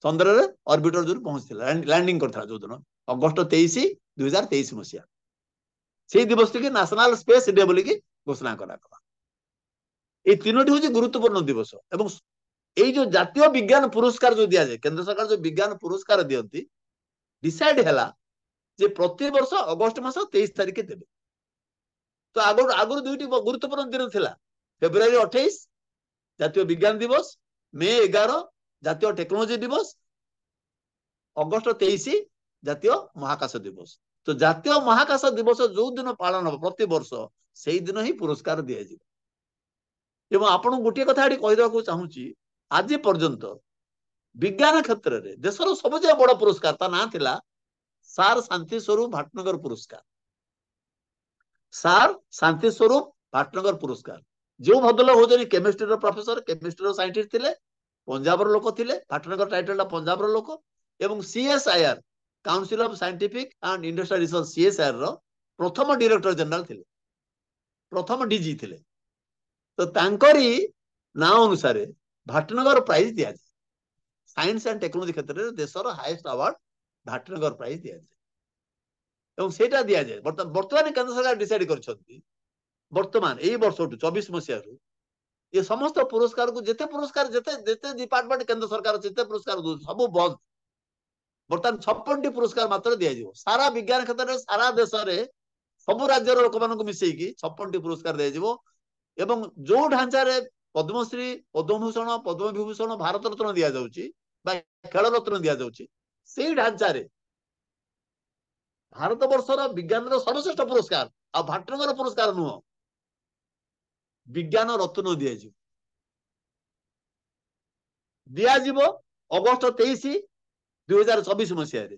ଚନ୍ଦ୍ରରେ ଅର୍ବିଟର ଯୋଉ ପହଞ୍ଚିଥିଲା, ଲ୍ୟାଣ୍ଡିଂ କରିଥିଲା ଯୋଉଦିନ ଅଗଷ୍ଟ 23 2023 ମସିହା, ସେଇ ଦିବସଟିକି ନ୍ୟାସନାଲ ସ୍ପେସ ଡେ ବୋଲିକି ଘୋଷଣା କରାଗଲା। এই তিনোটি হচ্ছে গুরুত্বপূর্ণ দিবস। এবং এই যে জাতীয় বিজ্ঞান পুরস্কার যে দিয়াযাଏ, কেন্দ্র সরকার যে বিজ্ঞান পুরস্কার দিয়ନ୍ତି, ডিসাইড ହେଲା যে প্রতি ବର୍ଷ ଅଗଷ୍ଟ ମାସ 23 ତାରିଖ ଦେବେ। ତ ଆଗରୁ ଦୁଇଟି ଗୁରୁତ୍ୱପୂର୍ଣ୍ଣ ଦିନ ଥିଲା, ଫେବୃଆରୀ 28 ଜାତୀୟ ବିଜ୍ଞାନ ଦିବସ, ମେ 11 ଜାତୀୟ ଟେକ୍ନୋଲୋଜି ଦିବସ, ଅଗଷ୍ଟ 23 ଜାତୀୟ ମହାକାଶ ଦିବସ। ତ ଜାତୀୟ ମହାକାଶ ଦିବସ ଯୋଉ ଦିନ ପାଳନ ହେବ ପ୍ରତି ବର୍ଷ, ସେଇ ଦିନ ହିଁ ପୁରସ୍କାର ଦିଆଯିବ। ଏବଂ ଆପଣଙ୍କୁ ଗୋଟିଏ କଥା ଏଠି କହିଦେବାକୁ ଚାହୁଁଛି, ଆଜି ପର୍ଯ୍ୟନ୍ତ ବିଜ୍ଞାନ କ୍ଷେତ୍ରରେ ଦେଶର ସବୁଯାଏ ବଡ ପୁରସ୍କାର, ତା ନାଁ ଥିଲା ସାର୍ ଶାନ୍ତି ସ୍ୱରୂପ ଭାଟନଗର ପୁରସ୍କାର। ସାର୍ ଶାନ୍ତି ସ୍ୱରୂପ ଭାଟନଗର ପୁରସ୍କାର। ଯୋଉ ଭଦ୍ରଲୋକ ହଉଛନ୍ତି କେମିଷ୍ଟ୍ରିର ପ୍ରଫେସର, କେମିଷ୍ଟ୍ରିର ସାଇଣ୍ଟିଷ୍ଟ ଥିଲେ, ପଞ୍ଜାବର ଲୋକ ଥିଲେ, ଭାଟନଗର ଟାଇଟଲଟା ପଞ୍ଜାବର ଲୋକ, ଏବଂ CSIR council of scientific and industrial research CSIR ର ପ୍ରଥମ ଡିରେକ୍ଟର ଜେନେରାଲ ଥିଲେ, ପ୍ରଥମ DG ଥିଲେ। ତ ତାଙ୍କରି ନାଁ ଅନୁସାରେ ଭାଟନଗର ପ୍ରାଇଜ ଦିଆଯାଏ। ସାଇନ୍ସ ଆଣ୍ଡ ଟେକ୍ନୋଲୋଜି କ୍ଷେତ୍ରରେ ଦେଶର ହାଇଏଷ୍ଟ ଆୱାର୍ଡ ଭାଟନଗର ପ୍ରାଇଜ ଦିଆଯାଏ, ଏବଂ ସେଇଟା ଦିଆଯାଏ। ବର୍ତ୍ତମାନ କେନ୍ଦ୍ର ସରକାର ଡିସାଇଡ କରିଛନ୍ତି, ବର୍ତ୍ତମାନ ଏଇ ବର୍ଷଠୁ 24 ମସିହାରୁ ଏ ସମସ୍ତ ପୁରସ୍କାରକୁ, ଯେତେ ପୁରସ୍କାର ଯେତେ ଡିପାର୍ଟମେଣ୍ଟ କେନ୍ଦ୍ର ସରକାର ଯେତେ ପୁରସ୍କାର ଦଉଛନ୍ତି ସବୁ ବନ୍ଦ। ବର୍ତ୍ତମାନ 56ଟି ପୁରସ୍କାର ମାତ୍ର ଦିଆଯିବ ସାରା ବିଜ୍ଞାନ କ୍ଷେତ୍ରରେ, ସାରା ଦେଶରେ ସବୁ ରାଜ୍ୟର ଲୋକମାନଙ୍କୁ ମିଶେଇକି 56ଟି ପୁରସ୍କାର ଦିଆଯିବ। ଏବଂ ଯୋଉ ଢାଞ୍ଚାରେ ପଦ୍ମଶ୍ରୀ, ପଦ୍ମଭୂଷଣ, ପଦ୍ମବିଭୂଷଣ, ଭାରତ ରତ୍ନ ଦିଆଯାଉଛି ବା ଖେଳ ରତ୍ନ ଦିଆଯାଉଛି, ସେଇ ଢାଞ୍ଚାରେ ଭାରତ ବର୍ଷର ବିଜ୍ଞାନର ସର୍ବଶ୍ରେଷ୍ଠ ପୁରସ୍କାର ଆଉ ଭାଟନଗର ପୁରସ୍କାର ନୁହଁ, ବିଜ୍ଞାନ ରତ୍ନ ଦିଆଯିବ ଅଗଷ୍ଟ 23 2024 ମସିହାରେ।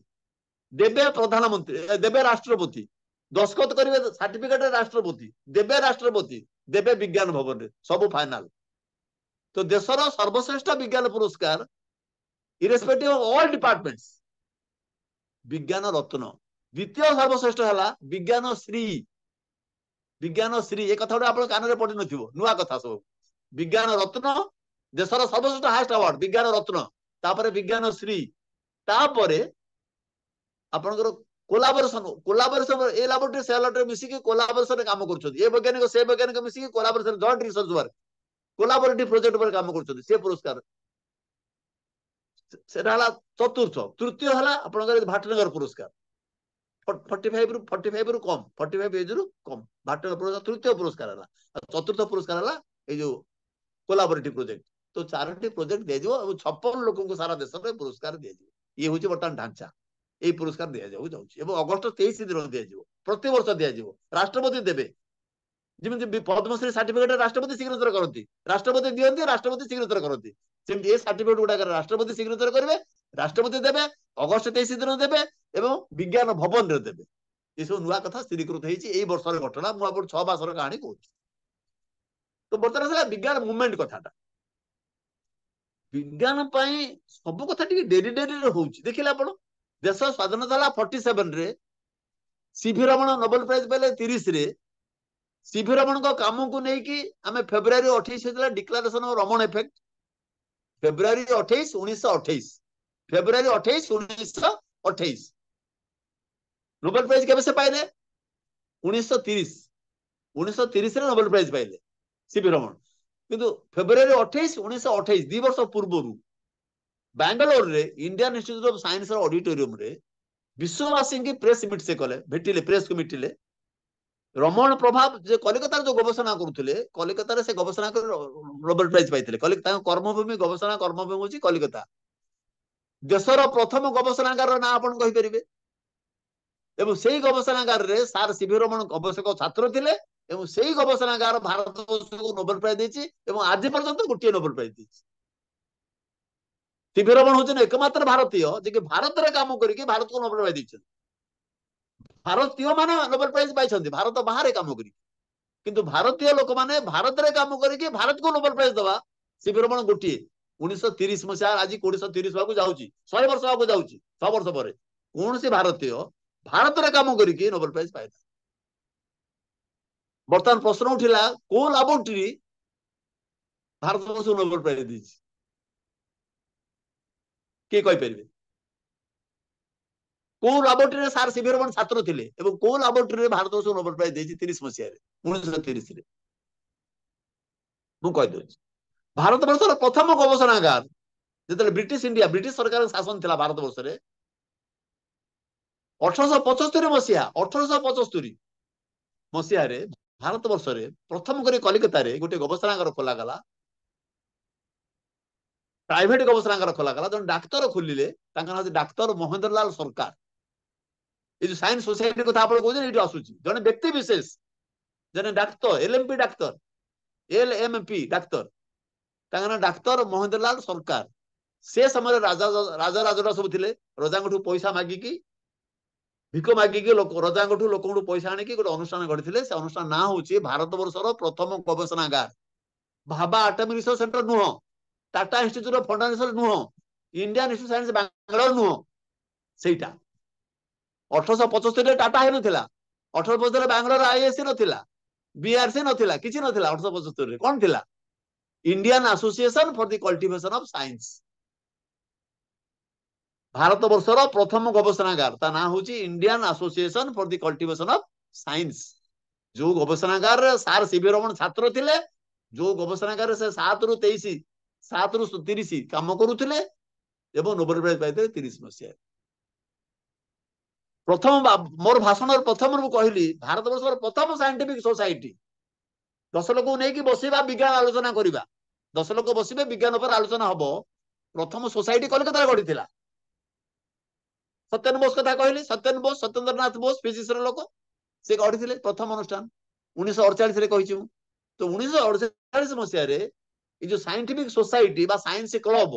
ଦେବେ ପ୍ରଧାନମନ୍ତ୍ରୀ, ଦେବେ ରାଷ୍ଟ୍ରପତି, ଦସ୍ତଖତ କରିବେ ସାର୍ଟିଫିକେଟରେ ରାଷ୍ଟ୍ରପତି, ଦେବେ ରାଷ୍ଟ୍ରପତି, ଦେବେ ବିଜ୍ଞାନ ଭବନରେ, ସବୁ ଫାଇନାଲ। ତ ଦେଶର ସର୍ବଶ୍ରେଷ୍ଠ ବିଜ୍ଞାନ ପୁରସ୍କାର ଇରେସ୍ପେକ୍ଟିଭ ଅଫ ଅଲ୍ ଡିପାର୍ଟମେଣ୍ଟସ, ବିଜ୍ଞାନ ରତ୍ନ। ଦ୍ୱିତୀୟ ସର୍ବଶ୍ରେଷ୍ଠ ହେଲା ବିଜ୍ଞାନ ଶ୍ରୀ। ବିଜ୍ଞାନ ଶ୍ରୀ, ଏ କଥା ଗୁଡା ଆପଣ କାନରେ ପଡିନଥିବ, ନୂଆ କଥା ସବୁ। ବିଜ୍ଞାନ ରତ୍ନ ଦେଶର ସର୍ବଶ୍ରେଷ୍ଠ ହାଏଷ୍ଟ ଆୱାର୍ଡ ବିଜ୍ଞାନ ରତ୍ନ, ତାପରେ ବିଜ୍ଞାନ ଶ୍ରୀ, ତାପରେ ଆପଣଙ୍କର କୋଲାବୋରେସନ ଏ ଲାବୋରେଟୋରୀ ସେ ଲାବୋରେଟୋରୀ ମିଶିକି କୋଲାବୋରେସନରେ କାମ କରୁଛନ୍ତି, ଏ ବୈଜ୍ଞାନିକ ସେ ବୈଜ୍ଞାନିକ ମିଶିକି କୋଲାବୋରେସନ, ଜଏଣ୍ଟ ରିସର୍ଚ୍ଚ ୱାର୍କ, କୋଲାବୋରେଟିଭ ପ୍ରୋଜେକ୍ଟ ଉପରେ କାମ କରୁଛନ୍ତି, ସେ ପୁରସ୍କାର। ସେଟା ହେଲା ଚତୁର୍ଥ। ତୃତୀୟ ହେଲା ଆପଣଙ୍କର ଭାଟନଗର ପୁରସ୍କାର, 45 ରୁ କମ, 45 ଏଜ ରୁ କମ, ଭାଟନଗର ପୁରସ୍କାର ତୃତୀୟ ପୁରସ୍କାର ହେଲା। ଚତୁର୍ଥ ପୁରସ୍କାର ହେଲା ଏଇ ଯୋଉ କୋଲାବୋରେଟିଭ ପ୍ରୋଜେକ୍ଟ। ତ 4ଟି ପ୍ରୋଜେକ୍ଟ ଦିଆଯିବ ଏବଂ 56 ଲୋକଙ୍କୁ ସାରା ଦେଶରେ ପୁରସ୍କାର ଦିଆଯିବ। ଇଏ ହଉଛି ବର୍ତ୍ତମାନ ଢାଞ୍ଚା, ଏଇ ପୁରସ୍କାର ଦିଆଯିବାକୁ ଯାଉଛି ଏବଂ ଅଗଷ୍ଟ 23 ଦିନ ଦିଆଯିବ, ପ୍ରତିବର୍ଷ ଦିଆଯିବ। ରାଷ୍ଟ୍ରପତି ଦେବେ, ଯେମିତି ପଦ୍ମଶ୍ରୀ ସାର୍ଟିଫିକେଟ ରାଷ୍ଟ୍ରପତି ସିଗ୍ନେଚର କରନ୍ତି, ରାଷ୍ଟ୍ରପତି ଦିଅନ୍ତି, ରାଷ୍ଟ୍ରପତି ସିଗ୍ନେଚର କରନ୍ତି, ସେମିତି ଏ ସାର୍ଟିଫିକେଟ ଗୁଡାକରେ ରାଷ୍ଟ୍ରପତି ସିଗ୍ନେଚର କରିବେ, ରାଷ୍ଟ୍ରପତି ଦେବେ, ଅଗଷ୍ଟ 23 ଦିନ ଦେବେ ଏବଂ ବିଜ୍ଞାନ ଭବନରେ ଦେବେ। ये सब नुआ कथा स्थिरीकृत होती है वर्षर घटना मुझे आप 6 मासर कहानी कहूँ तो बर्तमान विज्ञान मुवमेंट कथाटा विज्ञान सब कथा डेरी डेरी होउची देखिले आपण देश स्वाधीनता होला 47 रे सीवी रमण नोबेल प्राइज पाइले 30 रे सीवी रमण को काम को नहीं कि आम फेब्रुआरी 28 होता declaration of Raman effect February 28 1928 February 28 1928 Nobel prize केबे से पाइले 1930 1930 रे नोबेल प्राइज पाइले सीवी रमण किंतु फेब्रुआरी 28 1928 2 वर्ष पूर्व बैंगलोर रे Indian Institute of Science auditorium रे विश्ववासी की प्रेस मीट से कले भेटिले प्रेस को मिटिले रमण प्रभाव जे कलिकता जो गवेषणा करुले कलिकता से गवेषणा कर नोबेल प्राइज पाइथिले कर्मभूमि गवेषणा कर्मभूमि होची कलिकता देशर प्रथम गवेषणागार ना आपण कहि परिबे एवं सेही गवेषणागार रे सार सीवी रमण गवेषक छात्र थिले एवं सेही गवेषणागार भारत को नोबेल प्राइज देछि एवं आज पर्यंत गोटे नोबेल प्राइज देछि सीवी रमण होचन एकमात्र भारतीय जे कि भारत रे काम करिके भारत को नोबेल प्राइज देछि भारतीय माने नोबेल प्राइज पाइछन्ति भारत बाहर काम करिके किंतु भारतीय लोक माने भारत रे काम करिके भारत को नोबेल प्राइज दवा सीवी रमण गोटे 1930 मसिया आज 1930 बाबू जाउची 100 वर्ष बाबू जाउची 6 वर्ष पर कौन से भारतीय भारत रे काम करिके नोबेल प्राइज पाइला बर्तमान प्रश्न उठिला को लैबोरेटरी भारत को नोबेल प्राइज दीची के कहि परिबे को लैबोरेटरी सार सीवी रमण छात्र थिले एवं को लैबोरेटरी भारत को नोबेल प्राइज देछि 30 मसिया रे 1930 रे मु कहि दोछि भारत वर्षर प्रथम गवेषणागार जेतले ब्रिटिश इंडिया ब्रिटिश सरकार शासन थिला भारत वर्ष रे 1875 मसिया रे भारत वर्ष रे प्रथम करे कलिकता रे गोटे गवेषणागार खोला गला प्राइवेट गवेषणागार खोला गला जन डाक्टर खोलिले तांका नाम डाक्टर महेंद्र लाल सरकार ये जो साइंस सोसाइटी कथा आपण कहउछन एठी आसुची जने व्यक्ति विशेष जने डाक्टर एलएमपी डाक्टर तांका नाम डाक्टर महेंद्र लाल सरकार से समय राजा राजा राजरा सब थिले रजांगठू पैसा मागिकी भिक मागिकी लोक रजांगठू लोकठू पैसा आनिकी गोटे अनुष्ठान गढ़िथिले से अनुष्ठान ना होची भारत वर्षर प्रथम गवेषणागार भाभा एटॉमिक रिसर्च सेंटर नुह टाटा इंस्टीट्यूट ऑफ फंडामेंटल नुह इंडियन इंस्टीट्यूट साइंस बेंगलोर नुह सेटा 1875 रे टाटा हे नथिला 1875 रे बेंगलोर आईएससी नथिला बीआरसी नथिला किछि नथिला 1875 रे कोन थिला Indian Association for the Cultivation of Science भारत वर्षर प्रथम गवेषणागार ता ना होची Indian Association for the Cultivation of Science जो गवेषणागार सार सीवी रमण छात्र थिले जो गवेषणागार से 7 रु 30 काम करुथिले एवं नोबेल प्राइज पाइते 30 मसिया प्रथम मोर भाषण प्रथम रु कहली भारत वर्षर प्रथम साइंटिफिक सोसाइटी 10 लोक नहीं कि बसिबा विज्ञान आलोचना करिबा 10 लोक बसिबे विज्ञान पर आलोचना हबो प्रथम सोसाइटी कलकत्ता रे गढिथिला सत्येन्द्र बोस कथा कहली सत्येन्द्र बोस सत्येंद्रनाथ बोस फिजिक्स रे लोक से गढिथिले प्रथम अनुष्ठान 1948 रे कहिछु तो 1948 मसिया रे ये जो साइंटिफिक सोसाइटी बा साइंस क्लब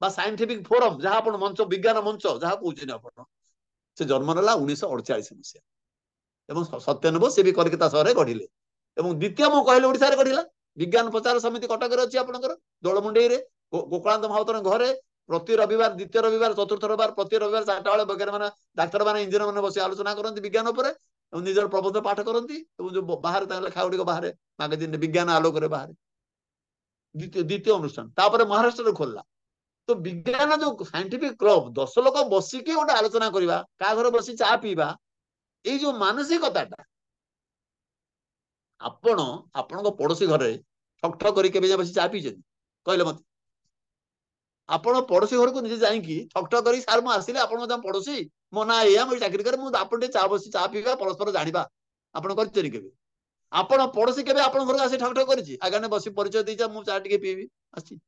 बा साइंटिफिक फोरम जहां आपण मंच विज्ञान मंच जहां कहउछिन आपण से जन्म नेला 1948 मसिया एवं सत्येन्द्र बोस से भी कलकत्ता शहर रे गढिले एवं द्वितीय मु कहले ओडिसा रे गढिला विज्ञान प्रचार समिति कटक रे अछि आपनकर दोलमुंडई रे गोकुलानंद महावतर घरे प्रति रविवार द्वितीय रविवार चतुर्थ रविवार प्रति रविवार 4टा बेले वगैरह माने डाक्टर माने इंजीनियर माने बसी आलोचना करंती विज्ञान ऊपर एवं निजर प्रबंध पाठ करंती एवं जो बाहर ता लेखा गुडी बाहर मैगजीन विज्ञान आलोक रे बाहर द्वितीय अनुष्ठान तापर महाराष्ट्र रे खोलला तो विज्ञान जो साइंटिफिक क्लब 10 लोक बसी के गोटे आलोचना करबा का घर बसी चा पीबा ए जो मानसिकताटा आपण आपन पड़ोसी घरे ठक ठक करी केबे बसी चा पीछे कहले मत आपण पड़ोसी घर को निजे जाइकी ठक ठक करी सार मु आसिले आपण जम पड़ोसी मो ना एया मु चाकरी करे मु आपण चा बसी चा पीबा परस्पर जानिबा आपण करचरी केबे आपण पड़ोसी केबे आपण घर आसी ठक ठक करिछि आगाने बसी परिचय दिजा मु चा टिके पीबी आसी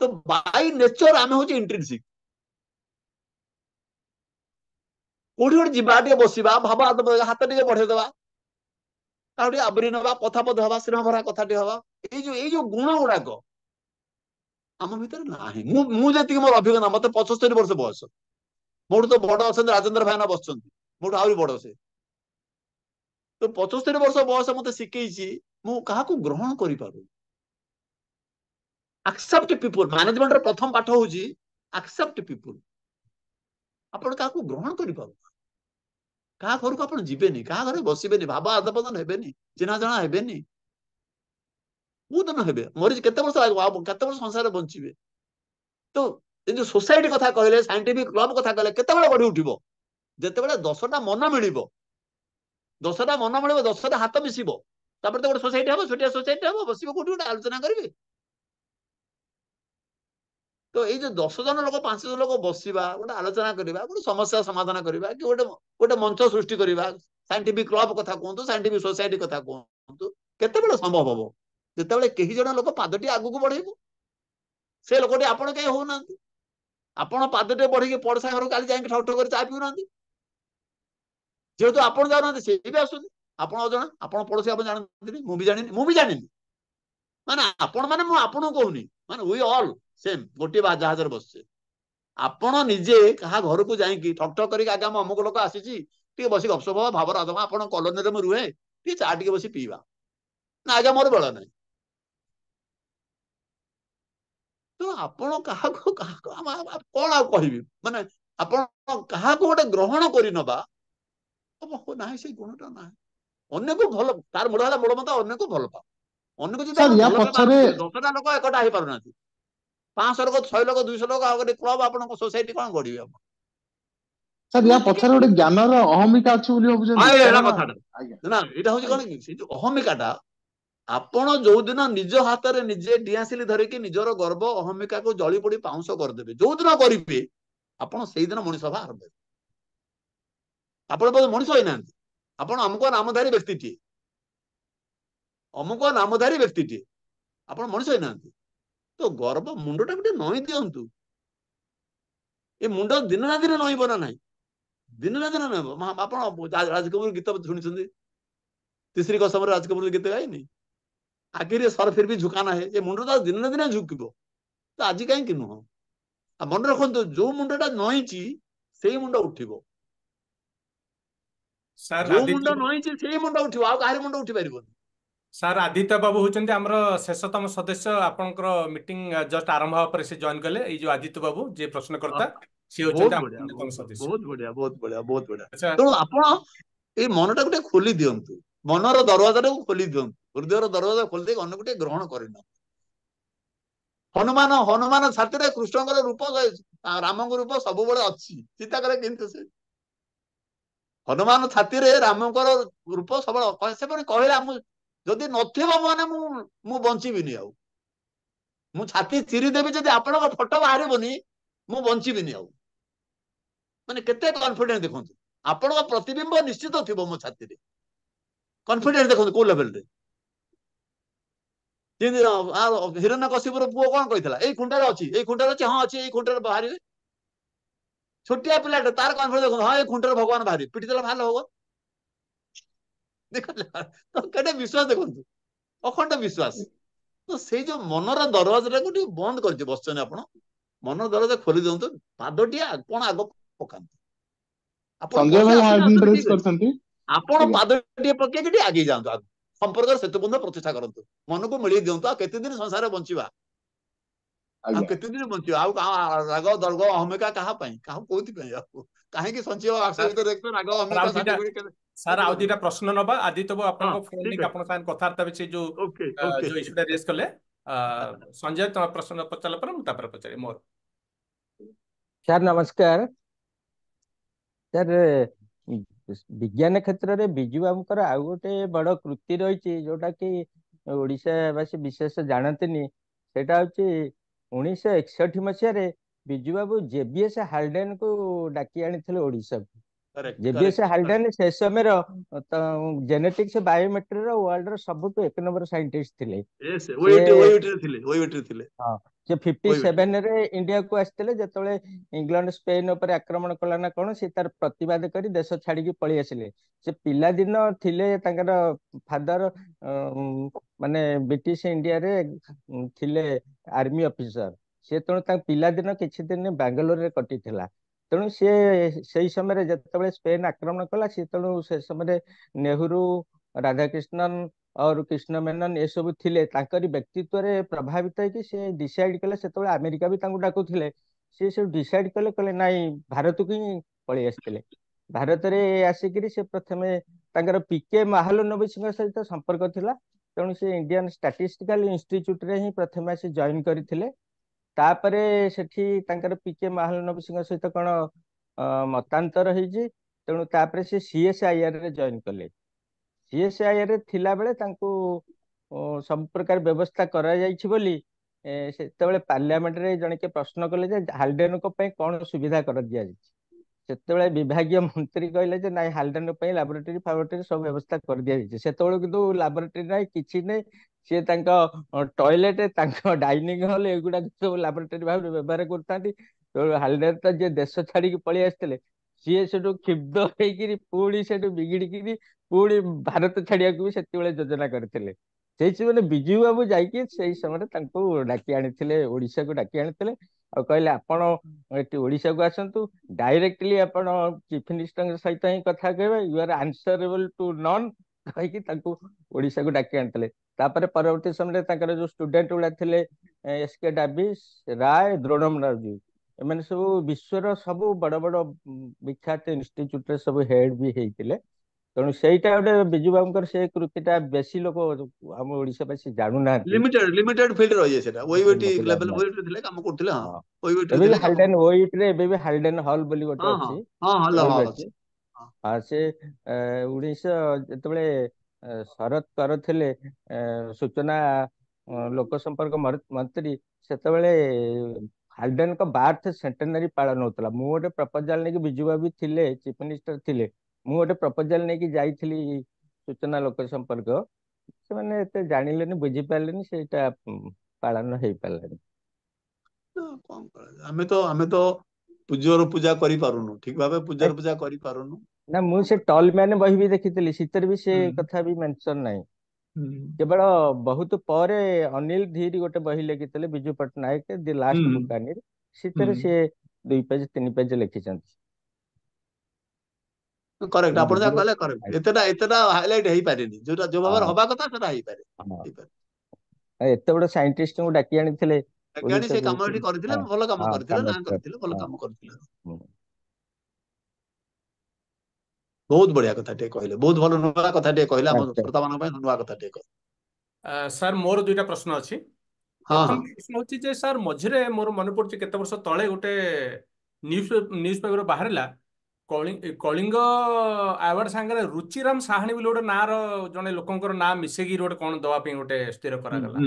तो बाय नेचर आमे होची इंट्रिंसिक कोठी कोठी जिबा टे बसिबा भाबा हाथ टिके बढ़े देबा ताउटी आबरी नबा कथा पद हवा स्नेह भरा कथा टे हवा ए जो गुण गुडाक आम भीतर नाही मु जेति मोर अभिज्ञता मते 75 वर्ष बयस मोर तो बड़ अछन राजेंद्र भाईना बसचंती मोठू आहुरी बड़ से तो 75 वर्ष बयस मते शिखई मु काहाकू ग्रहण करि पारु एक्सेप्ट पीपल मैनेजमेंट रो प्रथम पाठ होउची एक्सेप्ट पीपल आपण काहाकू ग्रहण करि पारु कहा घर को आप जीवेनि कहा घर बसबेनि भाव आदान हेबेनि चिन्हा जना हेबेनि बहुत दिन हेबे मरी केते वर्ष केते वर्ष संसार बंचिबे तो ये जो सोसाइटी कथा कहले साइंटिफिक क्लब कथा कहले केते बेले बढ़ी उठिबो जेते बेले 10टा मन मिलिबो 10टा मन मिलिबो 10टा हाथ मिसिबो तापर तो गोटे सोसाइटी हबो छोटिया सोसाइटी हबो बसिबो कोठी गोटे आलोचना करिवे तो ये जो 10 जन लोक 5 जन लोक बसिबा गोटे आलोचना करिबा गोटे समस्या समाधान करिबा कि गोटे गोटे मंच सृष्टि करिबा साइंटिफिक क्लब कथा कहंतु साइंटिफिक सोसाइटी कथा कहंतु केते बेले संभव हबो जेते बेले केही जन लोक पादटी आगु को बढ़ेबो से लोकटी आपण कहीं होना आपण पादटे बढ़ी पड़सा घर काली जाई ठक ठक कर चा पिउ नांती जेहेतु आपण जाना से भी आसुनी आपण अजना आपण पड़ोसी आपण जानती मु भी जानी माने आपण माने मु आपण कहूनी माने वी ऑल सेम गोटे जहाज बसছে आपण निजे कहा घर को जाई ठक ठक करी आगे अमुक लोक आसी टे बस गपसप भावर आदमा आपण कॉलोनी में रुहे टे चा टे बस पीवा ना आगे मोर बेल ना तो आपण कहा कौन आ कहबी माने आपण कहा गोटे ग्रहण करि नबा हो ना से गुणटा ना अन्य को भल तार मुड़ है मुड़ मत अन्य को भल पा अन्य को सर या भल पछरे 10टा लोक एकटा हो पारु ना 500 लोक 100 लोक 200 लोक आ क्लब आपण सोसाइटी कोन गढिबे आपण सर या पछरे गोटे ज्ञानर अहमिका अछि बोली भाबुछन एला कारण कथाटा आज्ञा ना एटा होची कोन कि से जो अहमिकाटा आपण जो दिन निज हाथ रे निजे डियासिली धरे कि निजर गर्व अहमिका को जळी पड़ी पाउंस कर देबे जो दिन करिवे आपण सेही दिन मनुष्य सभा आरंभ आपण मनुष्य होई ना आपण अमुक नामधारी व्यक्तिटी अमुक नामधारी व्यक्तिटी आपण मनुष्य होई ना तो गर्व मुंडटा गोटे नई दियंतु ए मुंड दिन ना दिन नई बना नाही दिन ना दिन नई आपण राजकपूर गीत सुनिछंदी तीसरी कसम राजकपूर गीत गाइनी आखिर सर फिर भी झुकाना है ये मुंड तो दिन ना दिन झुकिबो तो आज कहीं कि नुह मन रखु जो मुंडटा नईची से मुंड उठिबो ସାର୍ जो मुंड ଆଦିତ୍ୟ नईची से मुंड उठिबो आ काहे मुंड उठी परिबो ସାର୍ ଆଦିତ୍ୟ ବାବୁ ହଉଛନ୍ତି ଆମର ଶେଷତମ ସଦସ୍ୟ ଆପଣଙ୍କର ମିଟିଂ ଜଷ୍ଟ ଆରମ୍ଭ ହେବା ପରେ ସେ ଜଏନ୍ କଲେ ଏଇ ଯୋଉ ଆଦିତ୍ୟ ବାବୁ ଯିଏ ପ୍ରଶ୍ନକର୍ତ୍ତା ସିଏ ହଉଛନ୍ତି बहुत ଆମର बढ़िया ଅନ୍ୟତମ ସଦସ୍ୟ बहुत बढ़िया बहुत बढ़िया बहुत बढ़िया ଆଚ୍ଛା ତେଣୁ ଆପଣ ଏଇ ମନଟା ଗୋଟେ ଖୋଲି ଦିଅନ୍ତୁ ମନର ଦରୱାଜାଟାକୁ ଖୋଲି ଦିଅନ୍ତୁ ହୃଦୟର ଦରୱାଜା ଖୋଲି ଦେଇକି ଅନ୍ୟ ଗୋଟେ ଗ୍ରହଣ କରିନ ହନୁମାନ ହନୁମାନ ଛାତିରେ କୃଷ୍ଣଙ୍କର ରୂପ ରାମଙ୍କ ରୂପ ସବୁବେଳେ ଅଛି ଚିନ୍ତା କରେ କିନ୍ତୁ ସେ ହନୁମାନ ଛାତିରେ ରାମଙ୍କର ରୂପ ସବୁବେଳେ ସେ ପୁଣି କହିଲା ମୁଁ ଯଦି ନଥିବ ମାନେ ମୁଁ ବଞ୍ଚିବିନି ଆଉ ମୁଁ ଛାତି ଚିରିଦେବି ଯଦି ଆପଣଙ୍କ ଫଟୋ ବାହାରିବନି ମୁଁ ବଞ୍ଚିବିନି ଆଉ ମାନେ କେତେ କନଫିଡେନ୍ସ ଦେଖନ୍ତୁ ଆପଣଙ୍କ ପ୍ରତିବିମ୍ବ ନିଶ୍ଚିତ ଥିବ ମୋ ଛାତିରେ କନଫିଡେନ୍ସ ଦେଖନ୍ତୁ କୋଉ ଲେଭେଲରେ ଯେମିତି ହିରଣ୍ୟକଶିପୁର ପୁଅ କଣ କହିଥିଲା ଏଇ ଖୁଣ୍ଟାରେ ଅଛି ହଁ ଅଛି ଏଇ ଖୁଣ୍ଟାରେ ବାହାରିବେ ଛୋଟିଆ ପିଲାଟେ ତାର କନଫିଡେନ୍ସ ଦେଖନ୍ତୁ ହଁ ଏଇ ଖୁଣ୍ଟାରେ ଭଗବାନ ବାହାରିବେ ପିଟି ଦେଲା ବାହାରିଲେ ଭଗବାନ ଦେଖନ୍ତୁ ତ କେତେ ବିଶ୍ୱାସ ଦେଖନ୍ତୁ ଅଖଣ୍ଡ ବିଶ୍ୱାସ ତ ସେଇ ଯୋଉ ମନର ଦରୱାଜାଟାକୁ ଟିକେ ବନ୍ଦ କରିଛି ବସିଛନ୍ତି ଆପଣ ମନର ଦରୱାଜା ଖୋଲି ଦିଅନ୍ତୁ ପାଦଟିଏ ଆପଣ ଆଗ ପକାନ୍ତୁ ଆପଣ संजय ପଛେ भाई ଆସୁଛନ୍ତି हैंड ଆସୁଛନ୍ତି रेज ଠିକ ଅଛି करछंती ଆପଣ आज्ञा ପାଦଟିଏ ପକେଇକି ଟିକେ ଆଗେଇ ଯାଆନ୍ତୁ ଆଗ ସମ୍ପର୍କରେ ସେତୁବନ୍ଧ ପ୍ରତିଷ୍ଠା କରନ୍ତୁ ମନକୁ ମିଳେଇ ଦିଅନ୍ତୁ ଆଉ କେତେ ଦିନ ସଂସାରରେ ବଞ୍ଚିବା ଆଉ आज्ञा କେତେ ଦିନ ବଞ୍ଚିବା ଆଉ ରାଗ ଦର୍ଗ ଅହମିକା କାହା ପାଇଁ କାହା କୋଉଥିପାଇଁ ଆଉ କାହିଁକି ସଞ୍ଚିବ ବାକ୍ସ ସାର୍ ଭିତରେ ଦେଖିବେ ରାଗ ସାର୍ ଅହମିକା ଆଉ ଦିଟା ସାର୍ଟିଫିକେଟ କେତେ ସାର୍ କେତେ ଆଉ କଣ ଦିଟା ପ୍ରଶ୍ନ ନବା ଆଦିତ୍ୟ ବାବୁ ହଁ ଆପଣଙ୍କ ଫୋନ ଠିକ ନେଇକି ଅଛି ଆପଣଙ୍କ ସାଙ୍ଗେ କଥାବାର୍ତ୍ତା ବି ସେ ଯୋଉ ଓକେ ଓକେ ଯୋଉ ଇସ୍ୟୁଟା ରେଜ କଲେ ସଞ୍ଜୟ ତମ ପ୍ରଶ୍ନ ପଚାରିଲା ପରେ ମୁଁ ତାପରେ ପଚାରିବି ମୋର ସାର୍ ନମସ୍କାର ସାର୍ ବିଜ୍ଞାନ କ୍ଷେତ୍ରରେ ବିଜୁ ବାବୁଙ୍କର ଆଉ ଗୋଟେ ବଡ କୃତି ରହିଛି ଯୋଉଟା କି ଓଡ଼ିଶାବାସୀ ବିଶେଷ ଜାଣନ୍ତିନି ସେଇଟା ହଉଛି 1961 ମସିହାରେ ବିଜୁ ବାବୁ ଜେବିଏସ୍ ହାଲଡେନକୁ ଡାକି ଆଣିଥିଲେ ଓଡ଼ିଶାକୁ କରେକ୍ଟ ଜେବିଏସ୍ କରେକ୍ଟ ହାଲଡେନ ସେ ସମୟର ଜେନେଟିକ୍ସ ବାୟୋମେଟ୍ରିର ୱାର୍ଲଡର ସବୁଠୁ 1 ନମ୍ବର ସାଇଣ୍ଟିଷ୍ଟ ଥିଲେ ଏସ୍ ସେ ଓୟୁଟିରେ ଥିଲେ ହଁ ସେ ଓୟୁଟି 57 ରେ ଇଣ୍ଡିଆକୁ ଆସିଥିଲେ ଯେତେବେଳେ ଇଂଲଣ୍ଡ ସ୍ପେନ ଉପରେ ଆକ୍ରମଣ କଲା ନା କଣ ସେ ତାର ପ୍ରତିବାଦ କରି ଦେଶ ଛାଡିକି ପଳେଇ ଆସିଲେ ସେ ପିଲାଦିନ ଥିଲେ ତାଙ୍କର ଫାଦର ମାନେ ବ୍ରିଟିଶ ଇଣ୍ଡିଆରେ ଥିଲେ ଆର୍ମି ଅଫିସର ସେ ତେଣୁ ତାଙ୍କ ପିଲାଦିନ କିଛି ଦିନ ବାଙ୍ଗାଲୋରରେ କଟିଥିଲା ତେଣୁ ସିଏ ସେଇ ସମୟରେ ଯେତେବେଳେ ସ୍ପେନ ଆକ୍ରମଣ କଲା ସେ ତେଣୁ ସେ ସମୟରେ ନେହେରୁ ରାଧାକ୍ରିଷ୍ଣନ और कृष्ण मेनन ଏସବୁ ଥିଲେ ତାଙ୍କରି ବ୍ୟକ୍ତିତ୍ୱରେ ପ୍ରଭାବିତ ହେଇକି ସେ ଡିସାଇଡ୍ କଲେ ସେତେବେଳେ ଆମେରିକା ବି ତାଙ୍କୁ ଡାକୁଥିଲେ ସେ ସବୁ ଡିସାଇଡ୍ କଲେ କହିଲେ ନାଇଁ ଭାରତକୁ ହିଁ ପଳେଇ ଆସିଥିଲେ ଭାରତରେ ଆସିକିରି ସେ ପ୍ରଥମେ ତାଙ୍କର ପିକେ ମାହାଲନୋବିସଙ୍କ ସହିତ ସମ୍ପର୍କ ଥିଲା ତେଣୁ ସେ ଇଣ୍ଡିଆନ ଷ୍ଟାଟିଷ୍ଟିକାଲ ଇନଷ୍ଟିଚ୍ୟୁଟରେ ହିଁ ପ୍ରଥମେ ଆସି ଜଏନ୍ କରିଥିଲେ ତାପରେ ସେଠି ତାଙ୍କର ପିକେ ମାହାଲନୋବିସଙ୍କ ସହିତ କଣ ମତାନ୍ତର ହେଇଛି ତେଣୁ ତାପରେ ସେ ସିଏସ୍ଆଇଆର ରେ ଜଏନ୍ କଲେ ସିଏସ୍ଆଇଆର ରେ ଥିଲା ବେଳେ ତାଙ୍କୁ ସବୁ ପ୍ରକାର ବ୍ୟବସ୍ଥା କରାଯାଇଛି ବୋଲି ସେତେବେଳେ ପାର୍ଲିଆମେଣ୍ଟରେ ଜଣେ କିଏ ପ୍ରଶ୍ନ କଲେ ଯେ ହାଲଡେନଙ୍କ ପାଇଁ କଣ ସୁବିଧା କରିଦିଆଯାଇଛି ସେତେବେଳେ ବିଭାଗୀୟ ମନ୍ତ୍ରୀ କହିଲେ ଯେ ନାଇଁ ହାଲଡେନଙ୍କ ପାଇଁ ଲାବୋରେଟୋରୀ ଫାବୋରେଟୋରୀ ସବୁ ବ୍ୟବସ୍ଥା କରିଦିଆଯାଇଛି ସେତେବେଳେ କିନ୍ତୁ ଲାବୋରେଟୋରୀ ନାହିଁ କିଛି ନାହିଁ ସିଏ ତାଙ୍କ ଟଏଲେଟ ତାଙ୍କ ଡାଇନିଂ ହଲ୍ ଏଗୁଡାକ ସବୁ ଲାବୋରେଟୋରୀ ଭାବରେ ବ୍ୟବହାର କରୁଥାନ୍ତି ହାଲଡେନ ତ ଯିଏ ଦେଶ ଛାଡିକି ପଳେଇ ଆସିଥିଲେ ସିଏ ସେଠୁ କ୍ଷୁବ୍ଧ ହେଇକିରି ପୁଣି ସେଠୁ ବିଗିଡିକିରି ପୁଣି ଭାରତ ଛାଡିବାକୁ ବି ସେତେବେଳେ ଯୋଜନା କରିଥିଲେ ସେଇ ମାନେ ବିଜୁ ବାବୁ ଯାଇକି ସେଇ ସମୟରେ ତାଙ୍କୁ ଡାକି ଆଣିଥିଲେ ଓଡିଶାକୁ ଡାକି ଆଣିଥିଲେ ଆଉ କହିଲେ ଆପଣ ଏଠି ଓଡିଶାକୁ ଆସନ୍ତୁ ଡାଇରେକ୍ଟଲି ଆପଣ ଚିଫ ମିନିଷ୍ଟରଙ୍କ ସହିତ ହିଁ କଥା କହିବେ ୟୁ ଆର୍ ଆନ୍ସରେବଲ ଟୁ ନନ୍ କହିକି ତାଙ୍କୁ ଓଡିଶାକୁ ଡାକି ଆଣିଥିଲେ ତାପରେ ପରବର୍ତ୍ତୀ ସମୟରେ ତାଙ୍କର ଯୋଉ ଷ୍ଟୁଡେଣ୍ଟ ଗୁଡା ଥିଲେ ଏସ୍.କେ. ଡାଭିସ ରାୟ ଦ୍ରୋଣମ ରାଓଜୀ ଏମାନେ ସବୁ ବିଶ୍ୱର ସବୁ ବଡ ବଡ ବିଖ୍ୟାତ ଇନଷ୍ଟିଚ୍ୟୁଟରେ ସବୁ ହେଡ୍ ବି ହେଇଥିଲେ ତେଣୁ ସେଇଟା ଗୋଟେ ବିଜୁ ବାବୁଙ୍କର ସେ କୃତିଟା ବେଶୀ ଲୋକ ଆମ ଓଡିଶାବାସୀ ଜାଣୁନାହାନ୍ତି ଲିମିଟେଡ ଫିଲ୍ଡ ରହିଯାଏ ସେଟା ଓୟୁଏଟି ଲୋକ ଲେଭେଲ ଜାଣୁନାହାନ୍ତି ଓୟୁଏଟି ଥିଲେ କାମ କରୁଥିଲେ ହଁ ହଁ ଓୟୁଏଟି ଏବେ ବି ଥିଲେ କାମ ହାଲଡେନ ଓଇଟରେ ଏବେ ବି ହାଲଡେନ ହଲ୍ ବୋଲି ଗୋଟେ ହଁ ହଁ ଅଛି ହଁ ହଲ ଏବେ ବି ହଲ ଅଛି ଅଛି ହଁ ସେ 1900 ଯେତେବେଳେ ଶରତ କର ଥିଲେ ସୂଚନା ଲୋକ ସମ୍ପର୍କ ମନ୍ତ୍ରୀ ସେତେବେଳେ ହାଲଡେନଙ୍କ ବାର୍ଥ ସେଣ୍ଟେନାରୀ ପାଳନ ହଉଥିଲା ମୁଁ ଗୋଟେ ପ୍ରପୋଜାଲ ନେଇକି ବିଜୁ ବାବୁ ଥିଲେ ଚିଫ ମିନିଷ୍ଟର ଥିଲେ ମୁଁ ଗୋଟେ ପ୍ରପୋଜାଲ ନେଇକି ଯାଇଥିଲି ସୂଚନା ଲୋକ ସମ୍ପର୍କ ସେମାନେ ଏତେ ଜାଣିଲେନି ବୁଝିପାରିଲେନି ସେଇଟା ପାଳନ ହେଇପାରିଲାନି କଣ କରାଯିବ ଆମେ ତ ପୂଜ୍ୟର ପୂଜା କରିପାରୁନୁ ଠିକ ଭାବେ ପୂଜ୍ୟର ପୂଜା କରିପାରୁନୁ ନା ମୁଁ ସେ ଟଲ୍ ମ୍ୟାନ୍ ବହି ବି ଦେଖିଥିଲି ସେଥିରେ ବି ସେ ହୁଁ କଥା ବି ମେନସନ ନାହିଁ ହୁଁ କେବଳ ବହୁତ ପରେ ଅନିଲ ଧୀର ଗୋଟେ ବହି ଲେଖିଥିଲେ ବିଜୁ ପଟ୍ଟନାୟକ ଦି ଲାଷ୍ଟ ହୁଁ ବୁକାନିର ହୁଁ ସେଥିରେ ସିଏ 2 ପେଜ 3 ପେଜ ଲେଖିଛନ୍ତି କରେକ୍ଟ ତେଣୁ ଆପଣ ବିଜୁ ଯାହା କହିଲେ କରେକ୍ଟ ଏତେଟା ହାଇଲାଇଟ ହେଇପାରିନି ଯୋଉଟା ଯୋଉ ଭାବରେ ହଁ ହବା କଥା ସେଟା ହେଇପାରେ ହଁ ହେଇପାରେ ଏତେ ବଡ ସାଇଣ୍ଟିଷ୍ଟଙ୍କୁ ଡାକି ଆଣିଥିଲେ ଆଜ୍ଞା ସେ ଓଡିଶାକୁ କାମ ଏଠି କରିଥିଲେ ହଁ ଭଲ କାମ ହଁ କରିଥିଲେ କାମ ନା କରିଥିଲେ ଭଲ ହଁ କାମ କରିଥିଲେ ହୁଁ। ବହୁତ ବଢିଆ କଥା ଟିକେ କହିଲେ ବହୁତ ଭଲ ନୂଆ କଥା ଟିକେ କହିଲେ ଆମ ଆଚ୍ଛା ଶ୍ରୋତା ମାନଙ୍କ ପାଇଁ ନୂଆ କଥା ଟିକେ କହିଲେ ସାର୍ ମୋର ଦୁଇଟା ପ୍ରଶ୍ନ ଅଛି ହଁ ପ୍ରଥମ ହଁ ପ୍ରଶ୍ନ ହଉଛି ଯେ ସାର୍ ମଝିରେ ମୋର ମନେ ପଡୁଛି କେତେ ବର୍ଷ ତଳେ ଗୋଟେ ନ୍ୟୁଜ ପେପର ବାହାରିଲା କଳିଙ୍ଗ ଆୱାର୍ଡ ସାଙ୍ଗରେ ରୁଚିରାମ ସାହାଣୀ ବୋଲି ଗୋଟେ ନାଁର ଜଣେ ଲୋକଙ୍କର ନାଁ ମିଶେଇକି ଗୋଟେ କଣ ଦବା ପାଇଁ ଗୋଟେ ସ୍ଥିର କରାଗଲା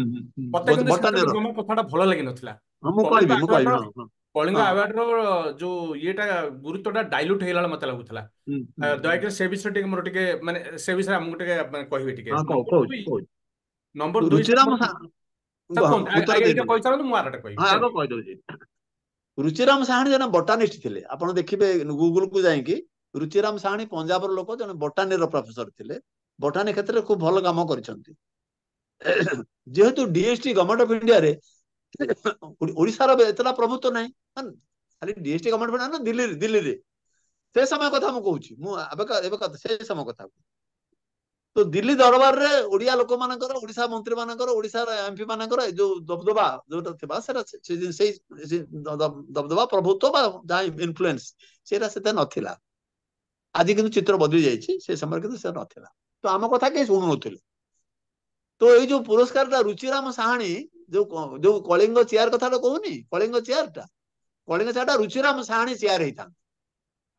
ମତେ କିନ୍ତୁ ସେତେବେଳେ ବଟାନିର ଜମା କଥାଟା ଭଲ ଲାଗିନଥିଲା ହଁ ମୁଁ କଳିଙ୍ଗ କହିବି ଆୱାର୍ଡର ହଁ ହଁ କଳିଙ୍ଗ ହଁ ଆୱାର୍ଡର ଯୋଉ ଇଏଟା ଗୁରୁତ୍ୱଟା ଡାଇଲ୍ୟୁଟ ହେଇଗଲା ମତେ ଲାଗୁଥିଲା ଦୟାକରି ସେ ବିଷୟରେ ଟିକେ ମୋର ଟିକେ ମାନେ ସେ ବିଷୟରେ ଆମକୁ ଟିକେ କହିବେ ଟିକେ ହଁ କହୁଛି କହୁଛି ନମ୍ବର ଦୁଇ ସାର୍ ରୁଚିରାମ ସାର୍ କୁହନ୍ତୁ ଉତ୍ତର ଆগে ଏଇଟା ଦେଇଦେବି କହିସାରନ୍ତୁ ମୁଁ ଆରଟା କହିବି ହଁ ଆଗ କୁହନ୍ତୁ କହିଦଉଛି ରୁଚିରାମ ସାହାଣୀ ଜଣେ ବଟାନିଷ୍ଟ ଥିଲେ ଆପଣ ଦେଖିବେ ଗୁଗୁଲ କୁ ଯାଇକି ରୁଚିରାମ ସାହାଣୀ ପଞ୍ଜାବର ଲୋକ ଜଣେ ବଟାନିର ପ୍ରଫେସର ଥିଲେ ବଟାନି କ୍ଷେତ୍ରରେ ଖୁବ ଭଲ କାମ କରିଛନ୍ତି ଯେହେତୁ ଡିଏସଟି ଗଭର୍ଣ୍ଣମେଣ୍ଟ ଅଫ ଇଣ୍ଡିଆରେ ଓଡିଶାର ଏତେଟା ପ୍ରଭୁତ୍ୱ ନାହିଁ ଖାଲି ଡିଏସଟି ଗଭର୍ଣ୍ଣମେଣ୍ଟ ନା ଦିଲ୍ଲୀରେ ସେ ସମୟ କଥା ମୁଁ କହୁଛି ମୁଁ ଏବେ ସେ ସମୟ କଥା ତ ଦିଲ୍ଲୀ ଦରବାରରେ ଓଡିଆ ଲୋକମାନଙ୍କର ଓଡିଶା ମନ୍ତ୍ରୀ ମାନଙ୍କର ଓଡିଶାର ଏମପି ମାନଙ୍କର ଯୋଉ ଦବଦବା ଯୋଉଟା ଥିବା ସେଟା ସେଇ ଦବଦବା ପ୍ରଭୁତ୍ୱ ବା ଯାହା ଇନଫ୍ଲୁଏନ୍ସ ସେଇଟା ସେତେ ନଥିଲା ଆଜି କିନ୍ତୁ ଚିତ୍ର ବଦଳି ଯାଇଛି ସେ ସମୟରେ କିନ୍ତୁ ସେ ନଥିଲା ତ ଆମ କଥା କେହି ଶୁଣୁନଥିଲେ ତ ଏଇ ଯୋଉ ପୁରସ୍କାରଟା ରୁଚିରାମ ସାହାଣୀ ଯୋଉ କଳିଙ୍ଗ ଚେୟାର କଥାଟା କହୁନି କଳିଙ୍ଗ ଚେୟାରଟା ରୁଚିରାମ ସାହାଣୀ ଚେୟାର ହେଇଥାନ୍ତା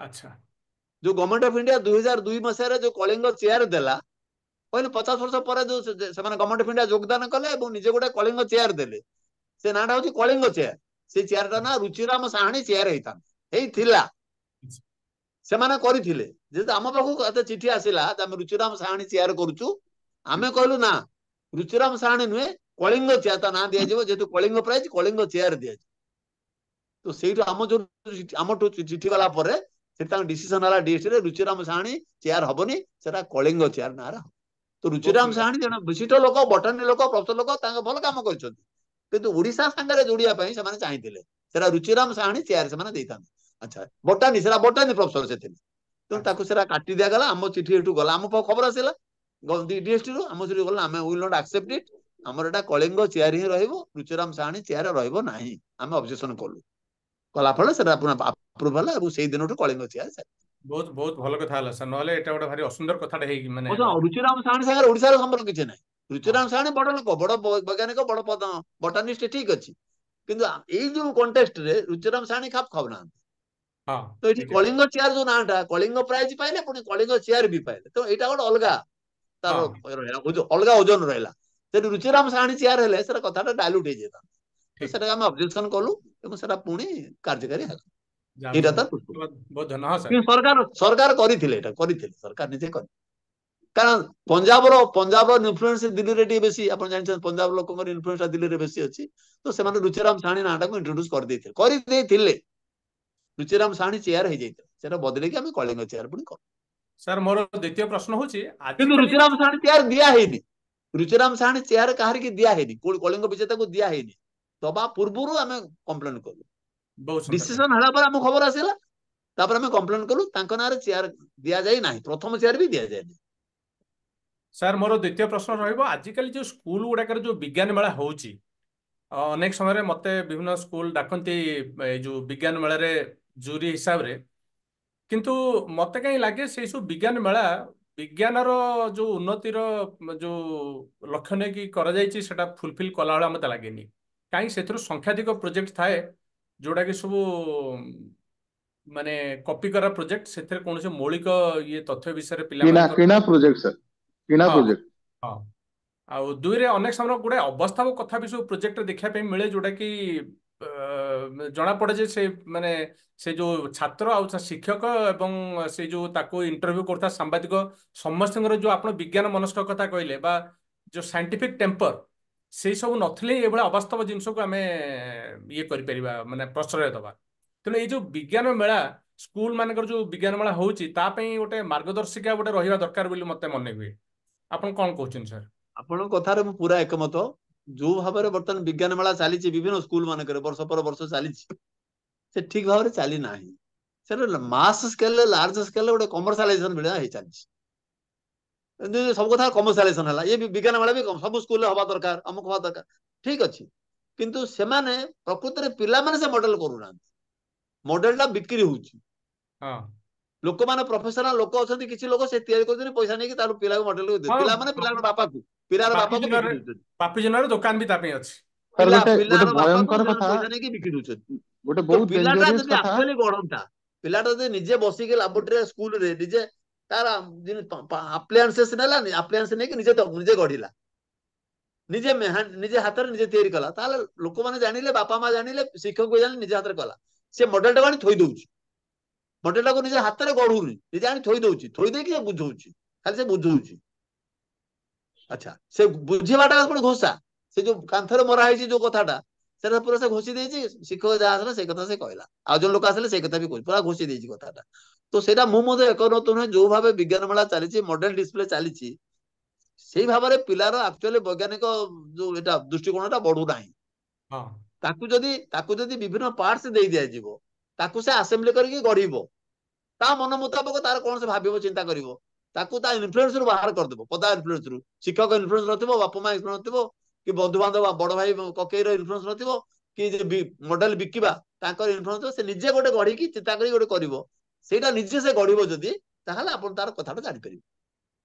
ଆଚ୍ଛା ଯୋଉ ଗଭର୍ଣ୍ଣମେଣ୍ଟ ଅଫ ଇଣ୍ଡିଆ 2002 ମସିହାରେ ଯୋଉ କଳିଙ୍ଗ ଚେୟାର ଦେଲା କହିଲେ 50 ବର୍ଷ ପରେ ଯୋଉ ସେମାନେ ଗଭର୍ଣ୍ଣମେଣ୍ଟ ଅଫ ଇଣ୍ଡିଆ ଯୋଗଦାନ କଲେ ଏବଂ ନିଜେ ଗୋଟେ କଳିଙ୍ଗ ଚେୟାର ଦେଲେ ସେ ନାଁଟା ହଉଛି କଳିଙ୍ଗ ଚେୟାର ସେ ଚେୟାରଟା ନା ରୁଚିରାମ ସାହାଣୀ ଚେୟାର ହେଇଥାନ୍ତା ହେଇଥିଲା ସେମାନେ କରିଥିଲେ ଯେହେତୁ ଆମ ପାଖକୁ ଏତେ ଚିଠି ଆସିଲା ଆମେ ରୁଚିରାମ ସାହାଣୀ ଚେୟାର କରୁଛୁ ଆମେ କହିଲୁ ନା ରୁଚିରାମ ସାହାଣୀ ନୁହେଁ କଳିଙ୍ଗ ଚେୟାର ତା ନାଁ ଦିଆଯିବ ଯେହେତୁ କଳିଙ୍ଗ ପ୍ରାଇଜ କଳିଙ୍ଗ ଚେୟାର ଦିଆଯିବ ତ ସେଇଠୁ ଆମଠୁ ଚିଠି ଗଲା ପରେ ସେଠି ତାଙ୍କ ଡିସିସନ ହେଲା ଡିଏସଟିରେ ରୁଚିରାମ ସାହାଣୀ ଚେୟାର ହବନି ସେଟା କଳିଙ୍ଗ ଚେୟାର ନାଁରେ ହବ ତ ବହୁତ ରୁଚିରାମ ସୁନ୍ଦର ସାହାଣୀ ଜଣେ ବିଶିଷ୍ଟ ଲୋକ ବଟାନୀ ଲୋକ ପ୍ରଫେସର ଲୋକ ତାଙ୍କ ଭଲ କାମ କରିଛନ୍ତି କିନ୍ତୁ ଓଡିଶା ସାଙ୍ଗରେ ଯୋଡିବା ପାଇଁ ସେମାନେ ଚାହିଁଥିଲେ ସେଟା ରୁଚିରାମ ସାହାଣୀ ଚେୟାର ସେମାନେ ଦେଇଥାନ୍ତି ଆଚ୍ଛା ବଟାନୀ ସେଟା ବଟାନୀ ପ୍ରଫେସର ସେ ଥିଲେ ତେଣୁ ଆଚ୍ଛା ତାକୁ ସେଟା କାଟି ଦିଆଗଲା ଆମ ଚିଠି ଏଠୁ ଗଲା ଆମ ପାଖକୁ ଖବର ଆସିଲା DST ରୁ ଆମ ଚିଠି ଗଲା ଆମେ ୱିଲ୍ ନଟ୍ ଆକ୍ସେପ୍ଟ ଇଟ୍ ଆମର ଏଟା କଳିଙ୍ଗ ଚେୟାର ହିଁ ରହିବ ରୁଚିରାମ ସାହାଣୀ ଚେୟାର ରହିବ ନାହିଁ ଆମେ ଅବଜେକ୍ସନ କଲୁ କଲା ଫଳରେ ସେଟା ଆପ୍ରୁଭ ହେଲା ଏବଂ ସେଇ ଦିନଠୁ କଳିଙ୍ଗ ଚେୟାର ଚାଲିଲା ବହୁତ ବହୁତ ଭଲ କଥା ହେଲା ସାର୍ ନହେଲେ ଏଟା ଗୋଟେ ଭାରି ଅସୁନ୍ଦର କଥାଟେ ହେଇକି ମାନେ ରୁଚିରାମ ସାହାଣୀ ସାଙ୍ଗରେ ଓଡିଶାର ସମ୍ପର୍କ କିଛି ନାହିଁ ରୁଚିରାମ ସାହାଣୀ ବଡ ଲୋକ ବଡ ବୈଜ୍ଞାନିକ ବଡ ବଟାନିଷ୍ଟ ଠିକ ଅଛି କିନ୍ତୁ ଏଇ ଯୋଉ କଣ୍ଟେକ୍ସଟ ରେ ରୁଚିରାମ ସାହାଣୀ ଖାପ ଖାଉନାହାନ୍ତି ହଁ ତ ଏଠି ନିଜେ କଳିଙ୍ଗ ଚେୟାର ଯୋଉ ନାଁଟା କଳିଙ୍ଗ ପ୍ରାଇଜ ପାଇଲେ ପୁଣି କଳିଙ୍ଗ ଚେୟାର ବି ପାଇଲେ ତ ଏଇଟା ଗୋଟେ ଅଲଗା ତାର ହଁ ରହିଲା ଅଲଗା ଓଜନ ରହିଲା ସେଠି ରୁଚିରାମ ସାହାଣୀ ଚେୟାର ହେଲେ ସେଟା କଥାଟା ଡାଇଲ୍ୟୁଟ ହେଇଯାଇଥାନ୍ତା ତ ଠିକ ସେଟା ଆମେ ଅବଜେକ୍ସନ କଲୁ ଏବଂ ସେଟା ପୁଣି କାର୍ଯ୍ୟକାରୀ ହେଲା ଯାହା ଏଇଟା ବହୁତ ତାର ପୁଷ୍ପ ବହୁତ ବହୁତ ଧନ୍ୟବାଦ ହଁ ସାର୍ କିନ୍ତୁ ସରକାର କରିଥିଲେ ଏଇଟା କରିଥିଲେ ସରକାର ନିଜେ କରି କାରଣ ପଞ୍ଜାବର ଇନଫ୍ଲୁଏନ୍ସ ଦିଲ୍ଲୀରେ ଟିକେ ବେଶୀ ଆପଣ ଜାଣିଛନ୍ତି ପଞ୍ଜାବ ଲୋକଙ୍କର ଇନଫ୍ଲୁଏନ୍ସ ଦିଲ୍ଲୀରେ ବେଶୀ ଅଛି ତ ସେମାନେ ରୁଚିରାମ ସାହାଣୀ ନାଁଟାକୁ ଇଣ୍ଟ୍ରୋଡ୍ୟୁସ କରିଦେଇଥିଲେ ରୁଚିରାମ ସାହାଣୀ ଚେୟାର ହେଇଯାଇଥିଲା ସେଟା ବଦଲେଇକି ଆମେ କଳିଙ୍ଗ ଚେୟାର ପୁଣି କରୁ ସାର୍ ମୋର ଦ୍ୱିତୀୟ ପ୍ରଶ୍ନ ହଉଛି କିନ୍ତୁ ଆଜିକାଲି ରୁଚିରାମ ସାହାଣୀ ଚେୟାର ଦିଆ ହେଇନି ରୁଚିରାମ ସାହାଣୀ ଚେୟାର କାହାରିକି ଦିଆ ହେଇନି କଳିଙ୍ଗ ବିଜେତାକୁ ଦିଆ ହେଇନି ଦବା ପୂର୍ବରୁ ଆମେ କମ୍ପ୍ଲେନ କଲୁ ବହୁତ ସୁନ୍ଦର କଥା ଡିସିସନ ହେଲା ପରେ ଆମକୁ ଖବର ଆସିଲା ତାପରେ ଆମେ କମ୍ପ୍ଲେନ କଲୁ ତାଙ୍କ ନାଁରେ ଚେୟାର ଦିଆଯାଇ ନାହିଁ ପ୍ରଥମ ଚେୟାର ବି ଦିଆଯାଏନି ସାର୍ ମୋର ଦ୍ୱିତୀୟ ପ୍ରଶ୍ନ ରହିବ ଆଜିକାଲି ଯୋଉ ସ୍କୁଲ ଗୁଡାକରେ ଯୋଉ ବିଜ୍ଞାନ ମେଳା ହଉଛି ଅନେକ ସମୟରେ ମତେ ବିଭିନ୍ନ ସ୍କୁଲ ଡାକନ୍ତି ଏଇ ଯୋଉ ବିଜ୍ଞାନ ମେଳାରେ ଜୁରି ହିସାବରେ କିନ୍ତୁ ମତେ କାହିଁ ଲାଗେ ସେଇ ସବୁ ବିଜ୍ଞାନ ମେଳା ବିଜ୍ଞାନର ଯୋଉ ଉନ୍ନତିର ଯୋଉ ଲକ୍ଷ୍ୟ ନେଇକି କରାଯାଇଛି ସେଟା ଫୁଲଫିଲ୍ କଲା ଭଳିଆ ମତେ ଲାଗେନି କାହିଁକି ସେଥିରୁ ସଂଖ୍ୟାଧିକ ପ୍ରୋଜେକ୍ଟ ଥାଏ ଯୋଉଟା କି ସବୁ ମାନେ କପି କରା ପ୍ରୋଜେକ୍ଟ ସେଥିରେ କୌଣସି ମୌଳିକ ଇଏ ତଥ୍ୟ ବିଷୟରେ ପିଲାମାନଙ୍କର କିଣା ପ୍ରୋଜେକ୍ଟ ସାର୍ କିଣା ହଁ ପ୍ରୋଜେକ୍ଟ ହଁ ଆଉ ଦୁଇରେ ଅନେକ ସମୟ ଗୁଡେ ଅବସ୍ଥାବ କଥା ବି ସବୁ ପ୍ରୋଜେକ୍ଟରେ ଦେଖିବା ପାଇଁ ମିଳେ ଯୋଉଟା କି ଜଣା ପଡେ ଯେ ସେ ମାନେ ସେ ଯୋଉ ଛାତ୍ର ଆଉ ଶିକ୍ଷକ ଏବଂ ସେ ଯୋଉ ତାକୁ ଇଣ୍ଟରଭ୍ୟୁ କରୁଥିବା ସାମ୍ବାଦିକ ସମସ୍ତଙ୍କର ଯୋଉ ଆପଣ ବିଜ୍ଞାନ ମନସ୍କ କଥା କହିଲେ ବା ଯୋଉ ସାଇଣ୍ଟିଫିକ ଟେମ୍ପର ସେଇ ସବୁ ନଥିଲେ ଏଭଳିଆ ଅବାସ୍ତବ ଜିନିଷକୁ ଆମେ ଇଏ କରିପାରିବା ମାନେ ପ୍ରଶ୍ରୟ ଦେବା ତେଣୁ ଏଇ ଯୋଉ ବିଜ୍ଞାନ ମେଳା ସ୍କୁଲ ମାନଙ୍କର ଯୋଉ ବିଜ୍ଞାନ ମେଳା ହଉଛି ତା ପାଇଁ ଗୋଟେ ମାର୍ଗଦର୍ଶିକା ଗୋଟେ ରହିବା ଦରକାର ବୋଲି ମତେ ମନେ ହୁଏ ଆପଣ କଣ କହୁଛନ୍ତି ସାର୍ ଆପଣଙ୍କ କଥାରେ ମୁଁ ପୁରା ଏକମତ ଯୋଉ ଭାବରେ ବର୍ତ୍ତମାନ ବିଜ୍ଞାନ ମେଳା ଚାଲିଛି ବିଭିନ୍ନ ସ୍କୁଲ ମାନଙ୍କରେ ବର୍ଷ પર ବର୍ଷ ଚାଲିଛି ସେ ଠିକ ଭାବରେ ଚାଲି ନାହିଁ ସେଟା ମାସ ସ୍କେଲରେ ଲାର୍ଜ ସ୍କେଲରେ ଗୋଟେ କମର୍ସିଆଲାଇଜେସନ ଭଳିଆ ହେଇ ଚାଲିଛି ସବୁ କଥା କମର୍ସିଆଲାଇଜେସନ ହେଲା ଇଏ ବିଜ୍ଞାନ ମେଳା ବି ସବୁ ସ୍କୁଲରେ ହବା ଦରକାର ଅମୁକ ହବା ଦରକାର ଠିକ ଅଛି କିନ୍ତୁ ସେମାନେ ପ୍ରକୃତରେ ପିଲାମାନେ ସେ ମଡେଲ କରୁନାହାନ୍ତି ମଡେଲଟା ବିକ୍ରି ହଉଛି ହଁ ଲୋକମାନେ ପ୍ରଫେସନାଲ ଲୋକ ଅଛନ୍ତି କିଛି ଲୋକ ସେ ତିଆରି କରୁଛନ୍ତି ପଇସା ନେଇକି ତାର ପିଲାକୁ ମଡେଲ ହଁ ପିଲାମାନେ ପିଲାର ବାପାକୁ ପିଲାର ବାପାକୁ ବିକି ଦଉଛନ୍ତି ବାପି ଜେନାର ଦୋକାନ ବି ତା ପାଇଁ ଅଛି ସାର୍ ଗୋଟେ ପିଲାର ବାପାକୁ ଭୟଙ୍କର ସେମାନେ କଥା ପଇସା ନେଇକି ବିକି ଦଉଛନ୍ତି ଗୋଟେ ତ ବହୁତ ପିଲାଟା ଡେଞ୍ଜରିୟସ ଯଦି କଥା ଆକ୍ଚୁଆଲି ଗଢନ୍ତା ପିଲାଟା ଯଦି ନିଜେ ବସିକି ଲାବୋରେଟୋରୀ ସ୍କୁଲରେ ନିଜେ ତାର ଆପ୍ଲାଏନ୍ସେସ୍ ନେଲାନି ଆପ୍ଲାଏନ୍ସ ନେଇକି ନିଜେ ଗଢିଲା ନିଜେ ହାତରେ ନିଜେ ତିଆରି କଲା ତାହେଲେ ଲୋକମାନେ ଜାଣିଲେ ବାପା ମା ଜାଣିଲେ ଶିକ୍ଷକ ଜାଣିଲେ ନିଜେ ହାତରେ କଲା ସେ ମଡେଲଟାକୁ ଆଣି ଥୋଇ ଦଉଛି ମଡେଲଟାକୁ ନିଜେ ହାତରେ ଗଢୁନି ନିଜେ ଆଣି ଥୋଇ ଦଉଛି ଥୋଇ ଦେଇକି ସେ ବୁଝଉଛି ଖାଲି ସେ ବୁଝଉଛି ଆଚ୍ଛା ସେ ବୁଝିବାଟା ପୁଣି ଘୋଷା ସେ ଯୋଉ କାନ୍ଥରେ ମରା ହେଇଛି ଯୋଉ କଥାଟା ସେଟା ପୁରା ସେ ଘୋଷି ଦେଇଛି ଶିକ୍ଷକ ଯାହା ଆସିଲା ସେଇ କଥା ସେ କହିଲା ଆଉ ଜଣେ ଲୋକ ଆସିଲେ ସେଇ କଥା ବି କହୁଛି ପୁରା ଘୋଷି ଦେଇଛି କଥାଟା ତ ସେଇଟା ମୁଁ ମଧ୍ୟ ଏକମତ ନୁହେଁ ଯୋଉ ଭାବେ ବିଜ୍ଞାନ ମେଳା ଚାଲିଛି ମଡେଲ ଡିସପ୍ଲେ ଚାଲିଛି ସେଇ ଭାବରେ ପିଲାର ଆକ୍ଚୁଆଲି ବୈଜ୍ଞାନିକ ଯୋଉ ଏଟା ଦୃଷ୍ଟିକୋଣଟା ବଢୁନାହିଁ ହଁ ତାକୁ ଯଦି ବିଭିନ୍ନ ପାର୍ଟସ ଦେଇ ଦିଆଯିବ ତାକୁ ସେ ଆସେମ୍ବଲି କରିକି ଗଢିବ ତା ମନ ମୁତାବକ ତାର କଣ ସେ ଭାବିବ ଚିନ୍ତା କରିବ ତାକୁ ତା ଇନଫ୍ଲୁଏନ୍ସ ରୁ ବାହାର କରିଦେବ ପଦା ଇନଫ୍ଲୁଏନ୍ସ ରୁ ଶିକ୍ଷକ ଇନଫ୍ଲୁଏନ୍ସ ନଥିବ ବାପା ମା ଇନଫ୍ଲୁଏନ୍ସ ନଥିବ କି ବନ୍ଧୁବାନ୍ଧବ ବଡ ଭାଇ କକେଇର ଇନଫ୍ଲୁଏନ୍ସ ନଥିବ କି ମଡେଲ ବିକିବା ତାଙ୍କର ଇନଫ୍ଲୁଏନ୍ସ ସେ ନିଜେ ଗୋଟେ ଗଢିକି ଚିନ୍ତା କରି ଗୋଟେ କରିବ ସେଇଟା ନିଜେ ସେ ଗଢିବ ଯଦି ତାହେଲେ ଆପଣ ତାର କଥାଟା ଜାଣିପାରିବେ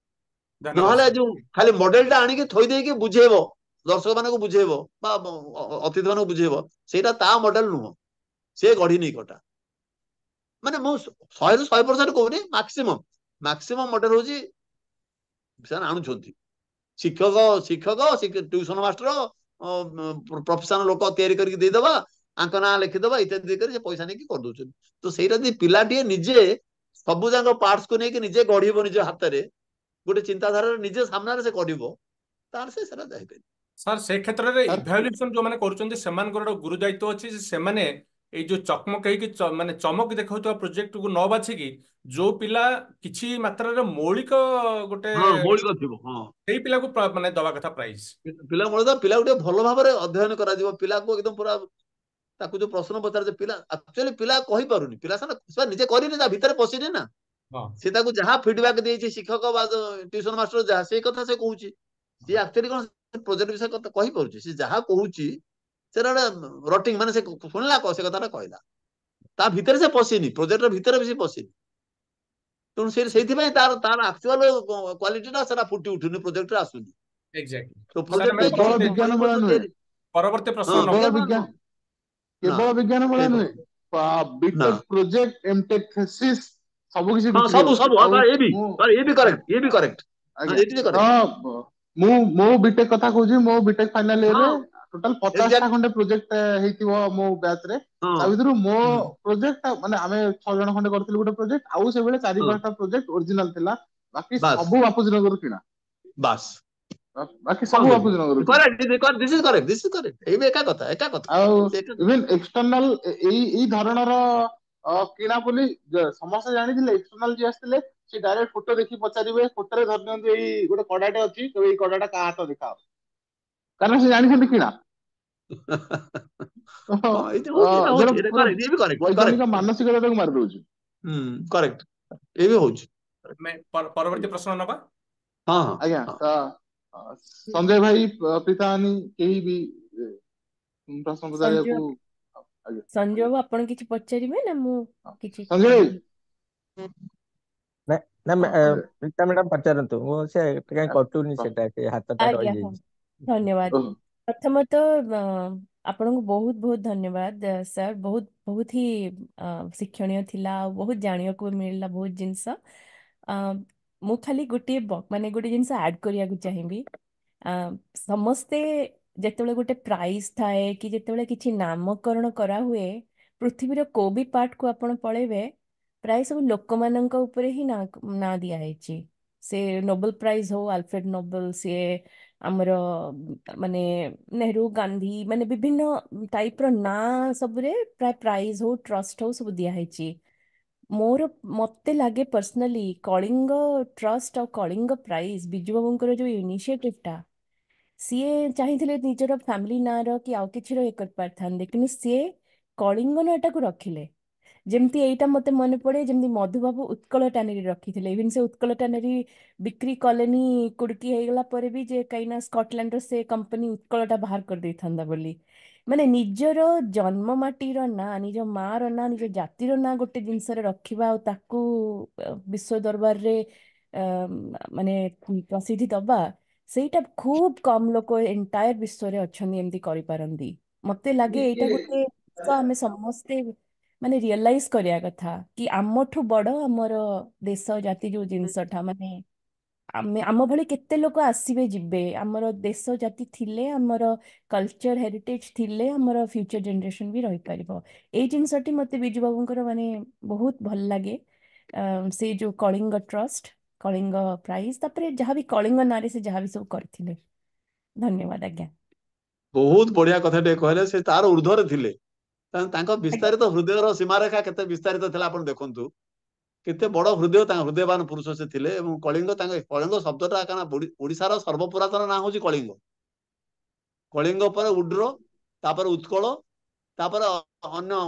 ଧନ୍ୟବାଦ ନହେଲେ ସାର୍ ଯୋଉ ଖାଲି ମଡେଲଟା ଆଣିକି ଥୋଇ ଦେଇକି ବୁଝେଇବ ଦର୍ଶକ ମାନଙ୍କୁ ବୁଝେଇବ ବା ଅତିଥି ମାନଙ୍କୁ ବୁଝେଇବ ସେଇଟା ତା ମଡେଲ ନୁହଁ ସେ ଗଢିନି କଟା ମାନେ ମୁଁ 100% କହୁନି ମାକ୍ସିମମ୍ ମଡେଲ ହଉଛି ସେମାନେ ଆଣୁଛନ୍ତି ଶିକ୍ଷକ ଟ୍ୟୁସନ ମାଷ୍ଟର ପ୍ରଫେସନାଲ ଲୋକ ତିଆରି କରିକି ଦେଇଦବା ଆଙ୍କ ନାଁ ଲେଖିଦବା ଇତ୍ୟାଦି କରି ସେ ପଇସା ନେଇକି କରିଦଉଛନ୍ତି ତ ସେଇଟା ଯଦି ପିଲାଟିଏ ନିଜେ ସବୁ ଯାକ ପାର୍ଟସକୁ ନେଇକି ନିଜେ ଗଢିବ ନିଜ ହାତରେ ଗୋଟେ ଚିନ୍ତାଧାରାରେ ନିଜେ ସାମ୍ନାରେ ସେ ଗଢିବ ତାହେଲେ ସେ ସେଟା ଯାଇପାରିବ ସାର୍ ସେ କ୍ଷେତ୍ରରେ ସାର୍ ଇଭାଲ୍ୟୁଏସନ ଯୋଉମାନେ କରୁଛନ୍ତି ସେମାନଙ୍କର ଗୋଟେ ଗୁରୁ ଦାୟିତ୍ୱ ଅଛି ଯେ ସେମାନେ ଏଇ ଯୋଉ ଚକମକ ହେଇକି ମାନେ ଚମକ ଦେଖାଉଥିବା ପ୍ରୋଜେକ୍ଟକୁ ନ ବାଛିକି ଯୋଉ ପିଲା କିଛି ମାତ୍ରାରେ ମୌଳିକ ଗୋଟେ ହଁ ମୌଳିକ ଥିବ ହଁ ସେଇ ପିଲାକୁ ମାନେ ଦବା କଥା ପ୍ରାଇଜ ପିଲା ଗୋଟେ ଭଲ ଭାବରେ ଅଧ୍ୟୟନ କରାଯିବ ପିଲାକୁ ଏକଦମ ପୁରା ତାକୁ ଯୋଉ ପ୍ରଶ୍ନ ପଚାରେ ଯେ ପିଲା ଆକ୍ଚୁଆଲି ପିଲା କହିପାରୁନି, ପିଲା ସେ ନିଜେ କରିନି, ତା ଭିତରେ ପଶିନି ନା, ହଁ ସେ ତାକୁ ଯାହା ଫିଡବ୍ୟାକ୍ ଦେଇଛି ଶିକ୍ଷକ ବା ଟ୍ୟୁସନ ମାଷ୍ଟର ଯାହା ସେଇ କଥା ସେ କହୁଛି। ସିଏ ଆକ୍ଚୁଆଲି କଣ ପ୍ରୋଜେକ୍ଟ ବିଷୟ କଥା କହିପାରୁଛି, ସେ ଯାହା କହୁଛି ସେଟା ଗୋଟେ ରଟିଂ, ମାନେ ସେ ଶୁଣିଲା ସେ କଥାଟା କହିଲା, ତା ଭିତରେ ସେ ପଶିନି, ପ୍ରୋଜେକ୍ଟର ଭିତରେ ବି ସେ ପଶିନି। ତେଣୁ ସେଇଥିପାଇଁ ତାର ତାର ଆକ୍ଚୁଆଲ କ୍ୱାଲିଟିଟା ସେଟା ଫୁଟି ଉଠୁନି, ପ୍ରୋଜେକ୍ଟରେ ଆସୁନି। ଏକ୍ଜାକ୍ଟଲି। ତ ସାର୍ ଆମେ ପ୍ରୋଜେକ୍ଟ କେବଳ ପରବର୍ତ୍ତୀ ବିଜ୍ଞାନ ମେଳା ନୁହେଁ, ତିଆରି ପରବର୍ତ୍ତୀ ପ୍ରଶ୍ନ ହଁ ନବା। କେବଳ ବିଜ୍ଞାନ ବିଜ୍ଞାନ ନୁହଁ ନା କେବଳ ବିଜ୍ଞାନ ମେଳା ନୁହେଁ, ହେଇପାରୁନି ନା। ବିଟେକ୍ ପ୍ରୋଜେକ୍ଟ, ଏମଟେକ୍ thesis ସବୁ କିଛି ହଁ ବିକ୍ରି ସବୁ ହଉଛି। ସବୁ ଆଉ ଏ ବି ମୁଁ କରେକ୍ଟ, ଏ ବି କରେକ୍ଟ, ହଁ ଆଜ୍ଞା ଏଇଠି ତ କରେକ୍ଟ। ମୋ ବିଟେକ୍ କଥା କହୁଛି, ମୋ ବିଟେକ୍ ଫାଇନାଲ ଇୟରରେ ହଁ ଟୋଟାଲ 50ଟା ଏକ୍ସାକ୍ଟ, ଖଣ୍ଡେ ପ୍ରୋଜେକ୍ଟ ହେଇଥିବ ମୋ ବ୍ୟାଚ୍ ରେ। ହଁ ତା ଭିତରୁ ମୋ ହୁଁ ପ୍ରୋଜେକ୍ଟ ମାନେ ଆମେ 6 ଜଣ ଖଣ୍ଡେ କରିଥିଲୁ ଗୋଟେ ପ୍ରୋଜେକ୍ଟ, ଆଉ ସେବେଳେ 4-5ଟା ପ୍ରୋଜେକ୍ଟ ଓରିଜିନାଲ ଥିଲା, ବାକି ବାସ୍ ସବୁ ବାପୁଜୀ କିଣା, ବାସ୍ ବାକି କଣ ସବୁ କରିବି, ବାପୁଜୀ କିଣା। Correct, this is correct, this is correct, ଏଇ ବି ଏକା କଥା, ଏକା କଥା, ଆଉ ସେ ଏକା କଥା। ଇଭେନ ଏକ୍ସଟର୍ନାଲ ଏଇ ଧରଣର କିଣା ବୋଲି ସମସ୍ତେ ଜାଣିଥିଲେ। ଏକ୍ସଟର୍ନାଲ ଯିଏ ଆସିଥିଲେ ସେ ଡାଇରେକ୍ଟ ଫଟୋ ଦେଖି ପଚାରିବେ, ଫଟୋରେ ଧରି ନିଅନ୍ତୁ ଏଇ ଗୋଟେ କଡାଟେ ଅଛି, ତ ଏଇ କଡାଟା କାହା ହାତ ଦେଖାଅ, କାରଣ ସେ ଜାଣିଛନ୍ତି କିଣା। ହଁ ଏଇଟା ହଉଛି, ଏଇଟା ସେଟା ହଉଛି, ଏଇଟା ପୁରା କରେକ୍ଟ, ଇଏ ବି କରେକ୍ଟ, କରେକ୍ଟ, ବୈଜ୍ଞାନିକ ମାନସିକତାକୁ ମାରି ଦଉଛି। ହୁଁ କରେକ୍ଟ, ଏ ବି ହଉଛି। ଆମେ ପରବର୍ତ୍ତୀ ପ୍ରଶ୍ନ ନବା। ହଁ ହଁ ଆଜ୍ଞା ହଁ ତ ସଞ୍ଜୟ ଭାଇ, ପ୍ରୀତାନି କେହି ବି ପ୍ରଶ୍ନ ସଞ୍ଜୟ ପଚାରିବାକୁ। ଆଜ୍ଞା ସଞ୍ଜୟ ବାବୁ ଆପଣ କିଛି ପଚାରିବେ ନା ମୁଁ କିଛି ସଞ୍ଜୟ ଭାଇ, କହିବି? ନା ନା ସଞ୍ଜୟ ପ୍ରୀତା ମ୍ୟାଡାମ ପଚାରନ୍ତୁ, ମୁଁ ସେ କାହିଁ କଟୁନି, ସେଟା ସେ ହାତଟା ଆଜ୍ଞା ହଁ, ରହିଯାଇଛି। ଧନ୍ୟବାଦ। ଓହୋ ପ୍ରଥମତଃ ଆପଣଙ୍କୁ ବହୁତ ବହୁତ ଧନ୍ୟବାଦ ସାର୍, ବହୁତ ବହୁତ ହି ଶିକ୍ଷଣୀୟ ଥିଲା, ଆଉ ବହୁତ ଜାଣିବାକୁ ମିଳିଲା ବହୁତ ଜିନିଷ। ଅ, ମୁଁ ଖାଲି ଗୋଟିଏ ମାନେ ଗୋଟେ ଜିନିଷ ଆଡ୍ କରିବାକୁ ଚାହିଁବି। ଆ, ସମସ୍ତେ ଯେତେବେଳେ ଗୋଟେ ପ୍ରାଇଜ ଥାଏ କି ଯେତେବେଳେ କିଛି ନାମକରଣ କରାହୁଏ, ପୃଥିବୀର କୋଉ ବି ପାର୍ଟକୁ ଆପଣ ପଳେଇବେ, ପ୍ରାୟ ସବୁ ଲୋକମାନଙ୍କ ଉପରେ ହିଁ ନାଁ ଦିଆହେଇଛି। ସେ ନୋବେଲ ପ୍ରାଇଜ ହଉ, ଆଲଫ୍ରେଡ ନୋବେଲ, ସିଏ ଆମର ମାନେ ନେହେରୁ, ଗାନ୍ଧୀ, ମାନେ ବିଭିନ୍ନ ଟାଇପର ନାଁ ସବୁରେ ପ୍ରାୟ ପ୍ରାଇଜ ହଉ, ଟ୍ରଷ୍ଟ ହଉ, ସବୁ ଦିଆହେଇଛି। ମତେ ଲାଗେ ପର୍ସନାଲି କଳିଙ୍ଗ ଟ୍ରଷ୍ଟ ଆଉ କଳିଙ୍ଗ ପ୍ରାଇଜ, ବିଜୁ ବାବୁଙ୍କର ଯୋଉ ଇନିସିଏଟିଭଟା, ସିଏ ଚାହିଁଥିଲେ ନିଜର ଫ୍ୟାମିଲି ନାଁର କି ଆଉ କିଛିର ଇଏ କରିପାରିଥାନ୍ତେ, କିନ୍ତୁ ସିଏ କଳିଙ୍ଗ ନାଁଟାକୁ ରଖିଲେ। ଯେମିତି ଏଇଟା ମତେ ମନେ ପଡେ, ଯେମିତି ମଧୁବାବୁ ଉତ୍କଳ ଟାନେରୀ ରଖିଥିଲେ। ଇଭିନ୍ ସେ ଉତ୍କଳ ଟାନେରୀ ବିକ୍ରି କଲେନି କୁଡକି ହେଇଗଲା ପରେ ବି, ଯେ କାହିଁକିନା ସ୍କଟଲାଣ୍ଡର ସେ କମ୍ପାନୀ ଉତ୍କଳଟା ବାହାର କରିଦେଇଥାନ୍ତା ବୋଲି। ମାନେ ନିଜର ଜନ୍ମ ମାଟିର ନାଁ, ନିଜ ମାର ନାଁ, ନିଜ ଜାତିର ନାଁ ଗୋଟେ ଜିନିଷରେ ରଖିବା, ଆଉ ତାକୁ ବିଶ୍ୱ ଦରବାରରେ ମାନେ ପ୍ରସିଦ୍ଧି ଦବା, ସେଇଟା ଖୁବ କମ ଲୋକ ଏଣ୍ଟାୟାର ବିଶ୍ୱରେ ଅଛନ୍ତି ଏମିତି କରିପାରନ୍ତି। ମତେ ଲାଗେ ଏଇଟା ଗୋଟେ ଜିନିଷ ଆମେ ସମସ୍ତେ ମାନେ ରିଅଲାଇଜ କରିବା କଥା, କି ଆମଠୁ ବଡ ଆମର ଦେଶ ଜାତି ଯୋଉ ଜିନିଷଟା, ମାନେ ଆମ ଭଳି କେତେ ଲୋକ ଆସିବେ ଯିବେ, ଆମର ଦେଶ ଜାତି ଥିଲେ, ଆମର କଲଚର ହେରିଟେଜ ଥିଲେ, ଆମର ଫ୍ୟୁଚର ଜେନେରେସନ ବି ରହିପାରିବ। ଏଇ ଜିନିଷଟି ମତେ ବିଜୁ ବାବୁଙ୍କର ମାନେ ବହୁତ ଭଲ ଲାଗେ। ସେ ଯୋଉ କଳିଙ୍ଗ ଟ୍ରଷ୍ଟ, କଳିଙ୍ଗ ପ୍ରାଇଜ, ତାପରେ ଯାହାବି କଳିଙ୍ଗ ନାଁରେ ସେ ଯାହାବି ସବୁ କରିଥିଲେ। ଧନ୍ୟବାଦ ଆଜ୍ଞା। ବହୁତ ବଢିଆ କଥା ଟିକେ କହିଲେ, ସେ ତାର ଉର୍ଦ୍ଧ୍ୱରେ ଥିଲେ। ତାଙ୍କ ଆଜ୍ଞା ବିସ୍ତାରିତ ହୃଦୟର ସୀମାରେଖା କେତେ ବିସ୍ତାରିତ ଥିଲା ଆପଣ ଦେଖନ୍ତୁ, କେତେ ବଡ ହୃଦୟ, ତାଙ୍କ ହୃଦୟବାନ ପୁରୁଷ ସେ ଥିଲେ। ଏବଂ କଳିଙ୍ଗ ଶବ୍ଦଟା କାରଣ ଓଡିଶାର ସର୍ବପୁରାତନ ନାଁ ହଉଛି କଳିଙ୍ଗ। କଳିଙ୍ଗ ପରେ ଉଡ୍ର, ତାପରେ ଉତ୍କଳ, ତାପରେ ଅନ୍ୟ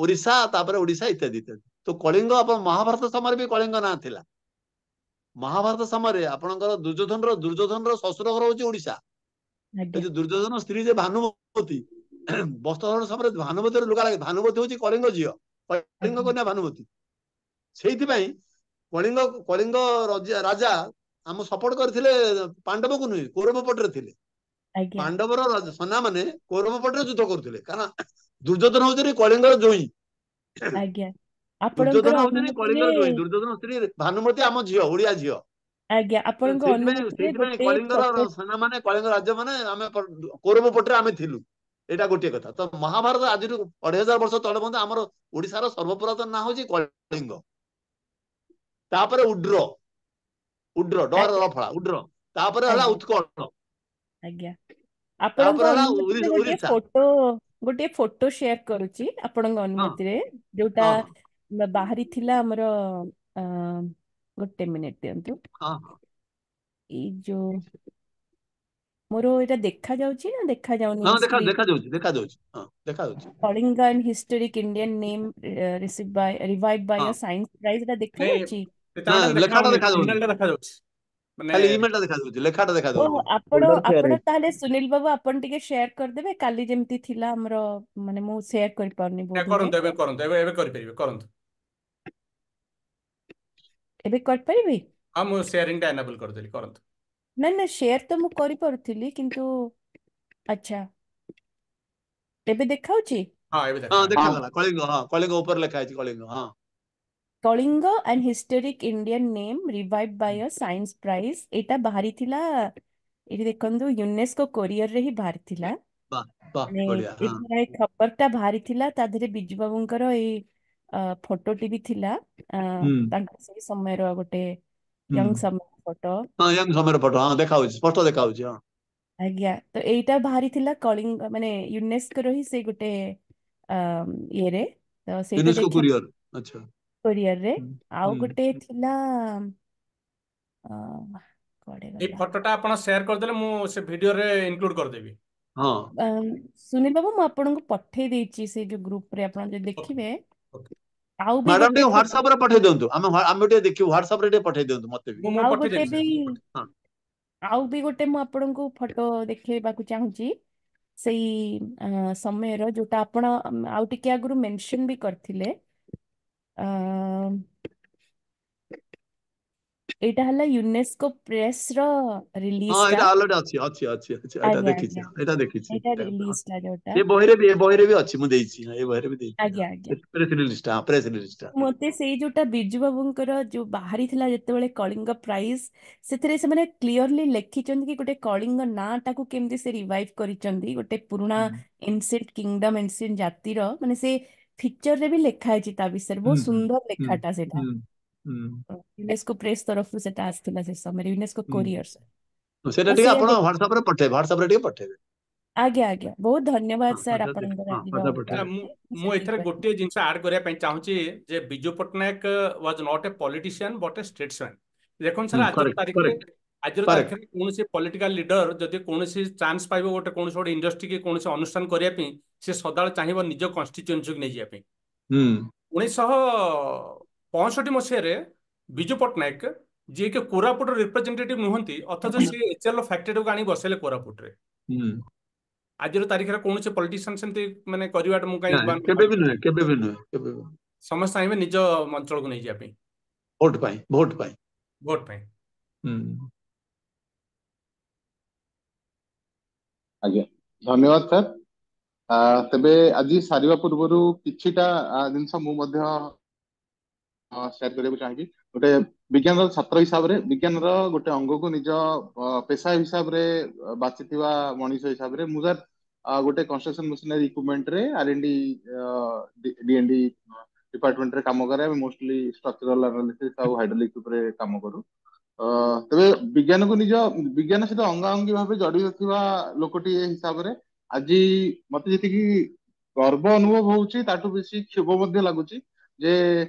ଓରିଶା, ତାପରେ ଓଡିଶା, ଇତ୍ୟାଦି ଇତ୍ୟାଦି। ତ କଳିଙ୍ଗ, ଆପଣ ମହାଭାରତ ସମୟରେ ବି କଳିଙ୍ଗ ନାଁ ଥିଲା। ମହାଭାରତ ସମୟରେ ଆପଣଙ୍କର ଦୁର୍ଯ୍ୟୋଧନର ଶ୍ୱଶୁର ଘର ହଉଛି ଓଡିଶା। ଏ ଆଜ୍ଞା ଯୋଉ ଦୁର୍ଯ୍ୟୋଧନ ସ୍ତ୍ରୀ ଯେ ଭାନୁମତୀ, ବସ୍ତ୍ରହରଣ ସମୟରେ ଭାନୁମତୀର ଲୁଗା ଲାଗେ, ଭାନୁମତୀ ହଉଛି କଳିଙ୍ଗ ଝିଅ, କଳିଙ୍ଗ ଆଜ୍ଞା କନ୍ୟା ଭାନୁମତୀ। ସେଇଥିପାଇଁ କଳିଙ୍ଗ ରାଜା ଆମ ସପୋର୍ଟ କରିଥିଲେ ପାଣ୍ଡବକୁ, ନୁହେଁ କୌରବ ପଟରେ ଥିଲେ। ଆଜ୍ଞା ପାଣ୍ଡବର ସେନା ମାନେ କୌରବ ପଟରେ ଯୁଦ୍ଧ କରୁଥିଲେ, କାରଣ ଦୁର୍ଯ୍ୟୋଧନ ହଉଛନ୍ତି କଳିଙ୍ଗର ଜୋଇଁ। ଆଜ୍ଞା। ଦୁର୍ଯ୍ୟୋଧନ ଆପଣଙ୍କର ହଉଛନ୍ତି ଅନୁମତିରେ, କଳିଙ୍ଗର ଜୋଇଁ, ଦୁର୍ଯ୍ୟୋଧନ ସ୍ତ୍ରୀ ଭାନୁମତୀ ଆମ ଝିଅ, ଓଡିଆ ଝିଅ। ଆଜ୍ଞା ଆପଣଙ୍କ ସେଇଥିପାଇଁ ଅନୁମତିରେ ସେଇଥିପାଇଁ ଗୋଟେ କଳିଙ୍ଗର ଛୋଟ, ସେନା ମାନେ, କଳିଙ୍ଗ ରାଜ୍ୟ ମାନେ, ଆମେ କୌରବ ପଟରେ ଆମେ ଥିଲୁ। ଏଇଟା ଗୋଟିଏ କଥା। ତ ମହାଭାରତ ଆଜିରୁ 2500 ବର୍ଷ ତଳେ ମଧ୍ୟ ଆମର ଓଡିଶାର ସର୍ବପୁରାତନ ନାଁ ହଉଛି କଳିଙ୍ଗ। ତାପରେ ଉଡ୍ର ଆଜ୍ଞା ଫଳା ଉଡ୍ର, ତାପରେ ହେଲା ଆଜ୍ଞା ଉତ୍କଳ, ଆଜ୍ଞା। ତାପରେ ଆପଣଙ୍କ ହେଲା ଅନୁମତିରେ ଓରିଶା। ଗୋଟିଏ ଫଟୋ ସେୟାର କରୁଛି ଆପଣଙ୍କ ହଁ ଅନୁମତିରେ, ଯୋଉଟା ହଁ ବାହାରିଥିଲା ଆମର ଅ, ଗୋଟେ ମିନିଟ ଦିଅନ୍ତୁ। ହଁ ହଁ ଏଇ ଯୋଉ ମୋର ଏଇଟା ଦେଖା ଯାଉଛି ନା ଦେଖା ଯାଉନି ହଁ ସ୍କ୍ରିନ୍? ଦେଖା ଯାଉଛି ହଁ ଦେଖା ଯାଉଛି Kalinga and historic Indian name revived by ହଁ a science prize ଏଟା ଦେଖା ନାଇଁ ଯାଉଛି? ସେଟା ନା ଦେଖା ଲେଖାଟା ହଉନି, ଦେଖା ଯାଉନି, ଇମେଲ ଟା ଦେଖା ଯାଉଛି ମାନେ ଖାଲି ଇମେଲ ଟା ଦେଖା ଯାଉଛି, ଲେଖାଟା ଦେଖା ଓହୋ, ଯାଉନି। ଆପଣ ଫୋଲ୍ଡର ସେୟାର ଆପଣ ହେଇଛି। ତାହେଲେ ସୁନୀଲ ବାବୁ ଆପଣ ଟିକେ ସେୟାର କରିଦେବେ, କାଲି ଯେମିତି ଥିଲା ଆମର, ମାନେ ମୁଁ ସେୟାର କରିପାରୁନି ବୋଧ ହୁଏ। କରନ୍ତୁ, ଏବେ କରନ୍ତୁ, ଏବେ କରିପାରିବେ, କରନ୍ତୁ। ଏବେ କରିପାରିବି? ହଁ ମୁଁ ସେୟାରିଂ ଟା ଏନେବଲ କରିଦେଲି, କରନ୍ତୁ। ନାଇଁ ନାଇଁ, ସେୟାର ତ ମୁଁ କରିପାରୁଥିଲି କିନ୍ତୁ ଆଚ୍ଛା, ଏବେ ଦେଖାଉଛି? ହଁ ଏବେ ହଁ ଦେଖା ଦେଖାଗଲା, କଳିଙ୍ଗ, ହଁ କଳିଙ୍ଗ ଉପରେ ଲେଖା ହେଇଛି କଳିଙ୍ଗ, ହଁ Kalinga and historic Indian name revived by a science prize ଏଇଟା ବାହାରିଥିଲା, ଏଠି ଦେଖନ୍ତୁ ୟୁନେସ୍କୋ କୋରିଅର ରେ ହିଁ ବାହାରିଥିଲା। ବାহ ବାହ ମାନେ ବଢିଆ, ହଁ ଏଇ ଖବରଟା ବାହାରିଥିଲା, ତା ଦେହରେ ବିଜୁ ବାବୁଙ୍କର ଏଇ ଫଟୋଟି ବି ଥିଲା, ହୁଁ ତାଙ୍କ ସେଇ ସମୟର ଗୋଟେ ହୁଁ ୟଙ୍ଗ ସମୟ ଫଟୋ। ହଁ ୟଙ୍ଗ ସମୟର ଫଟୋ, ହଁ ଦେଖା ହଉଛି, ସ୍ପଷ୍ଟ ଦେଖା ହଉଛି, ହଁ ଆଜ୍ଞା, ତ ଏଇଟା ବାହାରିଥିଲା କଳିଙ୍ଗ, ମାନେ ୟୁନେସ୍କୋର ହିଁ ସେ ଗୋଟେ ଇଏରେ, ତ ସେଇଟା ୟୁନେସ୍କୋ ଦେଖିବା କୁରିଅର, ଆଚ୍ଛା, କୋରିଅରରେ। ହୁଁ ଆଉ ହୁଁ ଗୋଟେ ଥିଲା କୁଆଡେ ଏଇ ଗଲା? ଫଟୋଟା ଆପଣ ସେୟାର କରିଦେଲେ ମୁଁ ସେ ଭିଡିଓରେ ଇନକ୍ଲୁଡ କରିଦେବି। ହଁ ସୁନୀଲ ବାବୁ, ମୁଁ ଆପଣଙ୍କୁ ପଠେଇ ଦେଇଛି ସେଇ ଯୋଉ ଗ୍ରୁପରେ, ଆପଣ ଯଦି ଓକେ ଦେଖିବେ। ଓକେ, ଆଉ ବି ମ୍ୟାଡାମ ଗୋଟେ ଟିକେ ଫଟୋ, ହ୍ୱାଟ୍ସଆପ ରେ ପଠେଇ ଦିଅନ୍ତୁ, ଆମେ ଟିକେ ଦେଖିବୁ, ହ୍ୱାଟ୍ସଆପ ରେ ଟିକେ ପଠେଇ ଦିଅନ୍ତୁ ମତେ ବି। ମୁଁ ଆଉ ଗୋଟେ ପଠେଇଦେବି ବି, ସାର୍। ହଁ ଆଉ ବି ଗୋଟେ ମୁଁ ଆପଣଙ୍କୁ ଫଟୋ ଦେଖେଇବାକୁ ଚାହୁଁଛି ସେଇ ସମୟର, ଯୋଉଟା ଆପଣ ଆଉ ଟିକେ ଆଗରୁ ମେନସନ ବି କରିଥିଲେ। ଏଇଟା ହେଲା ୟୁନେସ୍କୋ ପ୍ରେସ ର ହଁ ରିଲିଜ ଟା। ଏଇଟା ଅଲରେଡି ଅଛି, ଏଇଟା ଆଜ୍ଞା ଦେଖିଛି, ଆଜ୍ଞା, ଏଇଟା ଦେଖିଛି, ଏଇଟା ରିଲିଜ ଟା ଯୋଉଟା। ଏ ବହିରେ ବି ଅଛି, ମୁଁ ଦେଇଛି, ଏ ବହିରେ ବି ଦେଇଛି, ଆଜ୍ଞା ଆଜ୍ଞା, ପ୍ରେସ ରିଲିଜ ଟା, ପ୍ରେସ ରିଲିଜ ଟା। ମତେ ସେଇ ଯୋଉଟା ବିଜୁ ବାବୁଙ୍କର ଯୋଉ ବାହାରିଥିଲା ଯେତେବେଳେ କଳିଙ୍ଗ ପ୍ରାଇଜ, ସେଥିରେ ସେମାନେ କ୍ଲିଅରଲି ଲେଖିଛନ୍ତି କି ଗୋଟେ କଳିଙ୍ଗ ନାଁ ଟାକୁ କେମିତି ସେ ରିଭାଇଭ କରିଛନ୍ତି, ଗୋଟେ ପୁରୁଣା ହୁଁ ଏନସିଏଣ୍ଟ କିଙ୍ଗଡମ, ଏନସିଏଣ୍ଟ ଜାତିର, ମାନେ ସେ ଫିକ୍ଚରରେ ବି ଲେଖା ହେଇଛି ତା ବିଷୟରେ, ହୁଁ ବହୁତ ସୁନ୍ଦର ହୁଁ ଲେଖାଟା ସେଇଟା। ହୁଁ ହୁଁ ୟୁନେସ୍କୋ ପ୍ରେସ ତରଫରୁ ସେଟା ଆସିଥିଲା ସେ ସମୟରେ, ୟୁନେସ୍କୋ କୋରିଅର୍ସ। ହୁଁ ସେଇଟା ତ ଟିକେ ସେଇଆ ଆପଣ ଦେଖ, ହ୍ୱାଟ୍ସଆପ ରେ ପଠେଇବେ, ହ୍ୱାଟ୍ସଆପ ରେ ଟିକେ ପଠେଇବେ, ଆଜ୍ଞା ଆଜ୍ଞା, ବହୁତ ଧନ୍ୟବାଦ ହଁ ସାର୍ ହ୍ୱାଟ୍ସଆପ ଆପଣଙ୍କର ହଁ ଆଜିର ହ୍ୱାଟ୍ସଆପ ନା ପଠେଇବେ। ଉତ୍ତର ମୁଁ ପାଇଁ। ମୁଁ ଏଥିରେ ସେଥିପାଇଁ ଗୋଟିଏ ଜିନିଷ ଆଡ୍ କରିବା ପାଇଁ ଚାହୁଁଛି ଯେ Biju Patnaik was not a politician but a statesman. ଦେଖନ୍ତୁ ସାର୍, କରେକ୍ଟ କରେକ୍ଟ ଆଜିର କରେକ୍ଟ ତାରିଖରେ କୌଣସି ପଲିଟିକାଲ ଲିଡର ଯଦି କୌଣସି ଚାନ୍ସ ପାଇବ କୌଣସି ଗୋଟେ ଇଣ୍ଡଷ୍ଟ୍ରି କି କୌଣସି ଅନୁଷ୍ଠାନ କରିବା ପାଇଁ, ସେ ସଦାବେଳେ ଚାହିଁବ ନିଜ କନଷ୍ଟିଚ୍ୟୁଏନ୍ସିକୁ ନେଇଯିବା ପାଇଁ। ହୁଁ 1965 ମସିହାରେ ବିଜୁ ପଟ୍ଟନାୟକ, ଯିଏକି କୋରାପୁଟର ରିପ୍ରେଜେଣ୍ଟେଟିଭ ନୁହନ୍ତି, ଅଥଚ ସେ ଏଚଏଲ ଫ୍ୟାକ୍ଟ୍ରିକୁ ଆଣି ବସେଇଲେ କୋରାପୁଟରେ। ହୁଁ ଆଜିର ତାରିଖରେ କୌଣସି ପଲିଟିସିଆନ ସେମିତି ମାନେ କରିବାଟା ମୁଁ କାହିଁ ନାଇଁ କେବେ ବି ନୁହେଁ, କେବେ ବି ନୁହେଁ, କେବେ ବି ନୁହେଁ। ସମସ୍ତେ ଚାହିଁବେ ନିଜ ଅଞ୍ଚଳକୁ ନେଇଯିବା ପାଇଁ, ଭୋଟ ପାଇଁ ଭୋଟ ପାଇଁ। ହୁଁ ଆଜ୍ଞା, ଧନ୍ୟବାଦ ସାର୍। ତେବେ ଆଜି ସାରିବା ପୂର୍ବରୁ କିଛିଟା ଜିନିଷ ମୁଁ ମଧ୍ୟ ସେୟାର କରିବାକୁ ଚାହିଁବି। ଗୋଟେ ବିଜ୍ଞାନର ଛାତ୍ର ହିସାବରେ, ବିଜ୍ଞାନର ଗୋଟେ ଅଙ୍ଗକୁ ନିଜ ପେଶା ହିସାବରେ ବାଛିଥିବା ମଣିଷ ହିସାବରେ, ମୁଁ ସାର୍ ଗୋଟେ କନଷ୍ଟ୍ରକ୍ସନ ମେସିନାରୀ ଇକ୍ୟୁପମେଣ୍ଟରେ R&D D&D ଡିପାର୍ଟମେଣ୍ଟରେ କାମ କରେ। ଆମେ ମୋଷ୍ଟଲି ଷ୍ଟ୍ରକ୍ଚରାଲ ଆନାଲିସିସ୍ ଆଉ ହାଇଡ୍ରୋଲିକ୍ସ ଉପରେ କାମ କରୁ। ତେବେ ବିଜ୍ଞାନ ସହିତ ଅଙ୍ଗାଅଙ୍ଗୀ ଭାବେ ଜଡିତ ଥିବା ଲୋକଟିଏ ହିସାବରେ ଆଜି ମତେ ଯେତିକି ଗର୍ବ ଅନୁଭବ ହଉଛି, ତାଠୁ ବେଶୀ କ୍ଷୋଭ ମଧ୍ୟ ଲାଗୁଛି ଯେ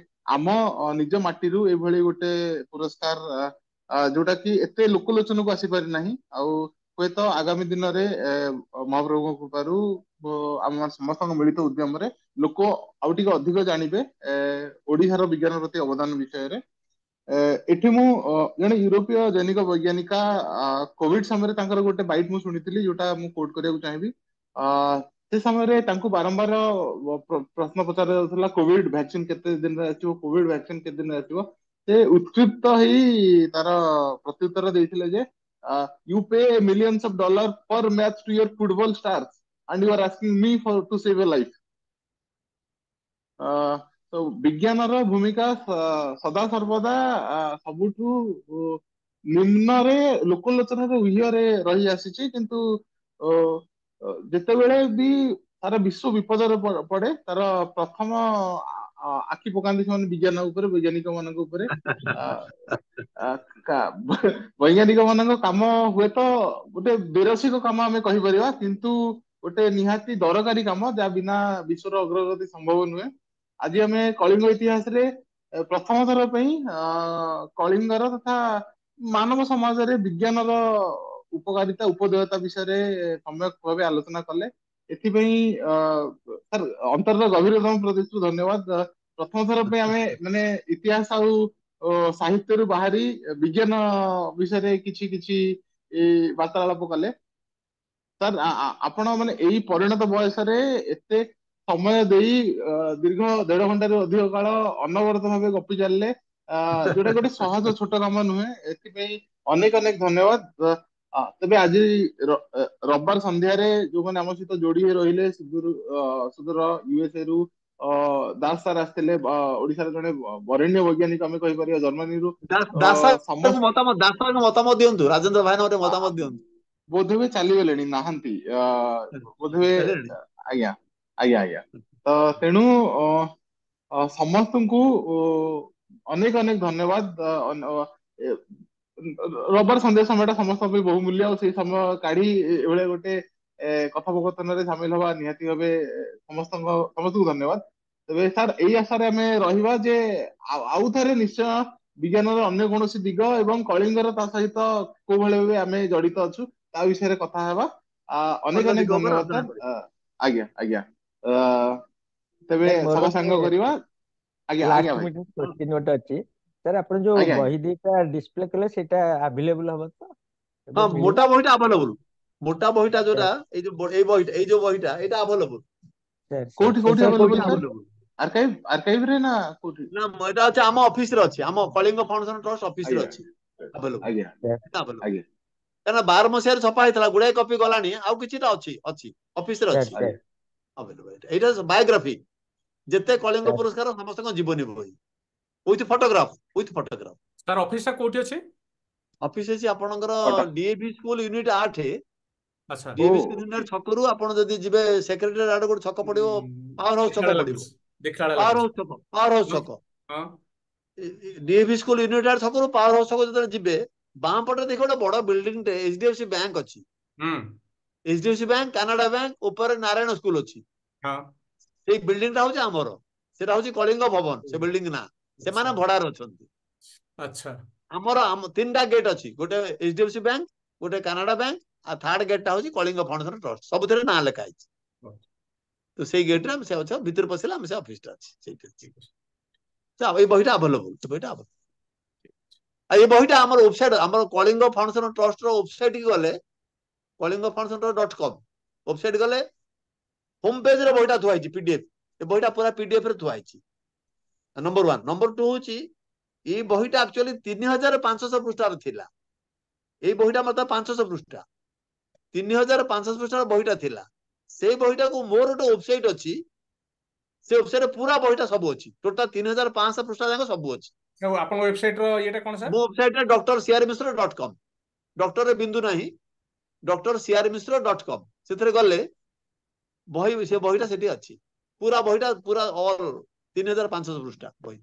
ଆମ ନିଜ ମାଟିରୁ ଏଭଳି ଗୋଟେ ପୁରସ୍କାର, ଯୋଉଟା କି ଏତେ ଲୋକଲୋଚନକୁ ଆସିପାରି ନାହିଁ, ଆଉ ହୁଏତ ଆଗାମୀ ଦିନରେ ମହାପ୍ରଭୁଙ୍କ କୃପାରୁ ଆମ ସମସ୍ତଙ୍କ ମିଳିତ ଉଦ୍ୟମରେ ଲୋକ ଆଉ ଟିକେ ଅଧିକ ଜାଣିବେ ଓଡିଶାର ବିଜ୍ଞାନ ପ୍ରତି ଅବଦାନ ବିଷୟରେ। ଏଠି ମୁଁ ଜଣେ ୟୁରୋପୀୟ ଜୈନିକ ବୈଜ୍ଞାନିକା, କୋଭିଡ ସମୟରେ ତାଙ୍କର ଗୋଟେ ବାଇଟ୍ ମୁଁ ଶୁଣିଥିଲି, ଯୋଉଟା ମୁଁ କୋଟ୍ କରିବାକୁ ଚାହିଁବି। ସେ ସମୟରେ ତାଙ୍କୁ ବାରମ୍ବାର ପ୍ରଶ୍ନ ପଚରା ଯାଉଥିଲା, କୋଭିଡ ଭ୍ୟାକ୍ସିନ କେତେ ଦିନରେ ଆସିବ, କୋଭିଡ ଭ୍ୟାକ୍ସିନ କେତେ ଦିନରେ ଆସିବ। ସେ ଉତ୍କ୍ଷିପ୍ତ ହେଇ ତାର ପ୍ରତ୍ୟୁତ୍ତର ଦେଇଥିଲେ ଯେ, you pay millions of dollar per match to your football stars and you are asking me to save a life. ତ ବିଜ୍ଞାନର ଭୂମିକା ସଦାସର୍ବଦା ସବୁଠୁ ନିମ୍ନରେ, ଲୋକଲୋଚନରେ ଉର୍ଦ୍ଧ୍ୱରେ ରହି ଆସିଛି। କିନ୍ତୁ ଯେତେବେଳେ ବି ସାରା ବିଶ୍ୱ ବିପଦରେ ପଡେ, ତାର ପ୍ରଥମ ଆଖି ପକାନ୍ତି ସେମାନେ ବିଜ୍ଞାନ ଉପରେ, ବୈଜ୍ଞାନିକ ମାନଙ୍କ ଉପରେ। ବୈଜ୍ଞାନିକ ମାନଙ୍କ କାମ ହୁଏତ ଗୋଟେ ବେରସିକ କାମ ଆମେ କହିପାରିବା, କିନ୍ତୁ ଗୋଟେ ନିହାତି ଦରକାରୀ କାମ, ଯାହା ବିନା ବିଶ୍ୱର ଅଗ୍ରଗତି ସମ୍ଭବ ନୁହେଁ। ଆଜି ଆମେ କଳିଙ୍ଗ ଇତିହାସରେ ପ୍ରଥମ ଥର ପାଇଁ କଳିଙ୍ଗର ତଥା ମାନବ ସମାଜରେ ବିଜ୍ଞାନର ଉପକାରିତା ଉପଦେୟତା ବିଷୟରେ ସମ୍ୟକ ଭାବେ ଆଲୋଚନା କଲେ। ଏଥିପାଇଁ ସାର୍ ଅନ୍ତରର ଗଭୀରତମ ପ୍ରତି ଧନ୍ୟବାଦ। ପ୍ରଥମ ଥର ପାଇଁ ଆମେ ମାନେ ଇତିହାସ ଆଉ ସାହିତ୍ୟରୁ ବାହାରି ବିଜ୍ଞାନ ବିଷୟରେ କିଛି କିଛି ବାର୍ତ୍ତାଳାପ କଲେ। ସାର୍ ଆପଣ ମାନେ ଏଇ ପରିଣତ ବୟସରେ ଏତେ ସମୟ ଦେଇ ଦୀର୍ଘ 1.5 ଘଣ୍ଟାରୁ ଅଧିକ କାଳ ଅନବରତ ଭାବେ ଗପି ଚାଲିଲେ, ଯୋଉଟା ଗୋଟେ ସହଜ ଛୋଟ କାମ ନୁହେଁ। ଏଥିପାଇଁ ଅନେକ ଅନେକ ଧନ୍ୟବାଦ। ତେବେ ଆଜି ରବିବାର ସନ୍ଧ୍ୟାରେ ଯୋଉମାନେ ଆମ ସହିତ ଯୋଡି ହୋଇ ରହିଲେ, ସୁଦୂର USA ରୁ ଦାସ ସାର୍ ଆସିଥିଲେ, ଓଡିଶାର ଜଣେ ବରେଣ୍ୟ ବୈଜ୍ଞାନିକ ଆମେ କହିପାରିବା, ଜର୍ମାନୀରୁ ସମସ୍ତ ଦାସଙ୍କ ମତାମତ ଦିଅନ୍ତୁ, ରାଜେନ୍ଦ୍ର ଭାଇନା ଗୋଟେ ମତାମତ ଦିଅନ୍ତୁ। ବୋଧହୁଏ ଚାଲିଗଲେଣି, ନାହାନ୍ତି ବୋଧହୁଏ। ହେଲେଣି? ଆଜ୍ଞା ଆଜ୍ଞା ଆଜ୍ଞା। ତ ତେଣୁ ସମସ୍ତଙ୍କୁ ଅନେକ ଅନେକ ଧନ୍ୟବାଦ। ରବିବାର ସନ୍ଧ୍ୟା ସମୟଟା ସମସ୍ତଙ୍କ ପାଇଁ ବହୁ ମୂଲ୍ୟ, ଆଉ ସେଇ ସମୟ କାଢି ଏଭଳିଆ ଗୋଟେ କଥୋପକଥନରେ ସାମିଲ ହବା ନିହାତି ଭାବେ ସମସ୍ତଙ୍କୁ ଧନ୍ୟବାଦ। ତେବେ ସାର୍ ଏଇ ଆଶାରେ ଆମେ ରହିବା ଯେ ଆଉ ଥରେ ନିଶ୍ଚୟ ବିଜ୍ଞାନର ଅନ୍ୟ କୌଣସି ଦିଗ ଏବଂ କଳିଙ୍ଗର ତା ସହିତ କୋଉ ଭଳି ଭାବେ ଆମେ ଜଡିତ ଅଛୁ ତା ବିଷୟରେ କଥା ହେବା। ଅନେକ ଅନ୍ୟ ଅନେକ ଦିଗ ଉପରେ ଧନ୍ୟବାଦ ଆଲୋଚନା ସାର୍। କରିବା। ଆଜ୍ଞା ଆଜ୍ଞା। ତେବେ ସାର୍ ମୋର ସଭା ସାଙ୍ଗ ଗୋଟେ କରିବା। ଆଜ୍ଞା ଆଜ୍ଞା ଲାଷ୍ଟ ଭାଇ। ମିନିଟ୍ କ୍ୱେଶ୍ଚିନ୍ ଗୋଟେ ଅଛି ସାର୍। ଆପଣ ଯୋଉ ଆଜ୍ଞା ଆଜ୍ଞା। ବହି ଦିଟା ଡିସପ୍ଲେ କଲେ ସେଇଟା ଆଭେଲେବୁଲ ହବ ତ? ଏବେ ହଁ, ମିଳିବ? ମୋଟା ବହିଟା ଆଭେଲେବୁଲ। ମୋଟା ବହିଟା ଯୋଉଟା ଏଇ ଯୋଉ ବହିଟା ଏଇଟା ଆଭେଲେବୁଲ। ସାର୍ କୋଉଠି ସାର୍ କୋଉଠି ସାର୍ ଆଭେଲେବୁଲ କୋଉଠି ସାର୍? ଆଭେଲେବୁଲ। ଆର୍କାଇଭରେ ନା କୋଉଠି? ନା, ଏଇଟା ଅଛି ଆମ ଅଫିସରେ ଅଛି, ଆମ କଳିଙ୍ଗ ଫାଉଣ୍ଡେସନ ଟ୍ରଷ୍ଟ ଅଫିସରେ ଆଜ୍ଞା ଅଛି ଆଭେଲେବୁଲ। ଆଜ୍ଞା ଆଭେଲେବୁଲ ଆଜ୍ଞା କାରଣ 12 ମସିହାରେ ଛପା ହେଇଥିଲା, ଗୁଡାଏ କପି ଗଲାଣି, ଆଉ କିଛିଟା ଅଛି ଅଫିସରେ ସାର୍ ଅଛି ସାର୍ ଆଭେଲେବୁଲ। ଏଇଟା ବାୟୋଗ୍ରାଫି, ଯେତେ କଳିଙ୍ଗ ସାର୍ ପୁରସ୍କାର ସମସ୍ତଙ୍କ ଜୀବନୀ ବହି, ୱିଥ ଫଟୋଗ୍ରାଫ। ତାର ଅଫିସଟା କୋଉଠି ଅଛି? ଅଫିସ ଅଛି ଆପଣଙ୍କର କଟକ। DAV school unit 8। ଆଚ୍ଛା। ଓ ଡିଏଭି ସ୍କୁଲ ୟୁନିଟ 8 ଛକରୁ ଆପଣ ଯଦି ଯିବେ ସେକ୍ରେଟାରୀ ଆଡେ ଗୋଟେ ଛକ ପଡିବ, ପାୱାର ହାଉସ ଛକ ଦେଖିଲା ବେଳେ ପଡିବ। ଲାଗୁଛି, ଦେଖିଲା ବେଳେ ପାୱାର ଲାଗୁଛି। ହାଉସ ଛକ, ପାୱାର ହାଉସ ହଁ ଛକ, ହଁ ଡିଏଭି ସ୍କୁଲ ୟୁନିଟ 8 ଛକରୁ ପାୱାର ହାଉସ ଛକ ଯେତେବେଳେ ଯିବେ, ବାଁ ପଟେ ଦେଖି ଗୋଟେ ବଡ ବିଲ୍ଡିଂଟେ HDFC ବ୍ୟାଙ୍କ ଅଛି। ହୁଁ HDFC ବ୍ୟାଙ୍କ, କାନାଡା ବ୍ୟାଙ୍କ, ଉପରେ ନାରାୟଣ ସ୍କୁଲ ଅଛି। ହଁ। ସେଇ ବିଲ୍ଡିଂଟା ହଉଛି ଆମର, ସେଟା ହଉଛି କଳିଙ୍ଗ ଭବନ। ସେ ବିଲ୍ଡିଂ ନା, ସେମାନେ ଆଚ୍ଛା ଭଡାରେ ଅଛନ୍ତି। ଆଚ୍ଛା। ଆମର 3ଟା ଗେଟ୍ ଅଛି, ଗୋଟେ HDFC ବ୍ୟାଙ୍କ, ଗୋଟେ କାନାଡା ବ୍ୟାଙ୍କ, ଆଉ ଥାର୍ଡ ଗେଟ୍ଟା ହଉଛି କଳିଙ୍ଗ ଫାଉଣ୍ଡେସନ ଟ୍ରଷ୍ଟ। ସବୁଥିରେ ନାଁ ଲେଖା ହେଇଛି। ତ ସେଇ ଗେଟ୍ରେ ଆମେ ସେ ଅଛ, ଭିତରେ ପଶିଲେ ଆମେ ସେ ଅଫିସଟା ଅଛି, ସେଇଠି ଅଛି। ଏଇ ବହିଟା ଆଭେଲେବୁଲ, ଆଉ ଏଇ ବହିଟା ଆମର ୱେବସାଇଟ, ଆମର କଳିଙ୍ଗ ଫାଉଣ୍ଡେସନ ଟ୍ରଷ୍ଟର ୱେବସାଇଟ କି ଗଲେ, କଳିଙ୍ଗ ଫାଉଣ୍ଡେସନ.com ୱେବସାଇଟ ଗଲେ ହୋମ ପେଜରେ ବହିଟା ଥୁଆ ହେଇଛି, PDF। ଏ ବହିଟା ପୁରା PDF ରେ ଥୁଆ ହେଇଛି, ନମ୍ବର 1। ନମ୍ବର 2 ହଉଛି ଏଇ ବହିଟା ଆକ୍ଚୁଆଲି 3500 ପୃଷ୍ଠାର ଥିଲା। ଏଇ ବହିଟା ମତେ 500 ପୃଷ୍ଠା, 3500 ପୃଷ୍ଠାର ବହିଟା ଥିଲା। ସେଇ ବହିଟାକୁ ମୋର ଗୋଟେ ୱେବସାଇଟ ଅଛି, ସେ ୱେବସାଇଟରେ ପୁରା ବହିଟା ସବୁ ଅଛି, ଟୋଟାଲ 3500 ପୃଷ୍ଠା ଯାକ ସବୁ ଅଛି। ଆପଣଙ୍କ ୱେବସାଇଟର ଇଏଟା କ'ଣ ସାର୍? ମୋ ୱେବସାଇଟରେ drcrmisra.com, ଡକ୍ଟରରେ ବିନ୍ଦୁ ନାହିଁ, drcrmisra.com। ସେଥିରେ ଗଲେ ସେ ବହିଟା ସେଠି ଅଛି, ପୁରା ବହିଟା, ପୁରା ଅଲ୍ 3500 ପୃଷ୍ଠା ବହି,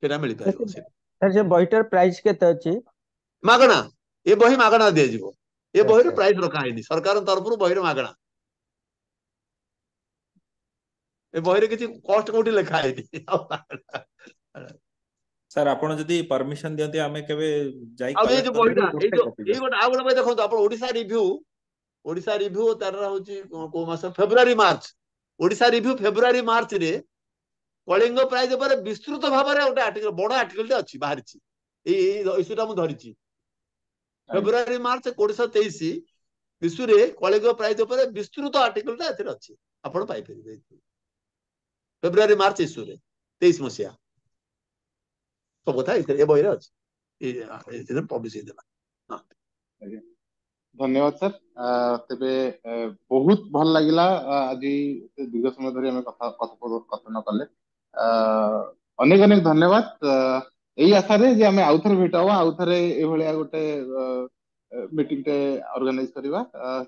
ସେଟା ମିଳିପାରିବ ସେଠି ସାର୍ ସେ ବହିଟାର ପ୍ରାଇସ୍ କେତେ ଅଛି? ମାଗଣା। ଏ ବହି ମାଗଣା ଦିଆଯିବ। ଏ ବହିର ଆଚ୍ଛା ପ୍ରାଇସ୍ ରଖା ହେଇନି, ସରକାରଙ୍କ ତରଫରୁ ବହିର ମାଗଣା। ଏ ବହିରେ କିଛି କଷ୍ଟ କୋଉଠି ଲେଖା ହେଇନି। ସାର୍ ଆପଣ ଯଦି ପରମିଶନ ଦିଅନ୍ତି ଆମେ କେବେ ଯାଇ ଆଉ ଏଇ କଲେକ୍ଟ ଯୋଉ ବହିଟା, କରିପାରିବୁ ଗୋଟେ କପି ଏଇ ଜଷ୍ଟ? ଗୋଟେ ଆଉ ଗୋଟେ ବହି ଦେଖନ୍ତୁ ଆପଣ, ଓଡିଶା ରିଭ୍ୟୁ ତାର ହଉଛି କୋଉ ମାସ, ଫେବୃଆରୀ ମାର୍ଚ୍ଚ। ଓଡିଶା ରିଭ୍ୟୁ ଫେବୃଆରୀ ମାର୍ଚ୍ଚରେ କଳିଙ୍ଗ ପ୍ରାଇଜ ଉପରେ ବିସ୍ତୃତ ଭାବରେ ଗୋଟେ ଆର୍ଟିକଲ, ବଡ ଆର୍ଟିକଲଟେ ଅଛି, ବାହାରିଛି। ଏଇ ଇସ୍ୟୁଟା ମୁଁ ଧରିଛି, ଫେବୃଆରୀ ମାର୍ଚ୍ଚ 2023 ଇସ୍ୟୁରେ କଳିଙ୍ଗ ପ୍ରାଇଜ ଉପରେ ବିସ୍ତୃତ ଆର୍ଟିକଲଟା ଏଥିରେ ଅଛି, ଆପଣ ପାଇପାରିବେ। ଫେବୃଆରୀ ମାର୍ଚ୍ଚ ଇସ୍ୟୁରେ 23 ମସିହା ସବୁ କଥା ଏ ବହିରେ ଅଛି, ଏଥିରେ ପବ୍ଲିଶ ହେଇଥିଲା। ଆଜ୍ଞା ଧନ୍ୟବାଦ ସାର୍। ତେବେ ବହୁତ ଭଲ ଲାଗିଲା ଆଜି ଦୀର୍ଘ ସମୟ ଧରି ଆମେ କଥୋପକଥନ କଲେ। ଅନେକ ଅନେକ ଧନ୍ୟବାଦ। ଏଇ ଆଶାରେ ଯେ ଆମେ ଆଉଥରେ ଭେଟ ହବା, ଆଉଥରେ ଏଇଭଳିଆ ଗୋଟେ ମିଟିଂଟେ ଅର୍ଗାନାଇଜ କରିବା,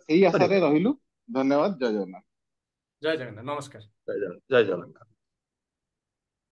ସେଇ ଆଶାରେ ରହିଲୁ। ଧନ୍ୟବାଦ। ଜୟ ଜଗନ୍ନାଥ। ଜୟ ଜଗନ୍ନାଥ, ନମସ୍କାର। ଜୟ ଜଗନ୍ନାଥ।